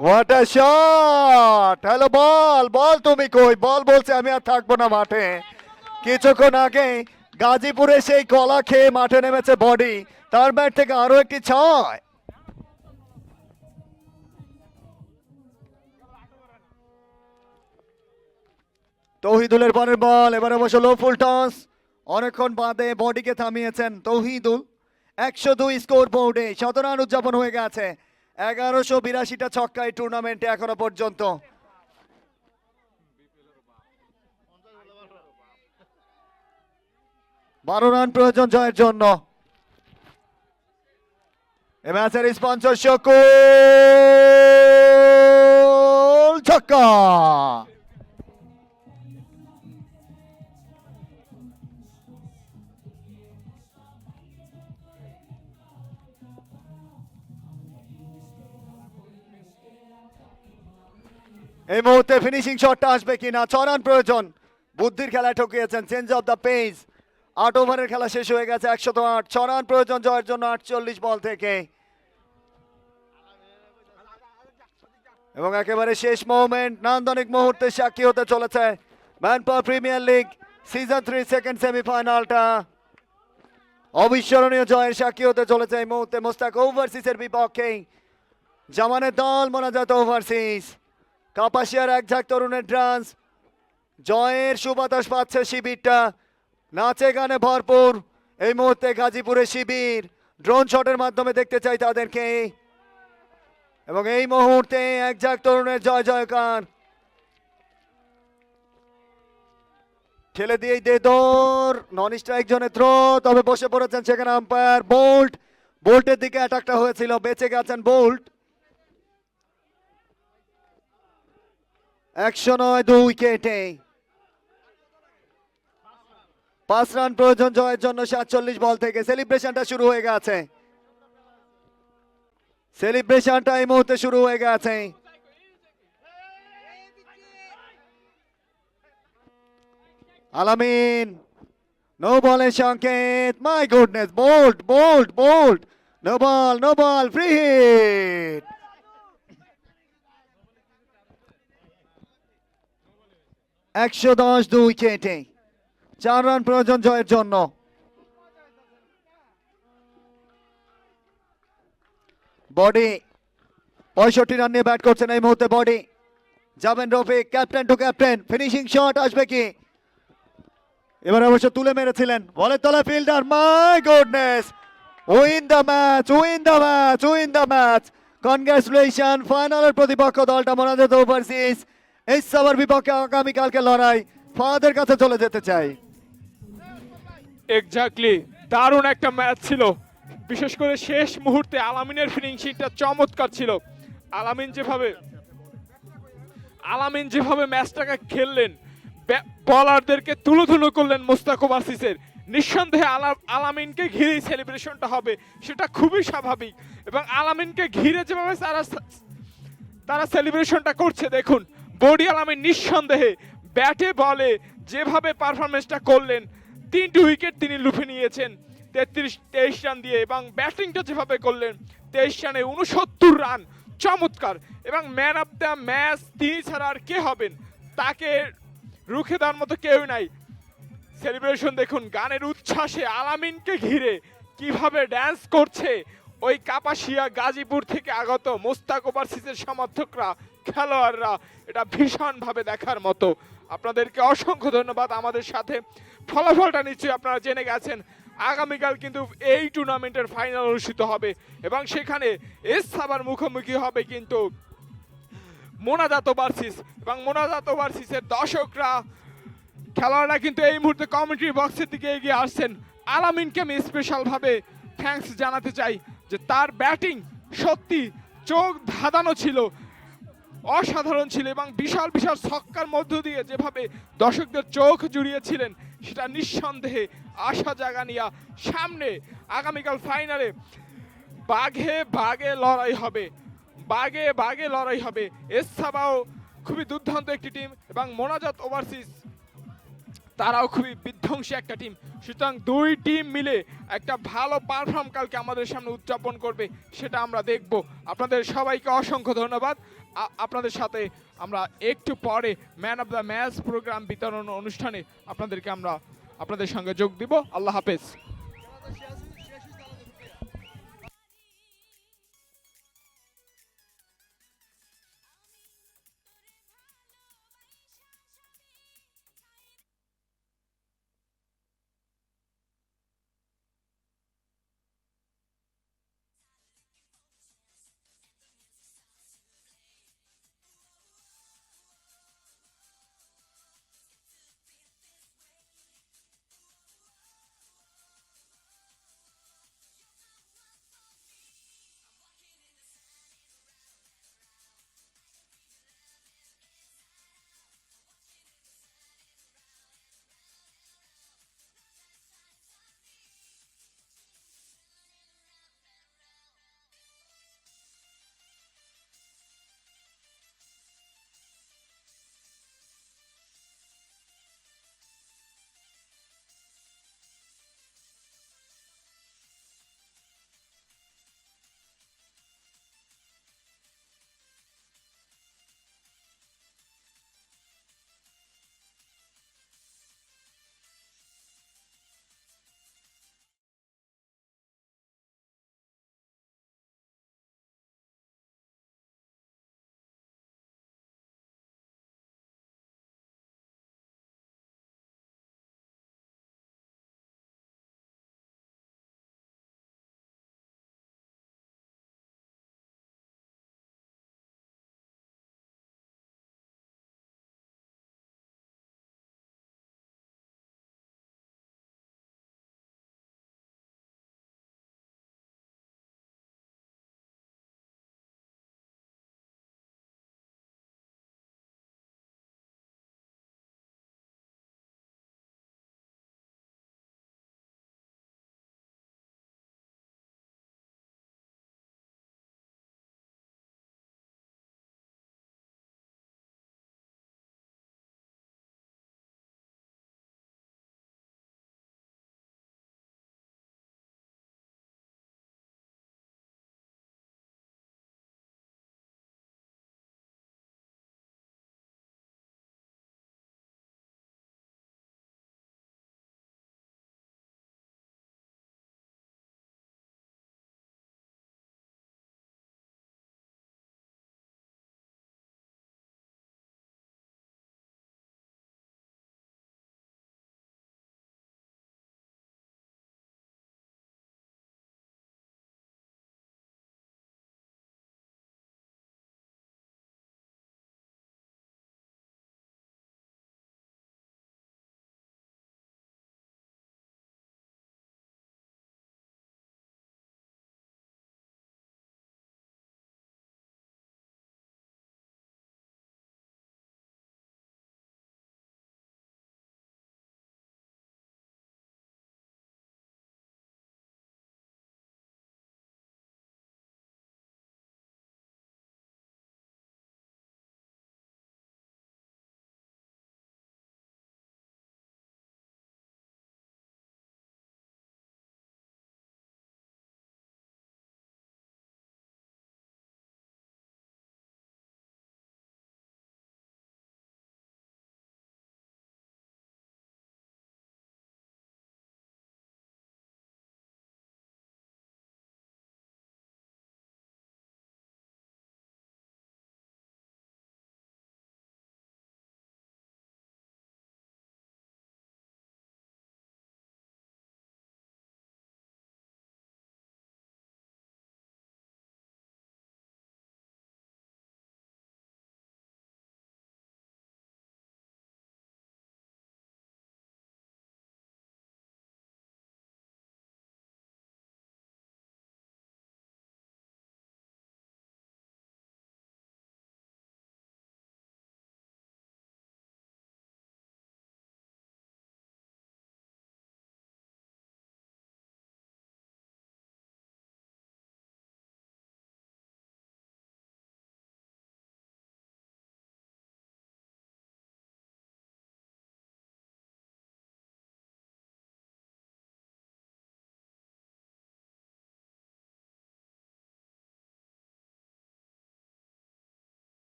হোয়াট আ শট, হ্যালো বল, বল তুমি কই? বল বলছে আমি আর থাকবো না মাঠে। কিছুক্ষণ আগে গাজীপুরে সেই কলা খেয়ে মাঠে নেমেছে বডি, তার ব্যাট থেকে আরো একটি 6। তৌহিদুলের পরের বল, এবারে অবশ্য লো ফুল টস, অনেকক্ষণ বাদে বডিকে থামিয়েছেন তৌহিদুল। 102 স্কোর বোর্ডে, 100 রান উদযাপন হয়ে গেছে, 1182টা ছক্কা এই টুর্নামেন্টে এখনো পর্যন্ত। বারো রান প্রয়োজন জয়ের জন্য। এ ম্যাচের স্পন্সর সকল ছক্কা। এই মুহূর্তে ফিনিশিং শটটা আসবে কিনা, 6 রান প্রয়োজন, বুদ্ধির খেলায় ঠকিয়েছেন, চেঞ্জ অফ দ্য পেজ। 8 ওভারের খেলা শেষ হয়ে গেছে, 108, 6 রান প্রয়োজন জয়ের জন্য 48 বল থেকে। এবং একেবারে শেষ মোমেন্ট, নান্দনিক মুহূর্তে সাক্ষী হতে চলেছে manpower premier league season 3 second সেমিফাইনালটা। অবিস্মরণীয় জয়ের সাক্ষী হতে চলেছে এই মুহূর্তে মোস্তাক ওভারসিজের বিপক্ষে। জামানের দল মোনাজাত ওভারসিজ, কাপাসিয়ার এক ঝাঁক তরুণের ডান্স, জয়ের সুবাতাস পাচ্ছে শিবিরটা, নাচে গানে ভরপুর এই মুহূর্তে গাজীপুরের শিবির। ড্রোন শটের মাধ্যমে দেখতে চাই তাদেরকে। এবং এই মুহূর্তে একজাক তরুণের জয় জয়কার। ঠেলে দিয়েই দে দৌড়, নন স্ট্রাইক জোনে থ্রো, তবে বসে পড়েছেন সেখানে আম্পায়ার। বোল্টের দিকে অ্যাটাকটা হয়েছিল, বেঁচে গেছেন বোল্ট। 109 2 উইকেটে 5 রান প্রয়োজন জয়ের জন্য 47 বল থেকে। সেলিব্রেশনটা শুরু হয়ে গেছে, সেলিব্রেশনটা এই মুহূর্তে শুরু হয়ে গেছে। আলামিন নো বলের সংকেত। My goodness, bowled, no ball, free hit. একশো 2 উইকেটে 4 রান প্রয়োজন জয়ের জন্য। বডি 65 রান নিয়ে ব্যাট করছেন এই মুহূর্তে বডি। যাবেন Rafiq, captain to captain, finishing shot আসবে কি? এবার অবশ্য তুলে মেরেছিলেন, বলের তলা fielder. My goodness, win the match. Congratulation. ফাইনালের প্রতিপক্ষ দলটা মোনাজাত ওভারসিজ। এই সবার বিপক্ষে আগামীকালকে লড়াই। ফাদের কাছে চলে যেতে চাই। এক্স্যাক্টলি, দারুণ একটা ম্যাচ ছিল। বিশেষ করে শেষ মুহূর্তে আলামিনের ফিনিশিংটা চমৎকার ছিল। আলামিন যেভাবে ম্যাচটাকে খেললেন, বলারদেরকে তুলো করলেন মোস্তাক ওভারসিজের। নিঃসন্দেহে আলামিনকে ঘিরেই সেলিব্রেশনটা হবে, সেটা খুবই স্বাভাবিক। এবং আলামিনকে ঘিরে যেভাবে তারা সেলিব্রেশনটা করছে দেখুন। বডি আলামিন নিঃসন্দেহে ব্যাটে বলে যেভাবে পারফরমেন্সটা করলেন, 3টি উইকেট তিনি লুফে নিয়েছেন 23 রান দিয়ে। এবং ব্যাটিংটা যেভাবে করলেন 23 রানে 69 রান, চমৎকার। এবং ম্যান অফ দ্য ম্যাচ তিনি ছাড়া আর কে হবেন, তাকে রুখে দেওয়ার মতো কেউ নাই। সেলিব্রেশন দেখুন, গানের উচ্ছ্বাসে আলামিনকে ঘিরে কিভাবে ড্যান্স করছে ওই কাপাসিয়া গাজীপুর থেকে আগত মোস্তাক ওভারসিজের সমর্থকরা, খেলোয়াড়রা। এটা ভীষণভাবে দেখার মতো। আপনাদেরকে অসংখ্য ধন্যবাদ আমাদের সাথে। ফলাফলটা নিশ্চয়ই আপনারা জেনে গেছেন। আগামীকাল কিন্তু এই টুর্নামেন্টের ফাইনাল অনুষ্ঠিত হবে এবং সেখানে এস সাবার মুখোমুখি হবে কিন্তু মোনাজাত ওভারসিজ। এবং মোনাজাত ওভারসিজের দর্শকরা, খেলোয়াড়রা কিন্তু এই মুহূর্তে কমেন্ট্রি বক্সের দিকে এগিয়ে আসছেন। আলামিনকে আমি স্পেশালভাবে থ্যাঙ্কস জানাতে চাই যে তার ব্যাটিং সত্যি চোখ ধাঁধানো ছিল, অসাধারণ ছিল। এবং বিশাল ছক্কার মধ্য দিয়ে যেভাবে দর্শকদের চোখ জুড়িয়েছিলেন, সেটা নিঃসন্দেহে আশা জাগানিয়া। সামনে আগামীকাল ফাইনালে বাঘে লড়াই হবে। এস সাবাও খুবই দুর্দান্ত একটি টিম এবং মোনাজাত ওভারসিজ তারাও খুবই বিধ্বংসী একটা টিম। সুতরাং দুই টিম মিলে একটা ভালো পারফর্ম কালকে আমাদের সামনে উদযাপন করবে, সেটা আমরা দেখব। আপনাদের সবাইকে অসংখ্য ধন্যবাদ। আপনাদের সাথে আমরা একটু পরে man of the match program বিতরণ অনুষ্ঠানে আপনাদের সঙ্গে যোগ দিব। আল্লাহ হাফেজ।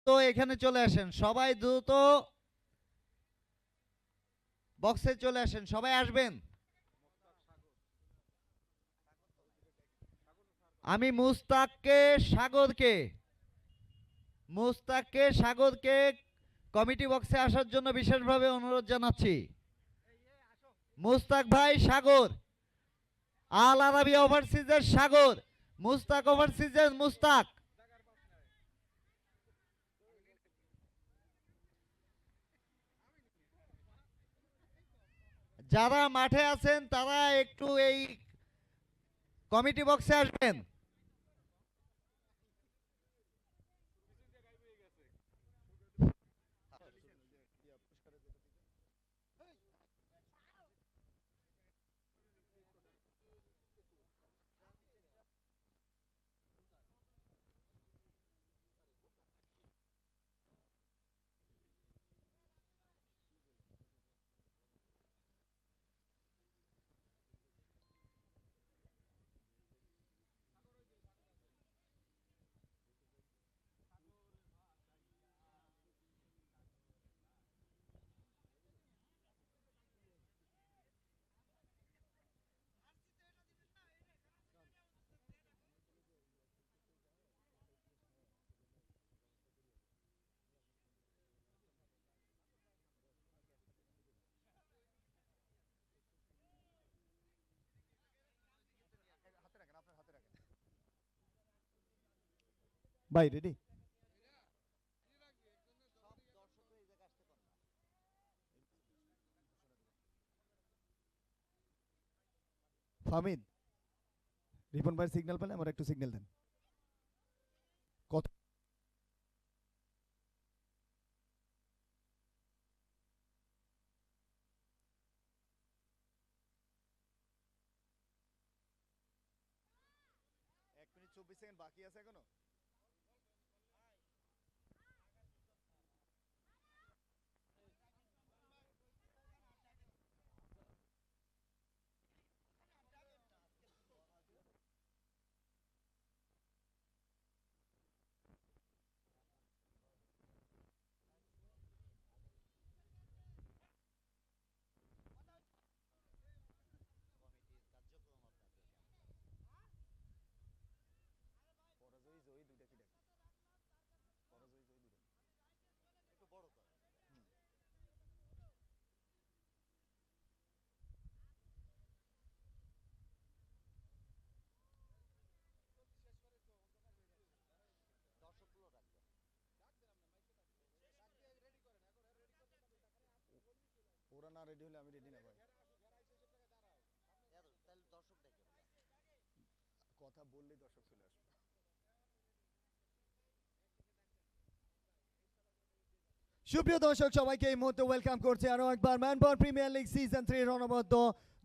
তো এখানে চলে আসেন, সবাই দ্রুত বক্সে চলে আসেন, সবাই আসবেন। আমি মুস্তাককে সাগরকে কমিটি বক্সে আসার জন্য বিশেষভাবে অনুরোধ জানাচ্ছি। মুস্তাক ভাই, সাগর, আল আরাবি ওভারসিজের সাগর, মুস্তাক ওভারসিজের মুস্তাক। যারা মাঠে আছেন তারা একটু এই কমিটি বক্সে আসবেন। ভাই রেডি? ফামিদ, রিপন ভাই সিগন্যাল পেলে আমার একটু সিগন্যাল দেন। কত এক মিনিট 24 সেকেন্ড বাকি আছে এখনো। পরাজয়ী জয়ী দুইটা কি ডাকি? পরাজয়ী জয়ী দুইটা একটু বড় কর। ওরা না রেডি হলে আমি রেডি না ভাই। কথা বললেই দর্শক চলে আসবে। সুপ্রিয় দর্শক, সবাইকে এই মুহূর্তে ওয়েলকাম করছে আরো একবার man power premier league season 3 রণবদ্ধ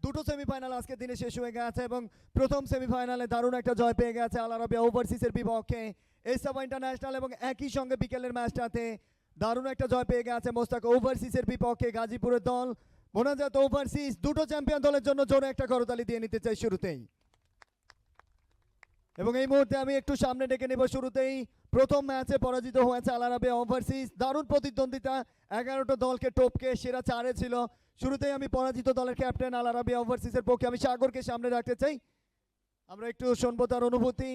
দুটো সেমিফাইনাল আজকে দিনে শেষ হয়ে গেছে এবং প্রথম সেমিফাইনালে দারুণ একটা জয় পেয়ে গেছে আল আরাবিয়া ওভারসিজের বিপক্ষে এসসাবা ইন্টারন্যাশনাল এবং একই সঙ্গে বিকেলের ম্যাচটাতে দারুণ একটা জয় পেয়ে গেছে মোস্তাক ওভারসিজের বিপক্ষে গাজীপুরের দল। মোনাজাত ওভারসিজ দুটো চ্যাম্পিয়ন দলের জন্য জোরে একটা করতালি দিয়ে নিতে চাই শুরুতেই। এবং এই মুহূর্তে আমি একটু সামনে ডেকে নেব শুরুতেই প্রথম ম্যাচে পরাজিত হয়েছে আল আরাবিয়া ওভারসিজ, দারুণ প্রতিদ্বন্দ্বিতা, 11টা দলকে টপকে সেরা 4-এ ছিল। শুরুতেই আমি পরাজিত দলের ক্যাপ্টেন আল আরাবিয়া ওভারসিজের পক্ষে আমি সাগরকে সামনে রাখতে চাই। আমরা একটু শুনবো তার অনুভূতি।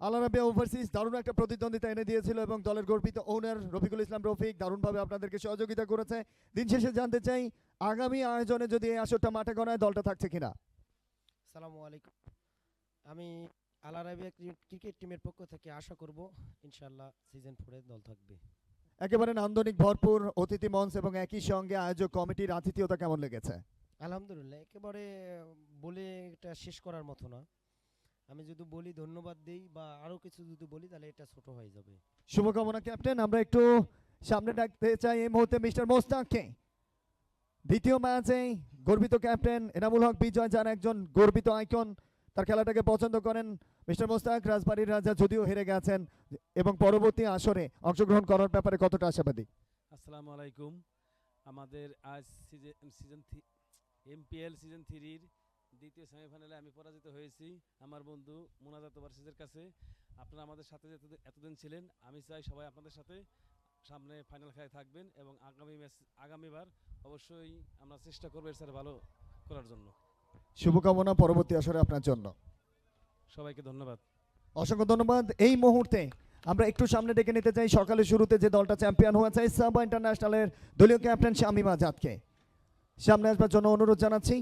আল আরাবিয়া ওভারসিজ দারুণ একটা প্রতিদ্বন্দ্বিতা এনে দিয়েছিল এবং দলের গর্বিত ওনার রফিকুল ইসলাম রফিক দারুণভাবে আপনাদেরকে সহযোগিতা করেছে। দিন শেষে জানতে চাই আগামী আয়োজনে যদি এই আসরটা মাঠে গড়ায় দলটা থাকছে কিনা। আসসালামু আলাইকুম। আমি আল আরাবিয়া ক্রিকেট টিমের পক্ষ থেকে আশা করব ইনশাআল্লাহ সিজন 4 এ দল থাকবে। একেবারে নান্দনিক ভরপুর অতিথি মঞ্চ এবং একই সঙ্গে আয়োজক কমিটির আতিথেয়তা কেমন লেগেছে? আলহামদুলিল্লাহ, একেবারে বলে এটা শেষ করার মতো না। আমি যদি বলি ধন্যবাদ দেই বা আরো কিছু যদি বলি তাহলে এটা ছোট হয়ে যাবে। শুভকামনা ক্যাপ্টেন। আমরা একটু সামনে ডাকতে চাই এই মুহূর্তে মিস্টার মোস্তাককে। দ্বিতীয় ম্যাচে গর্বিত ক্যাপ্টেন এনামুল হক বিজয়, যার একজন গর্বিত আইকন, তার খেলাটাকে পছন্দ করেন মিস্টার মোস্তাক। রাজবাড়ির রাজা যদিও হেরে গেছেন এবং পরবর্তী আসরে অংশগ্রহণ করার ব্যাপারে কতটা আশাবাদী? আসসালামু আলাইকুম। আমাদের আজ সিজন এমপিএল সিজন 3-র দ্বিতীয় সেমিফাইনালে আমি পরাজিত হয়েছি আমার বন্ধু মোনাজাত ওভারসিজের কাছে। আপনারা আমাদের সাথে যে এতদিন ছিলেন, আমি চাই সবাই আপনাদের সাথে সামনে ফাইনাল খেলায় থাকবেন এবং আগামীবার অবশ্যই আমরা চেষ্টা করবো এর স্যার ভালো করার জন্য। শুভকামনা পরবর্তী আসরে আপনার জন্য। সবাইকে ধন্যবাদ। অসংখ্য ধন্যবাদ। এই মুহূর্তে আমরা একটু সামনে ডেকে নিতে চাই সকালের শুরুতে যে দলটা চ্যাম্পিয়ন হয়েছে সাবা ইন্টারন্যাশনালের দলীয় ক্যাপ্টেন শামীম আজাদকে সামনে আসবার জন্য অনুরোধ জানাচ্ছি।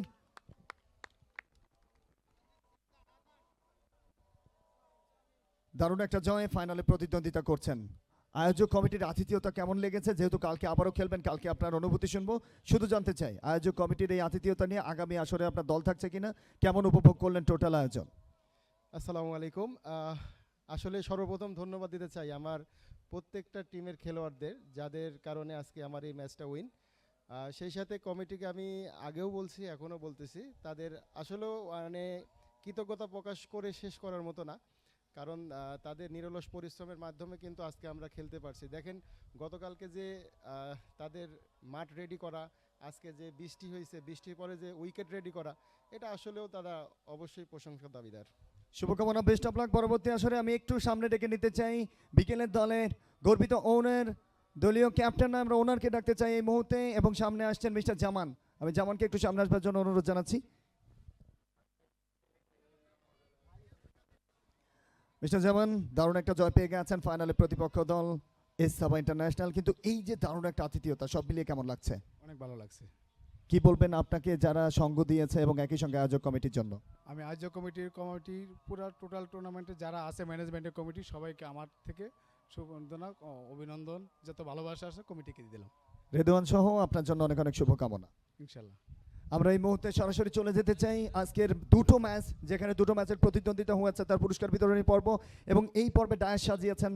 দারুণ একটা জয়ে ফাইনালে প্রতিদ্বন্দ্বিতা করছেন। আয়োজক কমিটির আতিথেয়তা কেমন লেগেছে? যেহেতু কালকে আবারও খেলবেন, কালকে আপনার অনুভূতি শুনবো। শুধু জানতে চাই আয়োজক কমিটির এই আতিথেয়তা নিয়ে আগামী আসরে আপনার দল থাকছে কিনা, কেমন উপভোগ করলেন টোটাল আয়োজন? আসসালামু আলাইকুম। আসলে সর্বপ্রথম ধন্যবাদ দিতে চাই আমার প্রত্যেকটা টিমের খেলোয়াড়দের, যাদের কারণে আজকে আমার এই ম্যাচটা উইন। সেই সাথে কমিটিকে আমি আগেও বলছি, এখনও বলতেছি, তাদের আসলেও মানে কৃতজ্ঞতা প্রকাশ করে শেষ করার মতো না, কারণ তাদের নিরলস পরিশ্রমের মাধ্যমে কিন্তু আজকে আমরা খেলতে পারছি। দেখেন গতকালকে যে তাদের মাঠ রেডি করা, আজকে যে বৃষ্টি হয়েছে, বৃষ্টির পরে যে উইকেট রেডি করা, এটা আসলেও তারা অবশ্যই প্রশংসার দাবিদার। শুভকামনা, বেস্ট অফ লাক। পরবর্তী আসরে আমি একটু সামনে ডেকে নিতে চাই বিকেলের দলের গর্বিত ওনার, দলীয় ক্যাপ্টেন, আমরা ওনারকে ডাকতে চাই এই মুহূর্তে, এবং সামনে আসছেন মিস্টার জামান। আমি জামানকে একটু সামনে আসবার জন্য অনুরোধ জানাচ্ছি। মিস্টার জামান, দারুণ একটা জয় পেয়ে গেছেন ফাইনালে প্রতিপক্ষ দল সাবা ইন্টারন্যাশনাল, কিন্তু এই যে দারুণ একটা আতিথেয়তা, সব মিলিয়ে কেমন লাগছে? অনেক ভালো লাগছে। কি বলবেন আপনাকে যারা সঙ্গ দিয়েছে এবং একই সঙ্গে আয়োজক কমিটির জন্য? আমি আয়োজক কমিটির পুরো টোটাল টুর্নামেন্টে যারা আছে, ম্যানেজমেন্টের কমিটি, সবাইকে আমার থেকে শুভবন্দনা, অভিনন্দন, যত ভালোবাসা আছে কমিটিকে দিয়ে দিলাম। রেদওয়ান সহ আপনার জন্য অনেক অনেক শুভকামনা। ইনশাল্লাহ। আমরা এই মুহূর্তে সরাসরি চলে যেতে চাই আজকের দুটো ম্যাচ, যেখানে দুটো ম্যাচের প্রতিদ্বন্দ্বিতা হয়েছে তার পুরস্কার বিতরণী পর্ব, এবং এই পর্বে ডায়াস সাজিয়েছেন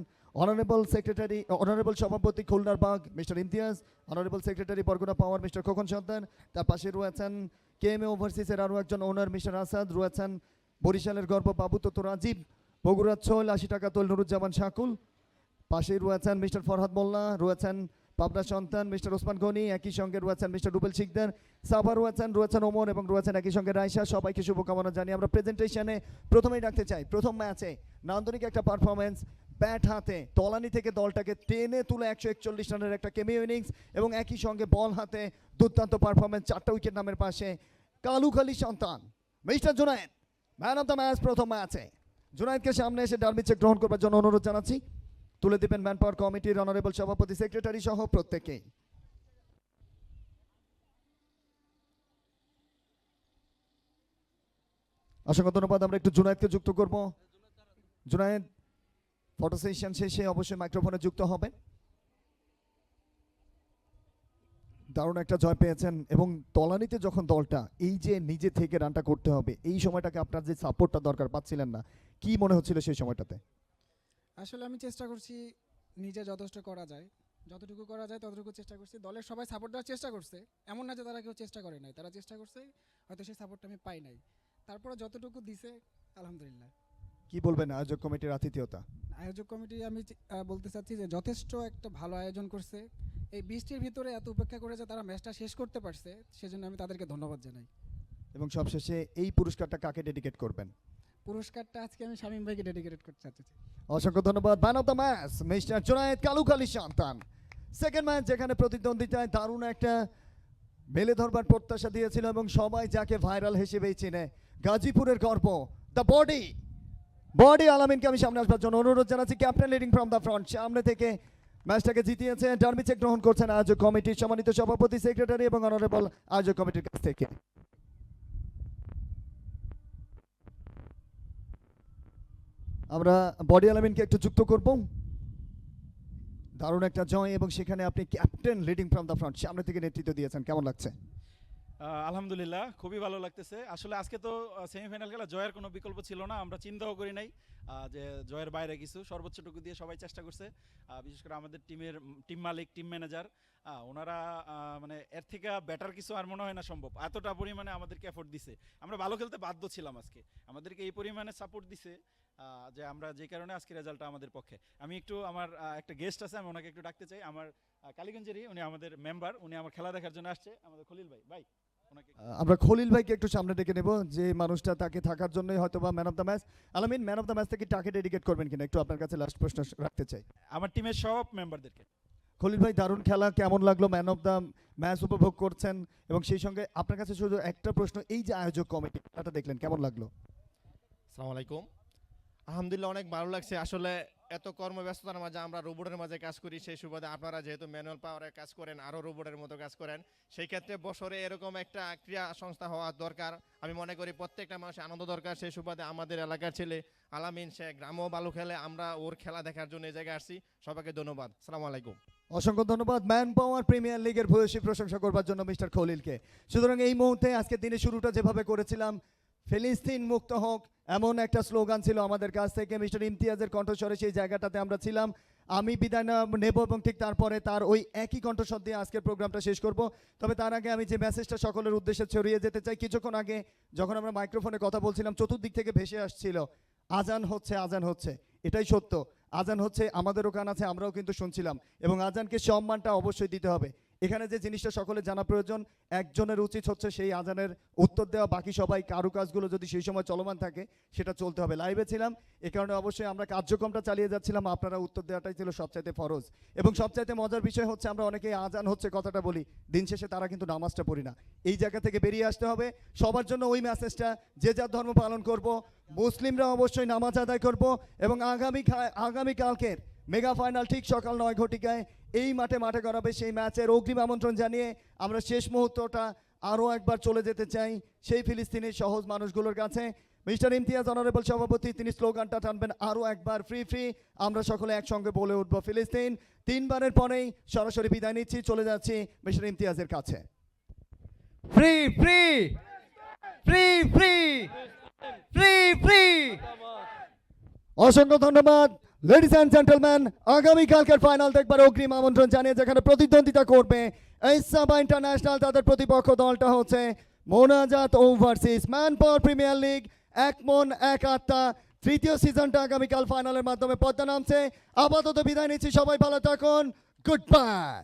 অনারেবল সভাপতি খুলনার বাগ mister Imtiaz, honourable secretary Barguna power mister Khokon Sardar, তার পাশে রয়েছেন কেএমএ ওভারসিজের আরও একজন ওনার মিস্টার আসাদ, রয়েছেন বরিশালের গর্ব বাবু তত রাজীব, বগুড়ার ছোল 80 টাকা তোল নুরুজ্জামান শাকুল, পাশেই রয়েছেন মিস্টার ফরহাদ মোল্লা, রয়েছেন পাবনা সন্তান মিস্টার ওসমান গনি, একই সঙ্গে রয়েছেন মিস্টার রুবেল শিকদার, সাবা রয়েছেন ওমর, এবং রয়েছেন একই সঙ্গে রাইসা। সবাইকে শুভকামনা জানিয়ে আমরা প্রেজেন্টেশনে প্রথমেই রাখতে চাই প্রথম ম্যাচে নান্দনিক একটা পারফরমেন্স, ব্যাট হাতে তলানি থেকে দলটাকে টেনে তুলে 141 রানের একটা কেমিও ইনিংস, এবং একই সঙ্গে বল হাতে দুর্দান্ত পারফরমেন্স, 4টা উইকেট নামের পাশে কালুখালী সন্তান mister Junaid, man of the match প্রথম ম্যাচে। জুনায়েদকে সামনে এসে ডার্বি চেক গ্রহণ করবার জন্য অনুরোধ জানাচ্ছি। তুলে দিবেন ম্যান পাওয়ার কমিটির অনারেবল সভাপতি, সেক্রেটারি সহ প্রত্যেকেই। অসংখ্য ধন্যবাদ। আমরা একটু জুনায়েদকে যুক্ত করব। জুনায়েদ, ফটো সেশন শেষে অবশ্যই মাইক্রোফোনে যুক্ত হবে। দারুণ একটা জয় পেয়েছেন, এবং তলানিতে যখন দলটা এই যে নিজে থেকে রানটা করতে হবে, এই সময়টাকে আপনার যে সাপোর্টটা দরকার পাচ্ছিলেন না, কি মনে হচ্ছিল সেই সময়টাতে? আসলে আমি চেষ্টা করছি নিজে যথেষ্ট করা যায়, যতটুকু করা যায় ততটুকু চেষ্টা করছি। দলের সবাই সাপোর্ট দেওয়ার চেষ্টা করছে, এমন না যে তারা কেউ চেষ্টা করে নাই, তারা চেষ্টা করছে, হয়তো সেই সাপোর্টটা আমি পাই নাই, তারপরে যতটুকু দিছে আলহামদুলিল্লাহ। কি বলবেন আয়োজক কমিটির আতিথেয়তা? আয়োজক কমিটি আমি বলতে চাচ্ছি যে যথেষ্ট একটা ভালো আয়োজন করছে। এই বৃষ্টির ভিতরে এত উপেক্ষা করে যে তারা ম্যাচটা শেষ করতে পারছে, সেজন্য আমি তাদেরকে ধন্যবাদ জানাই। এবং সবশেষে এই পুরস্কারটা কাকে ডেডিকেট করবেন? পুরস্কারটা আজকে আমি শামীম ভাইকে ডেডিকেট করতে চাচ্ছি। অসংখ্য ধন্যবাদ। Man of the match mister Junaid Kalukhali সন্তান। সেকেন্ড ম্যাচ, যেখানে প্রতিদ্বন্দ্বিতায় দারুণ একটা মেলে ধরবার প্রত্যাশা দিয়েছিল, এবং সবাই যাকে ভাইরাল হিসেবেই চিনে, গাজীপুরের গর্ব দ্য বডি আলামিনকে আমি সামনে আসবার জন্য অনুরোধ জানাচ্ছি। Captain leading from the front, সামনে থেকে ম্যাচটাকে জিতিয়েছে। ডার্বি চেক গ্রহণ করছেন আয়োজক কমিটির সম্মানিত সভাপতি, সেক্রেটারি এবং অনারেবল আয়োজক কমিটির কাছ থেকে। আমরা বডি আলামিনকে একটু যুক্ত করব। দারুণ একটা জয়, এবং সেখানে আপনি captain leading from the front, সামনে থেকে নেতৃত্ব দিয়েছেন, কেমন লাগছে? আলহামদুলিল্লাহ, খুবই ভালো লাগতেছে। আসলে আজকে তো সেমিফাইনাল খেলা, জয়ের কোনো বিকল্প ছিল না, আমরা চিন্তাও করি নাই যে জয়ের বাইরে কিছু, সর্বোচ্চটুকু দিয়ে সবাই চেষ্টা করছে। বিশেষ করে আমাদের টিম মালিক, টিম ম্যানেজার, ওনারা মানে এর থেকে বেটার কিছু আর মনে হয় না সম্ভব। এতটা পরিমাণে আমাদেরকে এফোর্ট দিছে, আমরা ভালো খেলতে বাধ্য ছিলাম আজকে, আমাদেরকে এই পরিমাণে সাপোর্ট দিছে যে আমরা যে কারণে আজকে রেজাল্টটা আমাদের পক্ষে। আমি একটু আমার একটা গেস্ট আছে, আমি ওনাকে একটু ডাকতে চাই। আমার কালীগঞ্জেরই, উনি আমাদের মেম্বার, উনি আমার খেলা দেখার জন্য আসছে, আমাদের খলিল ভাই। ভাই ওনাকে আমরা খলিল ভাইকে একটু সামনে ডেকে নেব, যে মানুষটা তাকে থাকার জন্যই হয়তো বা ম্যান অফ দ্য ম্যাচ। আলামিন, ম্যান অফ দ্য ম্যাচ থেকে কাকে ডেডিকেট করবেন কিনা একটু আপনার কাছে লাস্ট প্রশ্ন রাখতে চাই। আমার টিমের সব মেম্বারদেরকে। খলিল ভাই, দারুণ খেলা, কেমন লাগলো? ম্যান অফ দ্য ম্যাচ উপভোগ করছেন এবং সেই সঙ্গে আপনার কাছে শুধু একটা প্রশ্ন, এই যে আয়োজক কমিটি এটা দেখলেন, কেমন লাগলো? আসসালামু আলাইকুম। আলহামদুলিল্লাহ, অনেক ভালো লাগছে। আসলে এত কর্মব্যস্ততার মাঝে আমরা রোবটের মাঝে কাজ করি, সেই সুবাদে আপনারা যেহেতু ম্যানুয়াল পাওয়ারে কাজ করেন, আরও রোবটের মতো কাজ করেন, সেই ক্ষেত্রে বছরে এরকম একটা ক্রীড়া সংস্থা হওয়া দরকার। আমি মনে করি প্রত্যেকটা মানুষের আনন্দ দরকার। সেই সুবাদে আমাদের এলাকার ছেলে আলামিন, সে গ্রামও ভালো খেলে, আমরা ওর খেলা দেখার জন্য এই জায়গায় আসছি। সবাইকে ধন্যবাদ। আসসালামু আলাইকুম। অসংখ্য ধন্যবাদ ম্যান পাওয়ার প্রিমিয়ার লিগের ভূয়সী প্রশংসা করবার জন্য মিস্টার খলিলকে। সুতরাং এই মুহূর্তে আজকে দিনের শুরুটা যেভাবে করেছিলাম, ফিলিস্তিন মুক্ত হোক, এমন একটা স্লোগান ছিল আমাদের কাছ থেকে। মিস্টার ইমতিয়াজের কণ্ঠস্বরে সেই জায়গাটাতে আমরা ছিলাম। আমি বিদায় নেব এবং ঠিক তারপরে তার ওই একই কণ্ঠস্বর দিয়ে আজকের প্রোগ্রামটা শেষ করব। তবে তার আগে আমি যে মেসেজটা সকলের উদ্দেশ্যে ছড়িয়ে যেতে চাই, কিছুক্ষণ আগে যখন আমরা মাইক্রোফোনে কথা বলছিলাম, চতুর্দিক থেকে ভেসে আসছিল আজান হচ্ছে, আজান হচ্ছে। এটাই সত্য, আজান হচ্ছে, আমাদেরও কান আছে, আমরাও কিন্তু শুনছিলাম। এবং আজানকে সম্মানটা অবশ্যই দিতে হবে। এখানে যে জিনিসটা সকলের জানা প্রয়োজন, একজনের উচিত হচ্ছে সেই আজানের উত্তর দেওয়া, বাকি সবাই কারুকাজগুলো যদি সেই সময় চলমান থাকে সেটা চলতে হবে। লাইভে ছিলাম, এ কারণে অবশ্যই আমরা কার্যক্রমটা চালিয়ে যাচ্ছিলাম, আপনারা উত্তর দেওয়াটাই ছিল সবচাইতে ফরজ। এবং সবচাইতে মজার বিষয় হচ্ছে, আমরা অনেকেই আজান হচ্ছে কথাটা বলি, দিন শেষে তারা কিন্তু নামাজটা পড়ি না। এই জায়গা থেকে বেরিয়ে আসতে হবে সবার জন্য। ওই মেসেজটা, যে যার ধর্ম পালন করব, মুসলিমরা অবশ্যই নামাজ আদায় করব এবং আগামীকালকের মেগা ফাইনাল ঠিক সকাল 9 ঘটিকায় এই মাঠে করাবে। সেই ম্যাচের অগ্রিম আমন্ত্রণ জানিয়ে আমরা শেষ মুহূর্তটা আরও একবার চলে যেতে চাই সেই ফিলিস্তিনের সহজ মানুষগুলোর কাছে। মিস্টার ইমতিয়াজ অনারেবল সভাপতি, তিনি স্লোগানটা টানবেন আরও একবার, ফ্রি ফ্রি। আমরা সকলে একসঙ্গে বলে উঠবো ফিলিস্তিন। 3 বারের পরেই সরাসরি বিদায় নিচ্ছি, চলে যাচ্ছি মিস্টার ইমতিয়াজের কাছে। Free free free free free free. অসংখ্য ধন্যবাদ লেডিস অ্যান্ড জেন্টলম্যান। আগামীকালকের ফাইনাল দেখবার অগ্রিম আমন্ত্রণ জানিয়ে যেখানে প্রতিদ্বন্দ্বিতা করবে সাবা ইন্টারন্যাশনাল, তাদের প্রতিপক্ষ দলটা হচ্ছে মোনাজাত overseas. Man power premier league, এক মন এক আত্মা, তৃতীয় সিজনটা আগামীকাল ফাইনালের মাধ্যমে পদ্মা নামছে। আপাতত বিদায় নিচ্ছি, সবাই ভালো থাকুন, গুড বাই।